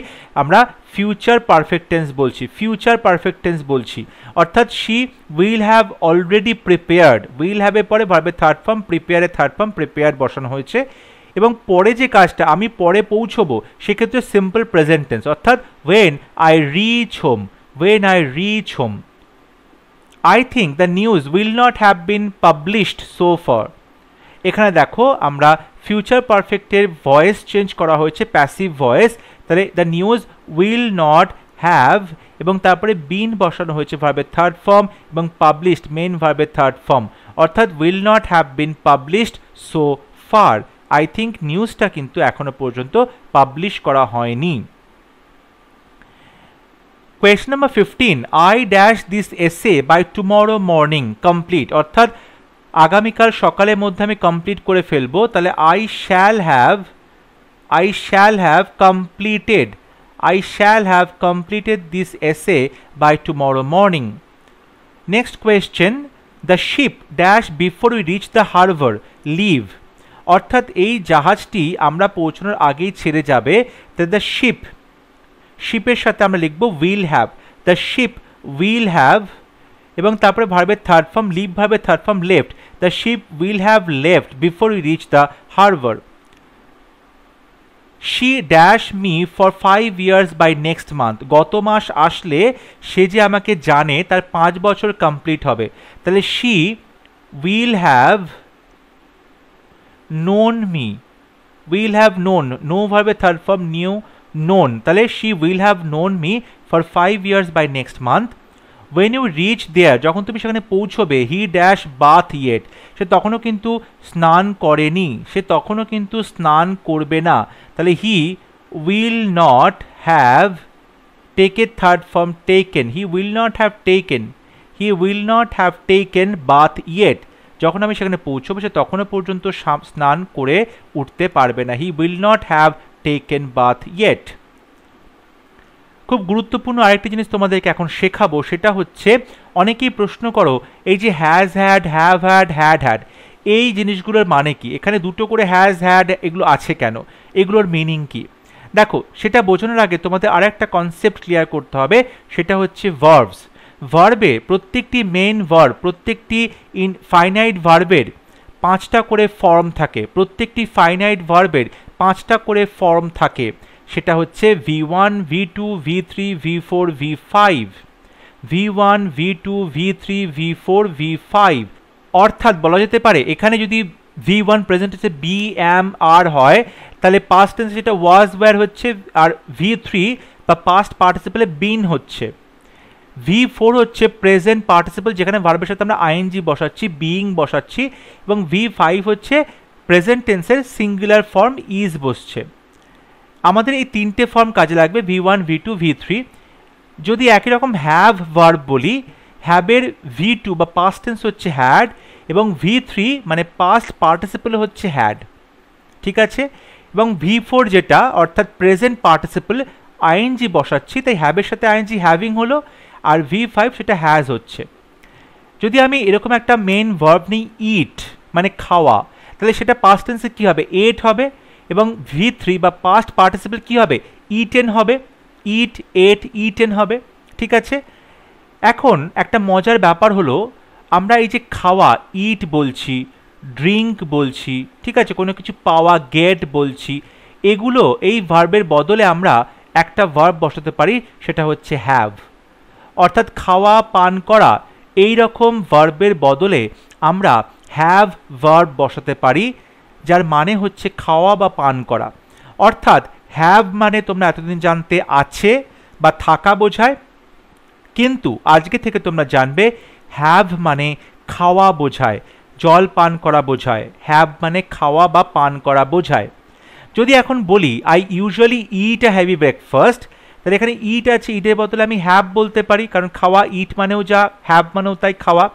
আমরা ফিউচার পারফেক্ট টেন্স বলছি, ফিউচার পারফেক্ট টেন্স বলছি, অর্থাৎ she will have already prepared, will হ্যাভের পরে ভার্বের থার্ড ফর্ম, প্রিপেয়ারের থার্ড ফর্ম, প্রিপেয়ার্ড বসানো হয়েছে। এবং পরে যে কাজটা আমি পরে পৌঁছবো সেক্ষেত্রে সিম্পল প্রেজেন্ট টেন্স, অর্থাৎ when I reach home, when I reach home. I think the news will not have been published so far. এখানে দেখো আমরা ফিউচার পারফেক্টের ভয়েস চেঞ্জ করা হয়েছে, প্যাসিভ ভয়েস, তাহলে the news will not have এবং তারপরে been বসানো হয়েছে ভার্বের থার্ড ফর্ম এবং পাবলিশড মেন ভার্বের থার্ড ফর্ম, অর্থাৎ will not have been published so far. I think নিউজটা কিন্তু এখনো পর্যন্ত পাবলিশ করা হয়নি। Question number 15, I dash this essay by tomorrow morning complete, অর্থাৎ আগামীকাল সকালের মধ্যে আমি কমপ্লিট করে ফেলবো। তাহলে I shall have completed this essay by tomorrow morning. Next question, the ship dash before we reach the harbour leave, অর্থাৎ এই জাহাজটি আমরা পৌঁছানোর আগেই ছেড়ে যাবে। দ্য শিপ শিপের সাথে আমরা লিখব will have, the ship will have, এবং তারপরে ভার্বের থার্ড ফর্ম লিভ, ভার্বের third form left, the ship will have left before we reach the harbour. She dash me for 5 years by next month, গত মাস আসলে সে যে আমাকে জানে তার 5 বছর কমপ্লিট হবে। তাহলে she will have known me, will have known, know ভার্বের থার্ড ফর্ম নিউ, নোন, তাহলে she will have known me for 5 years by next month. When you reach there, যখন তুমি সেখানে পৌঁছবে, হি ড্যাশ বাথ ইয়েট, সে তখনও কিন্তু স্নান করেনি, সে তখনও কিন্তু স্নান করবে না। তাহলে হি উইল নট হ্যাভ, টেকের third form taken, he will not have taken, he will not have taken bath yet, যখন আমি সেখানে পৌঁছবো সে তখনও পর্যন্ত স্নান করে উঠতে পারবে না। He will not have taken bath yet. খুব গুরুত্বপূর্ণ আরেকটি জিনিস তোমাদেরকে এখন শেখাবো, সেটা হচ্ছে অনেকেই প্রশ্ন করো এই যে has had, have had, had had, এই জিনিসগুলোর মানে কি, এখানে দুটো করে হ্যাজ হ্যাড এগুলো আছে কেন, এগুলোর মিনিং কি? দেখো, সেটা বোঝানোর আগে তোমাদের আরেকটা কনসেপ্ট ক্লিয়ার করতে হবে, সেটা হচ্ছে ভার্বস। ভার্বে প্রত্যেকটি মেইন ভার্ব, প্রত্যেকটি ফাইনাইট ভার্বের 5টা করে ফর্ম থাকে, প্রত্যেকটি ফাইনাইট ভার্বের 5টা করে ফর্ম থাকে, সেটা হচ্ছে V1, V2, V3, V4, V5, V1, V2, V3, V4, V5। অর্থাৎ বলা যেতে পারে এখানে যদি V1 প্রেজেন্ট হচ্ছে বি এম আর হয়, তাহলে পাস্ট টেন্স যেটা ওয়াজ ওয়্যার হচ্ছে, আর V3 বা পাস্ট পার্টিসিপলে বিন হচ্ছে, V4 হচ্ছে প্রেজেন্ট পার্টিসিপল যেখানে ভার্বের সাথে আমরা আইএনজি বসাচ্ছি, বিইং বসাচ্ছি, এবং V5 হচ্ছে প্রেজেন্ট টেন্সের সিঙ্গুলার ফর্ম ইজ বসছে। আমাদের এই 3টে ফর্ম কাজে লাগবে, V1, V2, V3। যদি একই রকম হ্যাভ ভার্ব বলি, হ্যাভের V2 বা পাস্ট টেন্স হচ্ছে হ্যাড, এবং V3 মানে পাস্ট পার্টিসিপল হচ্ছে হ্যাড, ঠিক আছে? এবং V4 যেটা অর্থাৎ প্রেজেন্ট পার্টিসিপল আইএনজি বসাচ্ছি, তাই হ্যাভের সাথে আইএনজি হ্যাভিং হলো, আর V5 সেটা হ্যাজ হচ্ছে। যদি আমি এরকম একটা মেন ভার্ব নিই ইট মানে খাওয়া, তাহলে সেটা পাস্ট টেন্সে কী হবে, এট হবে, এবং V3 বা পাস্ট পার্টিসিপল কী হবে, ইটেন হবে, ইট, এট, ইটেন হবে, ঠিক আছে? এখন একটা মজার ব্যাপার হলো, আমরা এই যে খাওয়া ইট বলছি, ড্রিঙ্ক বলছি, ঠিক আছে, কোনো কিছু পাওয়া গেট বলছি, এগুলো এই ভার্বের বদলে আমরা একটা ভার্ব বসাতে পারি, সেটা হচ্ছে হ্যাভ। অর্থাৎ খাওয়া, পান করা, এই রকম ভার্বের বদলে আমরা হ্যাভ ভার্ব বসাতে পারি, যার মানে হচ্ছে খাওয়া বা পান করা। অর্থাৎ হ্যাভ মানে তোমরা এতদিন জানতে আছে বা থাকা বোঝায়, কিন্তু আজকে থেকে তোমরা জানবে হ্যাভ মানে খাওয়া বোঝায়, জল পান করা বোঝায়, হ্যাভ মানে খাওয়া বা পান করা বোঝায়। যদি এখন বলি I usually it a heavy breakfast, তাহলে এখানে ইট আছে, ইটের বদলে আমি হ্যাভ বলতে পারি, কারণ খাওয়া ইট মানেও যা, হ্যাভ মানেও তাই খাওয়া।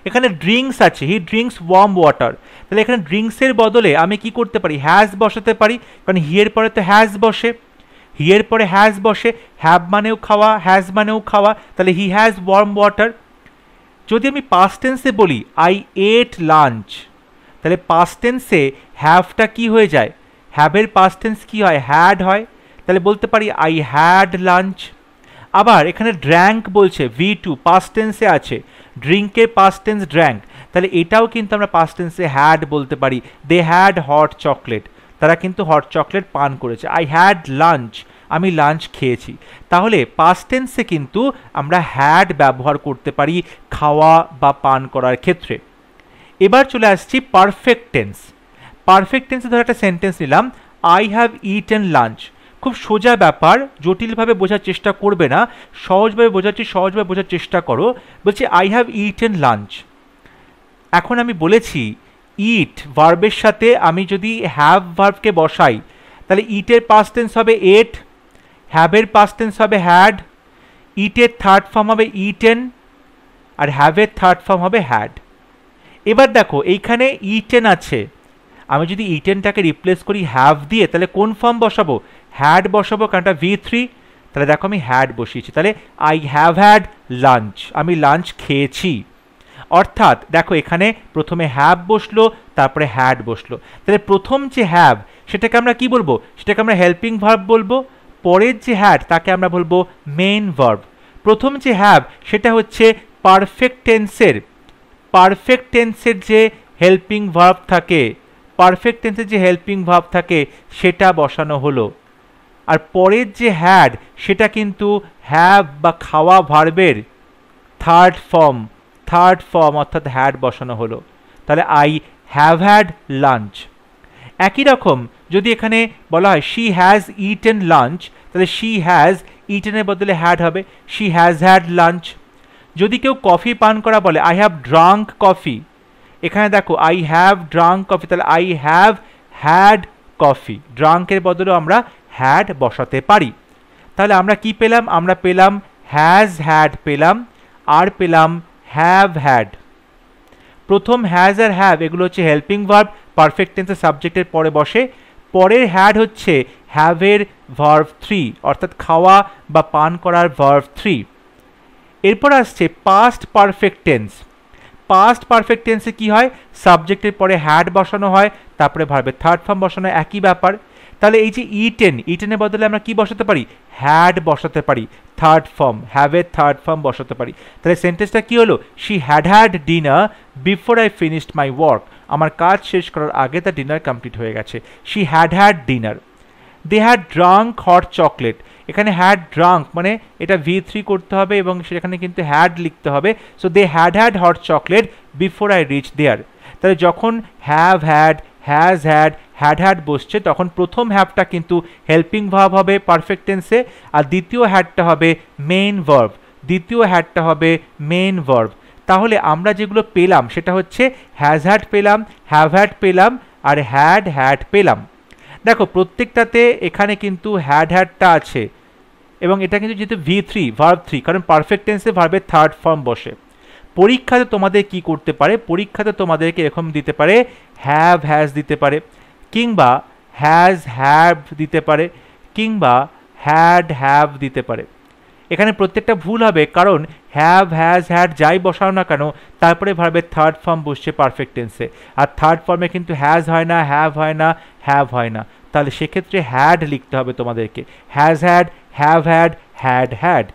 এখানে ড্রিঙ্কস আছে, হি ড্রিঙ্কস ওয়ার্ম ওয়াটার, তাহলে এখানে ড্রিঙ্কসের বদলে আমি কি করতে পারি, হ্যাজ বসাতে পারি, কারণ হিয়ের পরে তো হ্যাজ বসে, হিয়ের পরে হ্যাজ বসে, হ্যাভ মানেও খাওয়া, হ্যাজ মানেও খাওয়া, তাহলে হি হ্যাজ ওয়ার্ম ওয়াটার। যদি আমি পাস্ট টেন্সে বলি আই এট লাঞ্চ, তাহলে পাস্ট টেন্সে হ্যাভটা কি হয়ে যায়, হ্যাভের পাস্ট টেন্স কি হয়, হ্যাড হয়, তাহলে বলতে পারি আই হ্যাড লাঞ্চ। আবার এখানে ড্র্যাঙ্ক বলছে, V2 পাস্ট টেন্সে আছে, ড্রিঙ্কের পাস্ট টেন্স ড্র্যাঙ্ক, তাহলে এটাও কিন্তু আমরা পাস্ট টেন্সে হ্যাড বলতে পারি, দে হ্যাড হট চকলেট, তারা কিন্তু হট চকলেট পান করেছে। আই হ্যাড লাঞ্চ, আমি লাঞ্চ খেয়েছি। তাহলে পাস্ট টেন্সে কিন্তু আমরা হ্যাড ব্যবহার করতে পারি খাওয়া বা পান করার ক্ষেত্রে। এবার চলে আসছি পারফেক্ট টেন্স। পারফেক্ট টেন্সে ধরে একটা সেন্টেন্স নিলাম, আই হ্যাভ ইটেন লাঞ্চ। খুব সোজা ব্যাপার, জটিলভাবে বোঝার চেষ্টা করবে না, সহজভাবে বোঝাচ্ছি, সহজভাবে বোঝার চেষ্টা করো। বলছি আই হ্যাভ ইটেন লাঞ্চ। এখন আমি বলেছি ইট ভার্বের সাথে আমি যদি হ্যাভ ভার্বকে বসাই, তাহলে ইটের পাস্ট টেন্স হবে এট, হ্যাভের পাস্ট টেন্স হবে হ্যাড, ইটের থার্ড ফর্ম হবে ইটেন, আর হ্যাভের থার্ড ফর্ম হবে হ্যাড। এবার দেখো এইখানে ইটেন আছে, আমি যদি ইটেনটাকে রিপ্লেস করি হ্যাভ দিয়ে, তাহলে কোন ফর্ম বসাবো, হ্যাড বসাবো, কারণটা V3, তাহলে দেখো আমি হ্যাড বসিয়েছি, তাহলে আই হ্যাভ হ্যাড লাঞ্চ, আমি লাঞ্চ খেয়েছি। অর্থাৎ দেখো এখানে প্রথমে হ্যাভ বসলো, তারপরে হ্যাড বসলো, তাহলে প্রথম যে হ্যাভ সেটাকে আমরা কি বলবো, সেটাকে আমরা হেল্পিং ভার্ব বলবো, পরের যে হ্যাড তাকে আমরা বলবো মেইন ভার্ব। প্রথম যে হ্যাভ সেটা হচ্ছে পারফেক্ট টেন্সের যে হেল্পিং ভার্ব থাকে, পারফেক্ট টেন্সের যে হেল্পিং ভার্ব থাকে সেটা বসানো হলো। আর পরের যে হ্যাড সেটা কিন্তু হ্যাভ বা খাওয়া ভার্বের থার্ড ফর্ম অর্থাৎ হ্যাড বসানো হলো। তাহলে আই হ্যাভ হ্যাড লাঞ্চ। একই রকম যদি এখানে বলা হয় শি হ্যাজ ইটেন লাঞ্চ, তাহলে শি হ্যাজ ইটেনের বদলে হ্যাড হবে, শি হ্যাজ হ্যাড লাঞ্চ। যদি কেউ কফি পান করা বলে আই হ্যাভ ড্রাঙ্ক কফি, এখানে দেখো আই হ্যাভ ড্রাঙ্ক কফি, তাহলে আই হ্যাভ হ্যাড কফি। ড্রাঙ্কের বদলে আমরা হ্যাড বসাতে পারি। তাহলে আমরা কি পেলাম? আমরা পেলাম হ্যাজ হ্যাড পেলাম, আর পেলাম হ্যাভ হ্যাড। প্রথম হ্যাজ আর হ্যাভ এগুলো হচ্ছে হেল্পিং ভার্ব, পারফেক্ট টেন্সের সাবজেক্টের পরে বসে। পরের হ্যাড হচ্ছে হ্যাভের ভার্ব 3 অর্থাৎ খাওয়া বা পান করার ভার্ব 3। এরপর আসছে past perfect tense. Past perfect টেন্সে কি হয়? সাবজেক্টের পরে হ্যাড বসানো হয়, তারপরে ভার্বের থার্ড ফর্ম বসানো হয়, একই ব্যাপার। তাহলে এই যে ইটেনের বদলে আমরা কি বসাতে পারি? হ্যাড বসাতে পারি, থার্ড ফর্ম, হ্যাভের থার্ড ফর্ম বসাতে পারি। তাহলে সেন্টেন্সটা কি হলো? She had dinner before I finished my work. আমার কাজ শেষ করার আগে তার ডিনার কমপ্লিট হয়ে গেছে। She had dinner. They had drunk hot chocolate. এখানে হ্যাড ড্রাঙ্ক মানে এটা V3 করতে হবে এবং সেখানে কিন্তু হ্যাড লিখতে হবে। So they had hot chocolate before I reach there. তাহলে যখন হ্যাভ হ্যাড, হ্যাজ হ্যাড বসছে তখন প্রথম হ্যাভটা কিন্তু হেল্পিং ভার্ব হবে পারফেক্ট টেন্সে, আর দ্বিতীয় হ্যাডটা হবে মেইন ভার্ব। তাহলে আমরা যেগুলো পেলাম সেটা হচ্ছে হ্যাজ হ্যাড পেলাম, হ্যাভ হ্যাড পেলাম, আর হ্যাড পেলাম। দেখো প্রত্যেকটাতে এখানে কিন্তু হ্যাডটা আছে এবং এটা কিন্তু যেহেতু V3 ভার্ব 3, কারণ পারফেক্ট টেন্সে ভার্বের থার্ড ফর্ম বসে। পরীক্ষাতে তোমাদের কি করতে পারে? পরীক্ষাতে তোমাদেরকে এরকম দিতে পারে হ্যাভ হ্যাজ দিতে পারে, কিংবা হ্যাভ দিতে পারে, কিংবা হ্যাভ দিতে পারে। এখানে প্রত্যেকটা ভুল হবে, কারণ হ্যাভ হ্যাজ হ্যাড যাই বসাও না কেন তারপরে ভার্বের থার্ড ফর্ম বসছে পারফেক্ট টেন্সে, আর থার্ড ফর্মে কিন্তু হ্যাজ হয় না, হ্যাভ হয় না, হ্যাভ হয় না। তাহলে সেক্ষেত্রে হ্যাড লিখতে হবে তোমাদেরকে, হ্যাজ হ্যাড, হ্যাভ হ্যাড।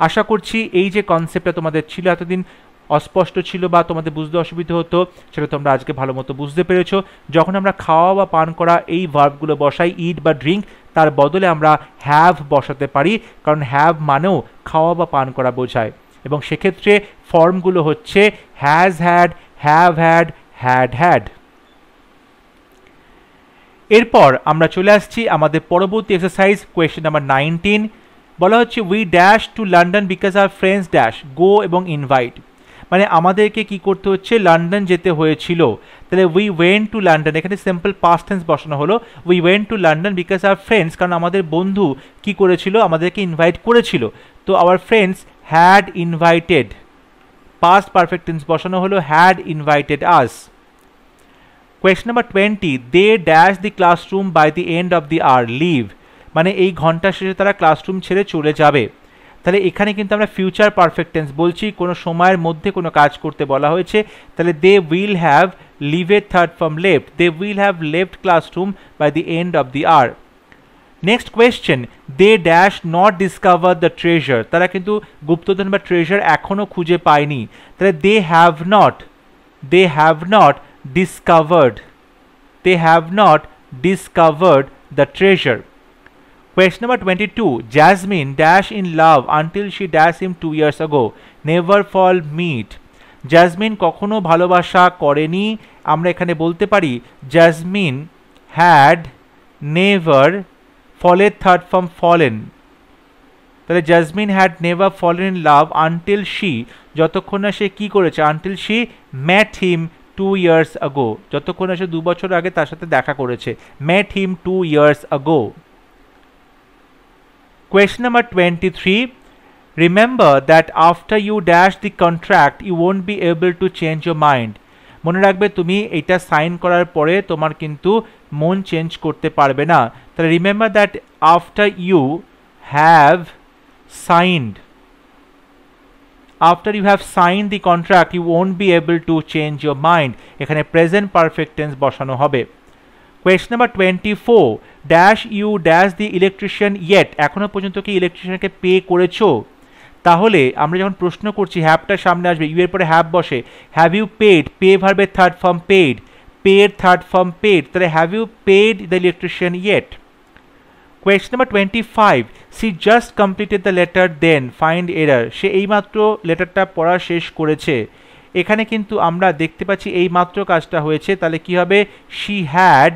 আশা করছি এই যে কনসেপ্টটা তোমাদের ছিল এতদিন অস্পষ্ট ছিল বা তোমাদের বুঝতে অসুবিধা হতো, সেটা তোমরা আজকে ভালো মতো বুঝতে পেরেছো। যখন আমরা খাওয়া বা পান করা এই ভার্বগুলো বসাই, ইট বা ড্রিঙ্ক, তার বদলে আমরা হ্যাভ বসাতে পারি, কারণ হ্যাভ মানেও খাওয়া বা পান করা বোঝায়। এবং সেক্ষেত্রে ফর্মগুলো হচ্ছে হ্যাজ হ্যাড, হ্যাভ হ্যাড। এরপর আমরা চলে আসছি আমাদের পরবর্তী এক্সারসাইজ, কোয়েশ্চেন নাম্বার 19। বলা হচ্ছে we dash two London because our friends dash go এবং ইনভাইট। মানে আমাদেরকে কি করতে হচ্ছে? লন্ডন যেতে হয়েছিল। তাহলে উই ওয়েন্ট টু লন্ডন, এখানে সিম্পল পাস্ট টেন্স বসানো হলো। We went to London because our friends, কারণ আমাদের বন্ধু কি করেছিল? আমাদেরকে ইনভাইট করেছিল। তো our friends had invited, past perfect tense বসানো হলো had invited us. Question number 20, they dash the classroom by the end of the hour leave. মানে এই ঘন্টা শেষে তারা ক্লাসরুম ছেড়ে চলে যাবে। তাহলে এখানে কিন্তু আমরা ফিউচার পারফেক্ট টেন্স বলছি, কোনো সময়ের মধ্যে কোনো কাজ করতে বলা হয়েছে। তাহলে দে উইল হ্যাভ, লিভের third form left, they will have left classroom by the end of the hour. Next question, they dash not discover the treasure. তারা কিন্তু গুপ্তধন বা ট্রেজার এখনো খুঁজে পায়নি। তাহলে they have not discovered the treasure. Question number 22, Jasmine dash in love until she dash him 2 years ago, never fall meet. Jasmine কখনো ভালোবাসা করেনি, আমরা এখানে বলতে পারি Jasmine had never, ফলের থার্ড ফর্ম fallen। তাহলে Jasmine had never fallen in love until she, যতক্ষণ না সে কি করেছে? until she met him 2 years ago, যতক্ষণ না সে 2 বছর আগে তার সাথে দেখা করেছে। met him 2 years ago. Question number 23, remember that after you dash the contract you won't be able to change your mind. মনে রাখবে তুমি এটা সাইন করার পরে তোমার কিন্তু মন চেঞ্জ করতে পারবে না। তাহলে remember that after you have signed, after you have signed the contract you won't be able to change your mind, এখানে প্রেজেন্ট পারফেক্ট টেন্স বসানো হবে। Question number 24, dash you dash the electrician yet, এখনো পর্যন্ত কি ইলেকট্রিশিয়ানকে pay করেছো? তাহলে আমরা যখন প্রশ্ন করছি হ্যাভটা সামনে আসবে, ইউ এর পরে হ্যাভ বসে, হ্যাভ ইউ পেড, পে ভার্বের থার্ড ফর্ম পেড, পে এর থার্ড ফর্ম পেড, তাহলে have you paid the electrician yet? Question number 25, she just completed the letter then find error, সে এইমাত্র লেটারটা পড়া শেষ করেছে। এখানে কিন্তু আমরা দেখতে পাচ্ছি এইমাত্র কাজটা হয়েছে, তাহলে কি হবে? She had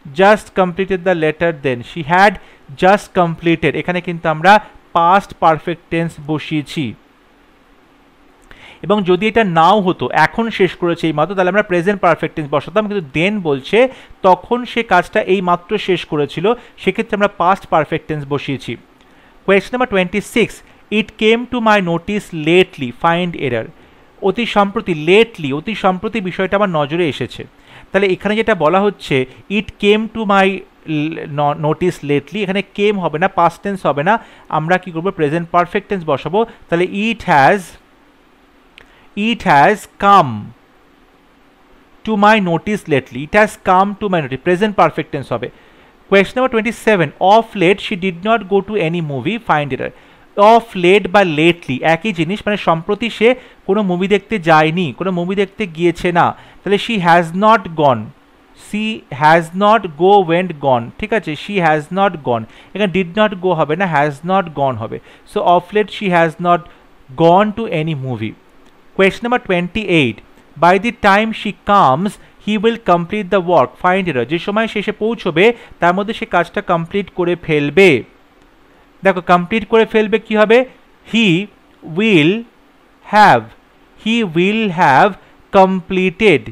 just completed the letter then, she had just completed, এখানে কিন্তু আমরা পাস্ট পারফেক্ট টেন্স বসিয়েছি। এবং যদি এটা নাও হতো, এখন শেষ করেছে এই মাত্র, তাহলে আমরা প্রেজেন্ট পারফেক্ট টেন্স বসাতাম, কিন্তু দেন বলছে তখন সে কাজটা এই মাত্র শেষ করেছিল, সেক্ষেত্রে আমরা পাস্ট পারফেক্ট টেন্স বসিয়েছি। Question number 26, it came to my notice lately find error, অতি সম্প্রতি, লেটলি অতি সম্প্রতি বিষয়টা আমার নজরে এসেছে। তাহলে এখানে যেটা বলা হচ্ছে it came to my notice lately, এখানে কেম হবে না, পাস্ট টেন্স হবে না, আমরা কি করবো? প্রেজেন্ট পারফেক্ট টেন্স বসাবো। তাহলে it has come to my notice lately, it has come to my notice, present perfect tense হবে। Question number 27, of late she did not go to any movie find error, of late বা lately একই জিনিস, মানে সম্প্রতি সে কোনো movie দেখতে যায়নি, কোনো মুভি দেখতে গিয়েছে না, তাহলে she has not gone, she has not go went গন, ঠিক আছে, শি হ্যাজ নট গন, এখানে ডিড নট গো হবে না, হ্যাজ নট গন হবে। So of late she has not gone to any movie. Question number 28, by the time she comes he will complete the work find error, যে সময় সে এসে পৌঁছবে তার মধ্যে সে কাজটা কমপ্লিট করে ফেলবে। দেখো কমপ্লিট করে ফেলবে কি হবে? He will have completed,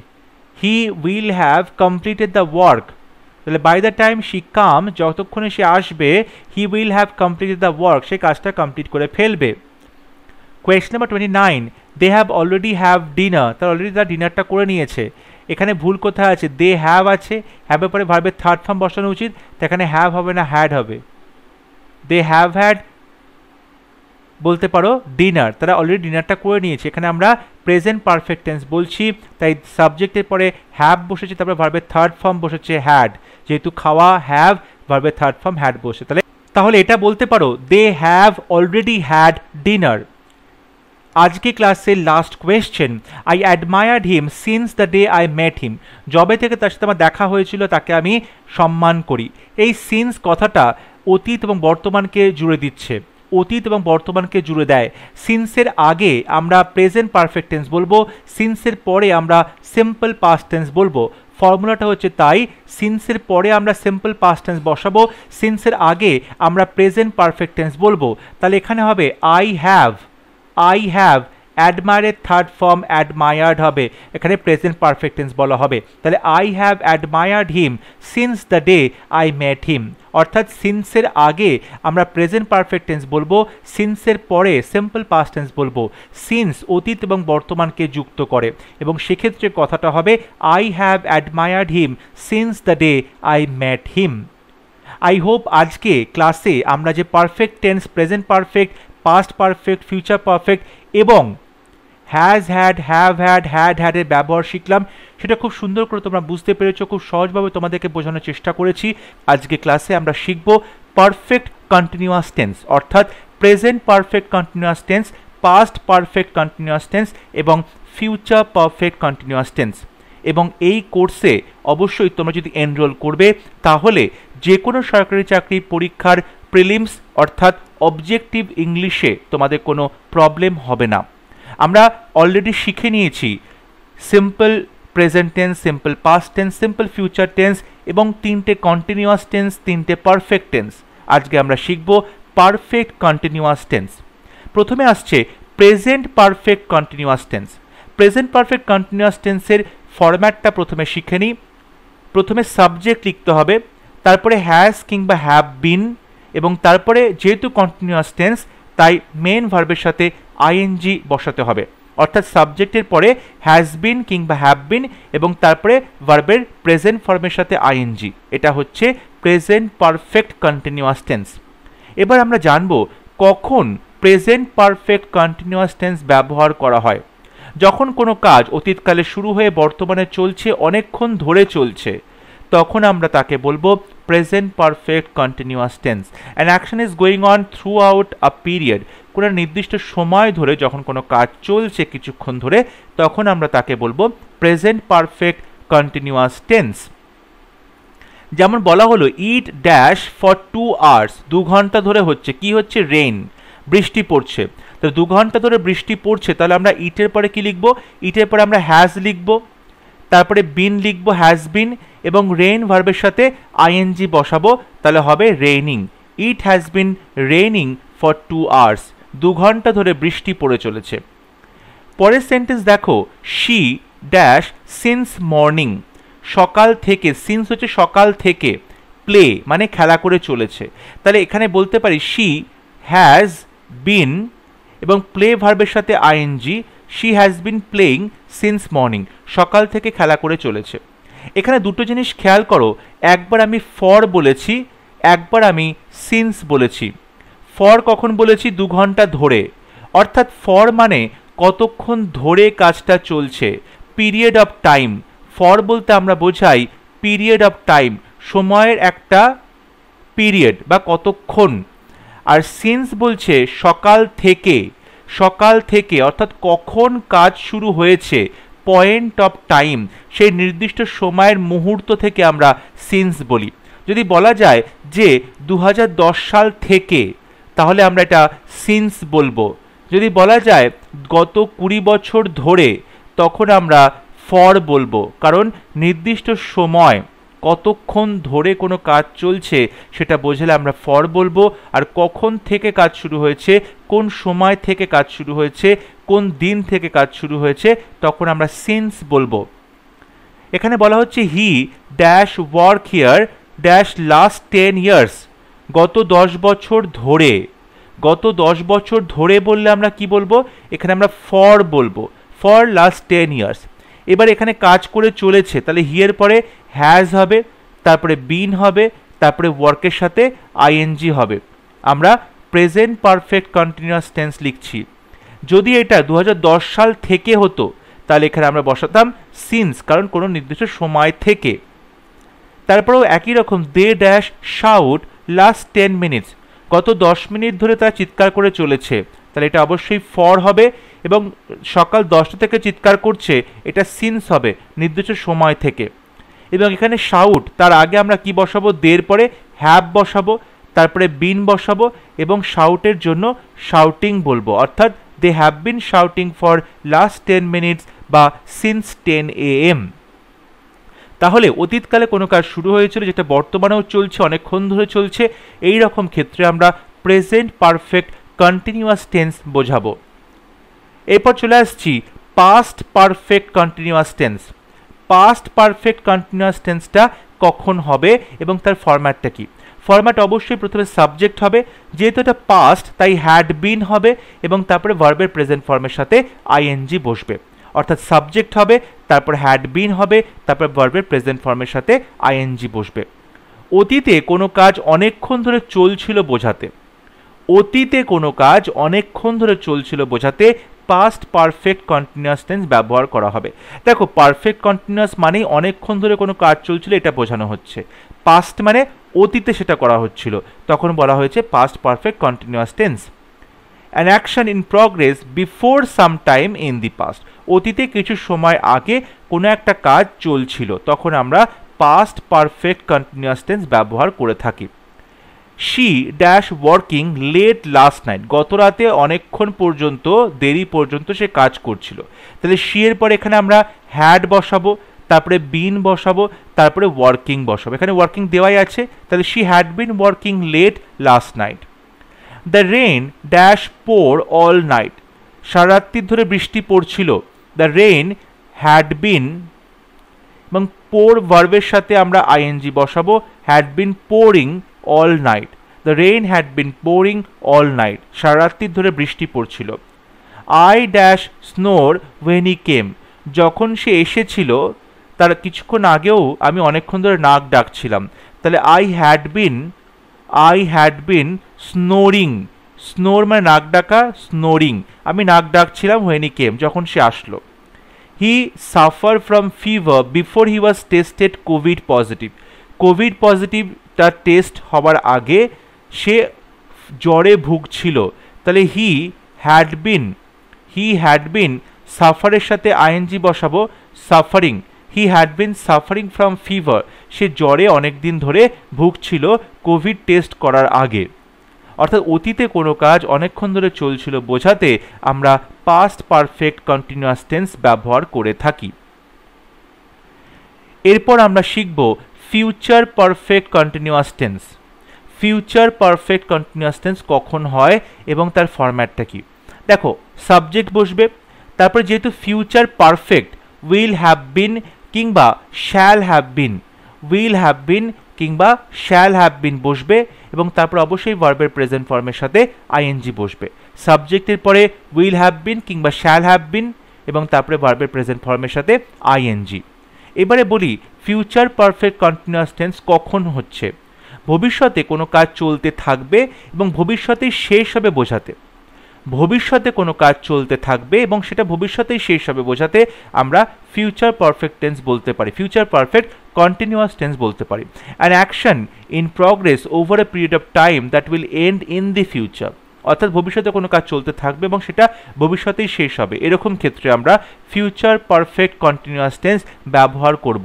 he will have completed the work, তাহলে by the time she come, যতক্ষণে সে আসবে, he will have completed the work, সে কাজটা কমপ্লিট করে ফেলবে। Question number 29, they have already have dinner, তারা অলরেডি তার ডিনারটা করে নিয়েছে। এখানে ভুল কোথায় আছে? দে হ্যাভ আছে, হ্যাভের পরে ভার্বের থার্ড ফর্ম বসানো উচিত, তো এখানে হ্যাভ হবে না, হ্যাড হবে। দে হ্যাভ হ্যাড বলতে পারো ডিনার, তারা অলরেডি ডিনারটা করে নিয়েছে, এখানে আমরা প্রেজেন্ট পারফেক্ট টেন্স বলছি, তাই সাবজেক্টের পরে হ্যাভ বসেছে, তারপরে ভার্বের থার্ড ফর্ম বসেছে হ্যাড, যেহেতু খাওয়া হ্যাভ, ভার্বের থার্ড ফর্ম হ্যাড বসে, তাহলে এটা বলতে পারো they have already had dinner. আজকে ক্লাসের last question, I admired him since the day I met him, যবে থেকে তার সাথে আমার দেখা হয়েছিল তাকে আমি সম্মান করি। এই সিন্স কথাটা অতীত এবং বর্তমানকে জুড়ে দিচ্ছে, অতীত এবং বর্তমানকে জুড়ে দেয়। সিন্সের আগে আমরা প্রেজেন্ট পারফেক্ট টেন্স বলবো, সিন্সের পরে আমরা সিম্পল পাস্ট টেন্স বলবো। ফর্মুলাটা হচ্ছে তাই, সিন্সের পরে আমরা সিম্পল পাস্ট টেন্স বসাবো, সিন্সের আগে আমরা প্রেজেন্ট পারফেক্ট টেন্স বলবো। তাহলে এখানে হবে আই হ্যাভ অ্যাডমায়ারের থার্ড ফর্ম অ্যাডমায়ার্ড হবে, এখানে প্রেজেন্ট পারফেক্ট টেন্স বলা হবে। তাহলে I have admired him since the day I met him, অর্থাৎ সিন্সের আগে আমরা প্রেজেন্ট পারফেক্ট টেন্স বলবো, সিন্সের পরে সিম্পল পাস্ট টেন্স বলবো। সিন্স অতীত এবং বর্তমানকে যুক্ত করে, এবং সেক্ষেত্রে কথাটা হবে I have admired him since the day I met him. I hope আজকে ক্লাসে আমরা যে perfect tense, present perfect, past perfect, future perfect এবং হ্যাজ হ্যাড, হ্যাভ হ্যাড, হ্যাডের ব্যবহার শিখলাম, সেটা খুব সুন্দর করে তোমরা বুঝতে পেরেছো, খুব সহজভাবে তোমাদেরকে বোঝানোর চেষ্টা করেছি। আজকে ক্লাসে আমরা শিখব পারফেক্ট কন্টিনিউয়াস টেন্স, অর্থাৎ present perfect continuous tense, past perfect continuous tense এবং ফিউচার পারফেক্ট কন্টিনিউয়াস টেন্স। এবং এই কোর্সে অবশ্যই তোমরা যদি এনরোল করবে তাহলে যে কোনো সরকারি চাকরি পরীক্ষার প্রিলিমস অর্থাৎ অবজেক্টিভ ইংলিশে তোমাদের কোনো প্রবলেম হবে না। আমরা অলরেডি শিখে নিয়েছি simple present tense, simple past tense, simple future tense এবং তিনটে কন্টিনিউয়াস টেন্স, তিনটে পারফেক্ট টেন্স। আজকে আমরা শিখব পারফেক্ট কন্টিনিউয়াস টেন্স। প্রথমে আসছে present perfect continuous tense. Present perfect continuous টেন্সের ফরম্যাটটা প্রথমে শিখে নিই। প্রথমে সাবজেক্ট লিখতে হবে, তারপরে হ্যাজ কিংবা হ্যাভ বিন, এবং তারপরে যেহেতু কন্টিনিউয়াস টেন্স তাই মেন ভার্বের সাথে আইএনজি বসাতে হবে, অর্থাৎ সাবজেক্টের পরে হ্যাজ বিন কিংবা হ্যাভ বিন এবং তারপরে ভার্বের প্রেজেন্ট ফর্মের সাথে আইএনজি। এটা হচ্ছে প্রেজেন্ট পারফেক্ট কন্টিনিউয়াস টেন্স। এবার আমরা জানব কখন প্রেজেন্ট পারফেক্ট কন্টিনিউয়াস টেন্স ব্যবহার করা হয়। যখন কোনো কাজ অতীতকালে শুরু হয়ে বর্তমানে চলছে, অনেকক্ষণ ধরে চলছে, তখন আমরা তাকে বলবো present perfect continuous tense. An action is going on through out a period, কোনো নির্দিষ্ট সময় ধরে যখন কোনো কাজ চলছে কিছুক্ষণ ধরে, তখন আমরা তাকে বলবো প্রেজেন্ট পারফেক্ট কন্টিনিউয়াস টেন্স। যেমন বলা হলো ইট ড্যাশ ফর 2 hours, 2 ঘন্টা ধরে হচ্ছে কি হচ্ছে, রেইন, বৃষ্টি পড়ছে। তো 2 ঘন্টা ধরে বৃষ্টি পড়ছে, তাহলে আমরা ইটের পরে কি লিখব, ইটের পরে আমরা হ্যাজ লিখব, তারপরে বিন লিখব, হ্যাজ বিন, এবং রেইন ভার্বের সাথে আইএনজি বসাবো, তাহলে হবে raining. It has been raining for 2 hours, 2 ঘন্টা ধরে বৃষ্টি পড়ে চলেছে। পরের সেন্টেন্স দেখো, শি ড্যাশ সিন্স মর্নিং, সকাল থেকে, সিন্স হচ্ছে সকাল থেকে, প্লে মানে খেলা করে চলেছে। তাহলে এখানে বলতে পারি শি হ্যাজ বিন এবং প্লে ভার্বের সাথে ING, she has been playing since morning, সকাল থেকে খেলা করে চলেছে। এখানে দুটো জিনিস খেয়াল করো, একবার আমি ফর বলেছি, একবার আমি সিন্স বলেছি। ফর কখন বলেছি, 2 ঘন্টা ধরে, অর্থাৎ ফর মানে কতক্ষণ ধরে কাজটা চলছে, পিরিয়ড অফ টাইম। ফর বলতে আমরা বোঝাই পিরিয়ড অফ টাইম, সময়ের একটা পিরিয়ড বা কতক্ষণ। আর সিন্স বলছে সকাল থেকে, সকাল থেকে অর্থাৎ কখন কাজ শুরু হয়েছে, পয়েন্ট অফ টাইম, সেই নির্দিষ্ট সময়ের মুহূর্ত থেকে আমরা সিন্স বলি। যদি বলা যায় যে 2010 সাল থেকে, তাহলে আমরা এটা সিন্স বলবো। যদি বলা যায় গত 20 বছর ধরে, তখন আমরা ফর বলবো, কারণ নির্দিষ্ট সময় কতক্ষণ ধরে কোনো কাজ চলছে সেটা বোঝালে আমরা ফর বলবো। আর কখন থেকে কাজ শুরু হয়েছে, কোন সময় থেকে কাজ শুরু হয়েছে, কোন দিন থেকে কাজ শুরু হয়েছে, তখন আমরা সিন্স বলবো। এখানে বলা হচ্ছে he dash work here dash last 10 years, গত 10 বছর ধরে। গত 10 বছর ধরে বললে আমরা কি বলবো, এখানে আমরা ফর বলবো, ফর লাস্ট 10 years। এবার এখানে কাজ করে চলেছে, তাহলে হিয়ের পরে হ্যাজ হবে, তারপরে বিন হবে, তারপরে ওয়ার্কের সাথে আইএনজি হবে। আমরা প্রেজেন্ট পারফেক্ট কন্টিনিউয়াস টেন্স লিখছি। যদি এটা 2010 সাল থেকে হতো, তাহলে এখানে আমরা বসাতাম সিন্স, কারণ কোনো নির্দিষ্ট সময় থেকে। তারপরেও একই রকম, they dash shout last 10 minutes, গত 10 মিনিট ধরে তারা চিৎকার করে চলেছে, তাহলে এটা অবশ্যই ফর হবে। এবং সকাল 10টা থেকে চিৎকার করছে, এটা সিন্স হবে, নির্দিষ্ট সময় থেকে। এবং এখানে শাউট, তার আগে আমরা কি বসাবো, দের পরে হ্যাভ বসাবো, তারপরে বিন বসাবো, এবং শাউটের জন্য শাউটিং বলবো, অর্থাৎ they have been shouting for last 10 minutes বা সিন্স 10 AM। তাহলে অতীতকালে কোনো কাজ শুরু হয়েছিল যেটা বর্তমানেও চলছে, অনেকক্ষণ ধরে চলছে, এই রকম ক্ষেত্রে আমরা প্রেজেন্ট পারফেক্ট কন্টিনিউয়াস টেন্স বোঝাবো। এরপর চলে আসছি past perfect continuous tense. Past perfect continuous টেন্সটা কখন হবে এবং তার ফরম্যাটটা কি? ফরম্যাট অবশ্যই প্রথমে সাবজেক্ট হবে, যেহেতু এটা পাস্ট তাই হ্যাড বিন হবে এবং তারপরে ভার্বের প্রেজেন্ট ফর্মের সাথে আইএনজি বসবে, অর্থাৎ সাবজেক্ট হবে, তারপর হ্যাড বিন হবে, তারপর ভার্বের প্রেজেন্ট ফর্মের সাথে আইএনজি বসবে। অতীতে কোনো কাজ অনেকক্ষণ ধরে চলছিল বোঝাতে, অতীতে কোনো কাজ অনেকক্ষণ ধরে চলছিল বোঝাতে পাস্ট পারফেক্ট কন্টিনিউয়াস টেন্স ব্যবহার করা হবে। দেখো, পারফেক্ট কন্টিনিউয়াস মানেই অনেকক্ষণ ধরে কোনো কাজ চলছিল এটা বোঝানো হচ্ছে, পাস্ট মানে অতীতে সেটা করা হচ্ছিল, তখন বলা হয়েছে past perfect continuous tense. An action in progress before some time in the past, অতীতে কিছু সময় আগে কোনো একটা কাজ চলছিল, তখন আমরা পাস্ট পারফেক্ট কন্টিনিউয়াস টেন্স ব্যবহার করে থাকি। She dash working late last night, গত রাতে অনেকক্ষণ পর্যন্ত, দেরি পর্যন্ত সে কাজ করছিল, তাহলে শি এর পরে এখানে আমরা হ্যাড বসাবো, তারপরে বিন বসাবো, তারপরে ওয়ার্কিং বসাবো। এখানে ওয়ার্কিং দেওয়াই আছে, তাহলে she had been working late last night. The rain dash pour all night, সারা রাত্রি ধরে বৃষ্টি পড়ছিল। দ্য রেইন হ্যাড বিন এবং পোর ভার্বের সাথে আমরা আইএনজি বসাবো, had been pouring all night. The rain had been pouring all night, সারা রাত্রি ধরে বৃষ্টি পড়ছিল। I dash snore when he came, যখন সে এসেছিল তার কিছুক্ষণ আগেও আমি অনেকক্ষণ ধরে নাক ডাকছিলাম, তাহলে আই হ্যাড বিন স্নোরিং, স্নোর মানে নাক ডাকা, স্নোরিং, আমি নাক ডাকছিলাম, ওয়েন হি কেম যখন সে আসলো। He suffer from fever before he was tested Covid positive. Covid positive তার টেস্ট হওয়ার আগে সে জ্বরে ভুগছিল। তাহলে হি হ্যাড বিন সাফারের সাথে আইএনজি বসাবো, suffering. He had been suffering from fever, সে জ্বরে অনেক দিন ধরে ভুগছিল কোভিড টেস্ট করার আগে। অর্থাৎ অতীতে কোনো কাজ অনেকক্ষণ ধরে চলছিল বোঝাতে আমরা পাস্ট পারফেক্ট কন্টিনিউয়াস টেন্স ব্যবহার করে থাকি। এরপর আমরা শিখব future perfect continuous tense. Future perfect continuous tense কখন হয় এবং তার ফরম্যাটটা কি। দেখো, সাবজেক্ট বসবে, তারপর যেহেতু future perfect will have been কিংবা shall have been, will have been কিংবা শ্যাল হ্যাভ বিন বসবে এবং তারপর অবশ্যই ভার্বের প্রেজেন্ট ফর্মের সাথে আইএনজি বসবে। সাবজেক্টের পরে উইল হ্যাভ বিন কিংবা শ্যাল হ্যাভ বিন এবং তারপরে ভার্বের প্রেজেন্ট ফর্মের সাথে আইএনজি। এবারে বলি ফিউচার পারফেক্ট কন্টিনিউয়াস টেন্স কখন হচ্ছে। ভবিষ্যতে কোনো কাজ চলতে থাকবে এবং ভবিষ্যতেই শেষ হবে বোঝাতে। ভবিষ্যতে কোনো কাজ চলতে থাকবে এবং সেটা ভবিষ্যতেই শেষ হবে বোঝাতে আমরা ফিউচার পারফেক্ট টেন্স বলতে পারি, ফিউচার পারফেক্ট কন্টিনিউয়াস টেন্স বলতে পারি। An action in progress over a period of time that will end in the future, অর্থাৎ ভবিষ্যতে কোনো কাজ চলতে থাকবে এবং সেটা ভবিষ্যতেই শেষ হবে, এরকম ক্ষেত্রে আমরা ফিউচার পারফেক্ট কন্টিনিউয়াস টেন্স ব্যবহার করব।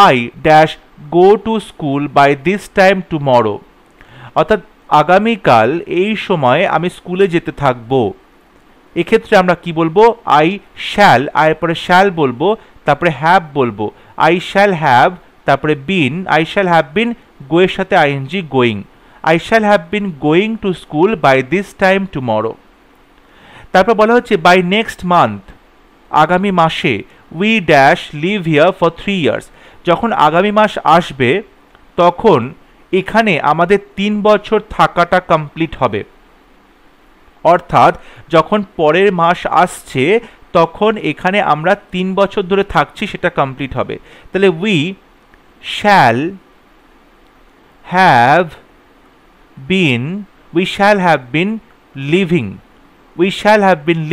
I dash go to school by this time tomorrow, অর্থাৎ আগামীকাল এই সময় আমি স্কুলে যেতে থাকবো। এক্ষেত্রে আমরা কি বলবো, আই শ্যাল, আয়ের পরে শ্যাল বলবো, তারপরে হ্যাভ বলবো, আই শ্যাল হ্যাভ, তারপরে been, I shall have been, গোয়ের সাথে ING going, I shall have been going to school by this time tomorrow. তারপর বলা হচ্ছে বাই নেক্সট মান্থ, আগামী মাসে, we dash live here for 3 years, যখন আগামী মাস আসবে তখন এখানে আমাদের 3 বছর থাকাটা কমপ্লিট হবে। অর্থাৎ যখন পরের মাস আসছে তখন এখানে আমরা 3 বছর ধরে থাকছি, সেটা কমপ্লিট হবে। তাহলে we shall have been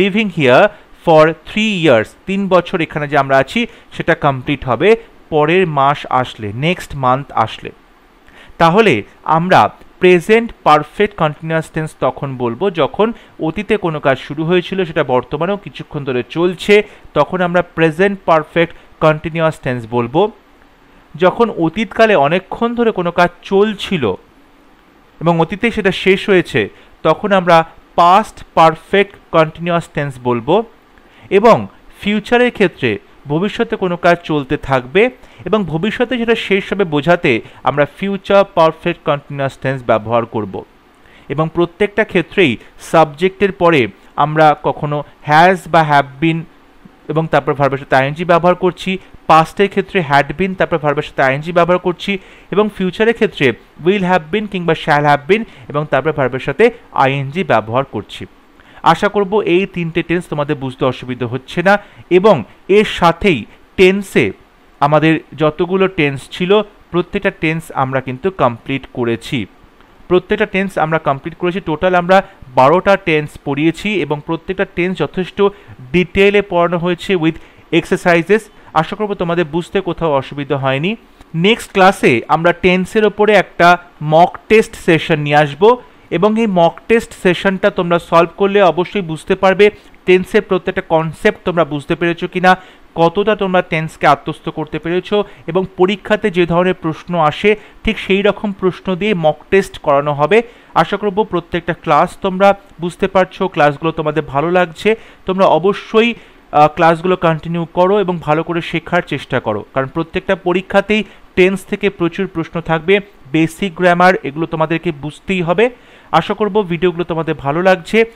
living here for 3 years, 3 বছর এখানে যে আমরা আছি সেটা কমপ্লিট হবে পরের মাস আসলে, নেক্সট মান্থ আসলে। তাহলে আমরা প্রেজেন্ট পারফেক্ট কন্টিনিউয়াস টেন্স তখন বলবো যখন অতীতে কোনো কাজ শুরু হয়েছিল সেটা বর্তমানেও কিছুক্ষণ ধরে চলছে, তখন আমরা প্রেজেন্ট পারফেক্ট কন্টিনিউয়াস টেন্স বলবো। যখন অতীতকালে অনেকক্ষণ ধরে কোনো কাজ চলছিল এবং অতীতে সেটা শেষ হয়েছে তখন আমরা পাস্ট পারফেক্ট কন্টিনিউয়াস টেন্স বলবো। এবং ফিউচারের ক্ষেত্রে ভবিষ্যতে কোনো কাজ চলতে থাকবে এবং ভবিষ্যতে যেটা শেষ হবে বোঝাতে আমরা ফিউচার পারফেক্ট কন্টিনিউয়াস টেন্স ব্যবহার করব। এবং প্রত্যেকটা ক্ষেত্রেই সাবজেক্টের পরে আমরা কখনো হ্যাজ বা হ্যাভ বিন এবং তারপর ভার্বের সাথে আইএনজি ব্যবহার করছি, পাস্টের ক্ষেত্রে হ্যাড বিন তারপর ভার্বের সাথে আইএনজি ব্যবহার করছি, এবং ফিউচারের ক্ষেত্রে উইল হ্যাভ বিন কিংবা শ্যাল হ্যাভ বিন এবং তারপর ভার্বের সাথে আইএনজি ব্যবহার করছি। আশা করব এই 3টে টেন্স তোমাদের বুঝতে অসুবিধা হচ্ছে না এবং এর সাথেই টেন্সে আমাদের যতগুলো টেন্স ছিল প্রত্যেকটা টেন্স আমরা কিন্তু কমপ্লিট করেছি। টোটাল আমরা 12টা টেন্স পড়িয়েছি এবং প্রত্যেকটা টেন্স যথেষ্ট ডিটেইলে পড়ানো হয়েছে উইথ এক্সারসাইজেস। আশা করব তোমাদের বুঝতে কোথাও অসুবিধা হয়নি। নেক্সট ক্লাসে আমরা টেন্সের ওপরে একটা মক টেস্ট সেশন নিয়ে আসবো এবং এই মক টেস্ট সেশনটা তোমরা সলভ করলে অবশ্যই বুঝতে পারবে টেন্সের প্রত্যেকটা কনসেপ্ট তোমরা বুঝতে পেরেছো কিনা, কতটা তোমরা টেন্সকে আত্মস্থ করতে পেরেছো এবং পরীক্ষাতে যে ধরনের প্রশ্ন আসে ঠিক সেই রকম প্রশ্ন দিয়ে মক টেস্ট করানো হবে। আশা করব প্রত্যেকটা ক্লাস তোমরা বুঝতে পারছো, ক্লাসগুলো তোমাদের ভালো লাগছে। তোমরা অবশ্যই ক্লাসগুলো কন্টিনিউ করো এবং ভালো করে শেখার চেষ্টা করো, কারণ প্রত্যেকটা পরীক্ষাতেই টেন্স থেকে প্রচুর প্রশ্ন থাকবে, বেসিক গ্রামার এগুলো তোমাদেরকে বুঝতেই হবে। আশা করব ভিডিওগুলো তোমাদের ভালো লাগছে।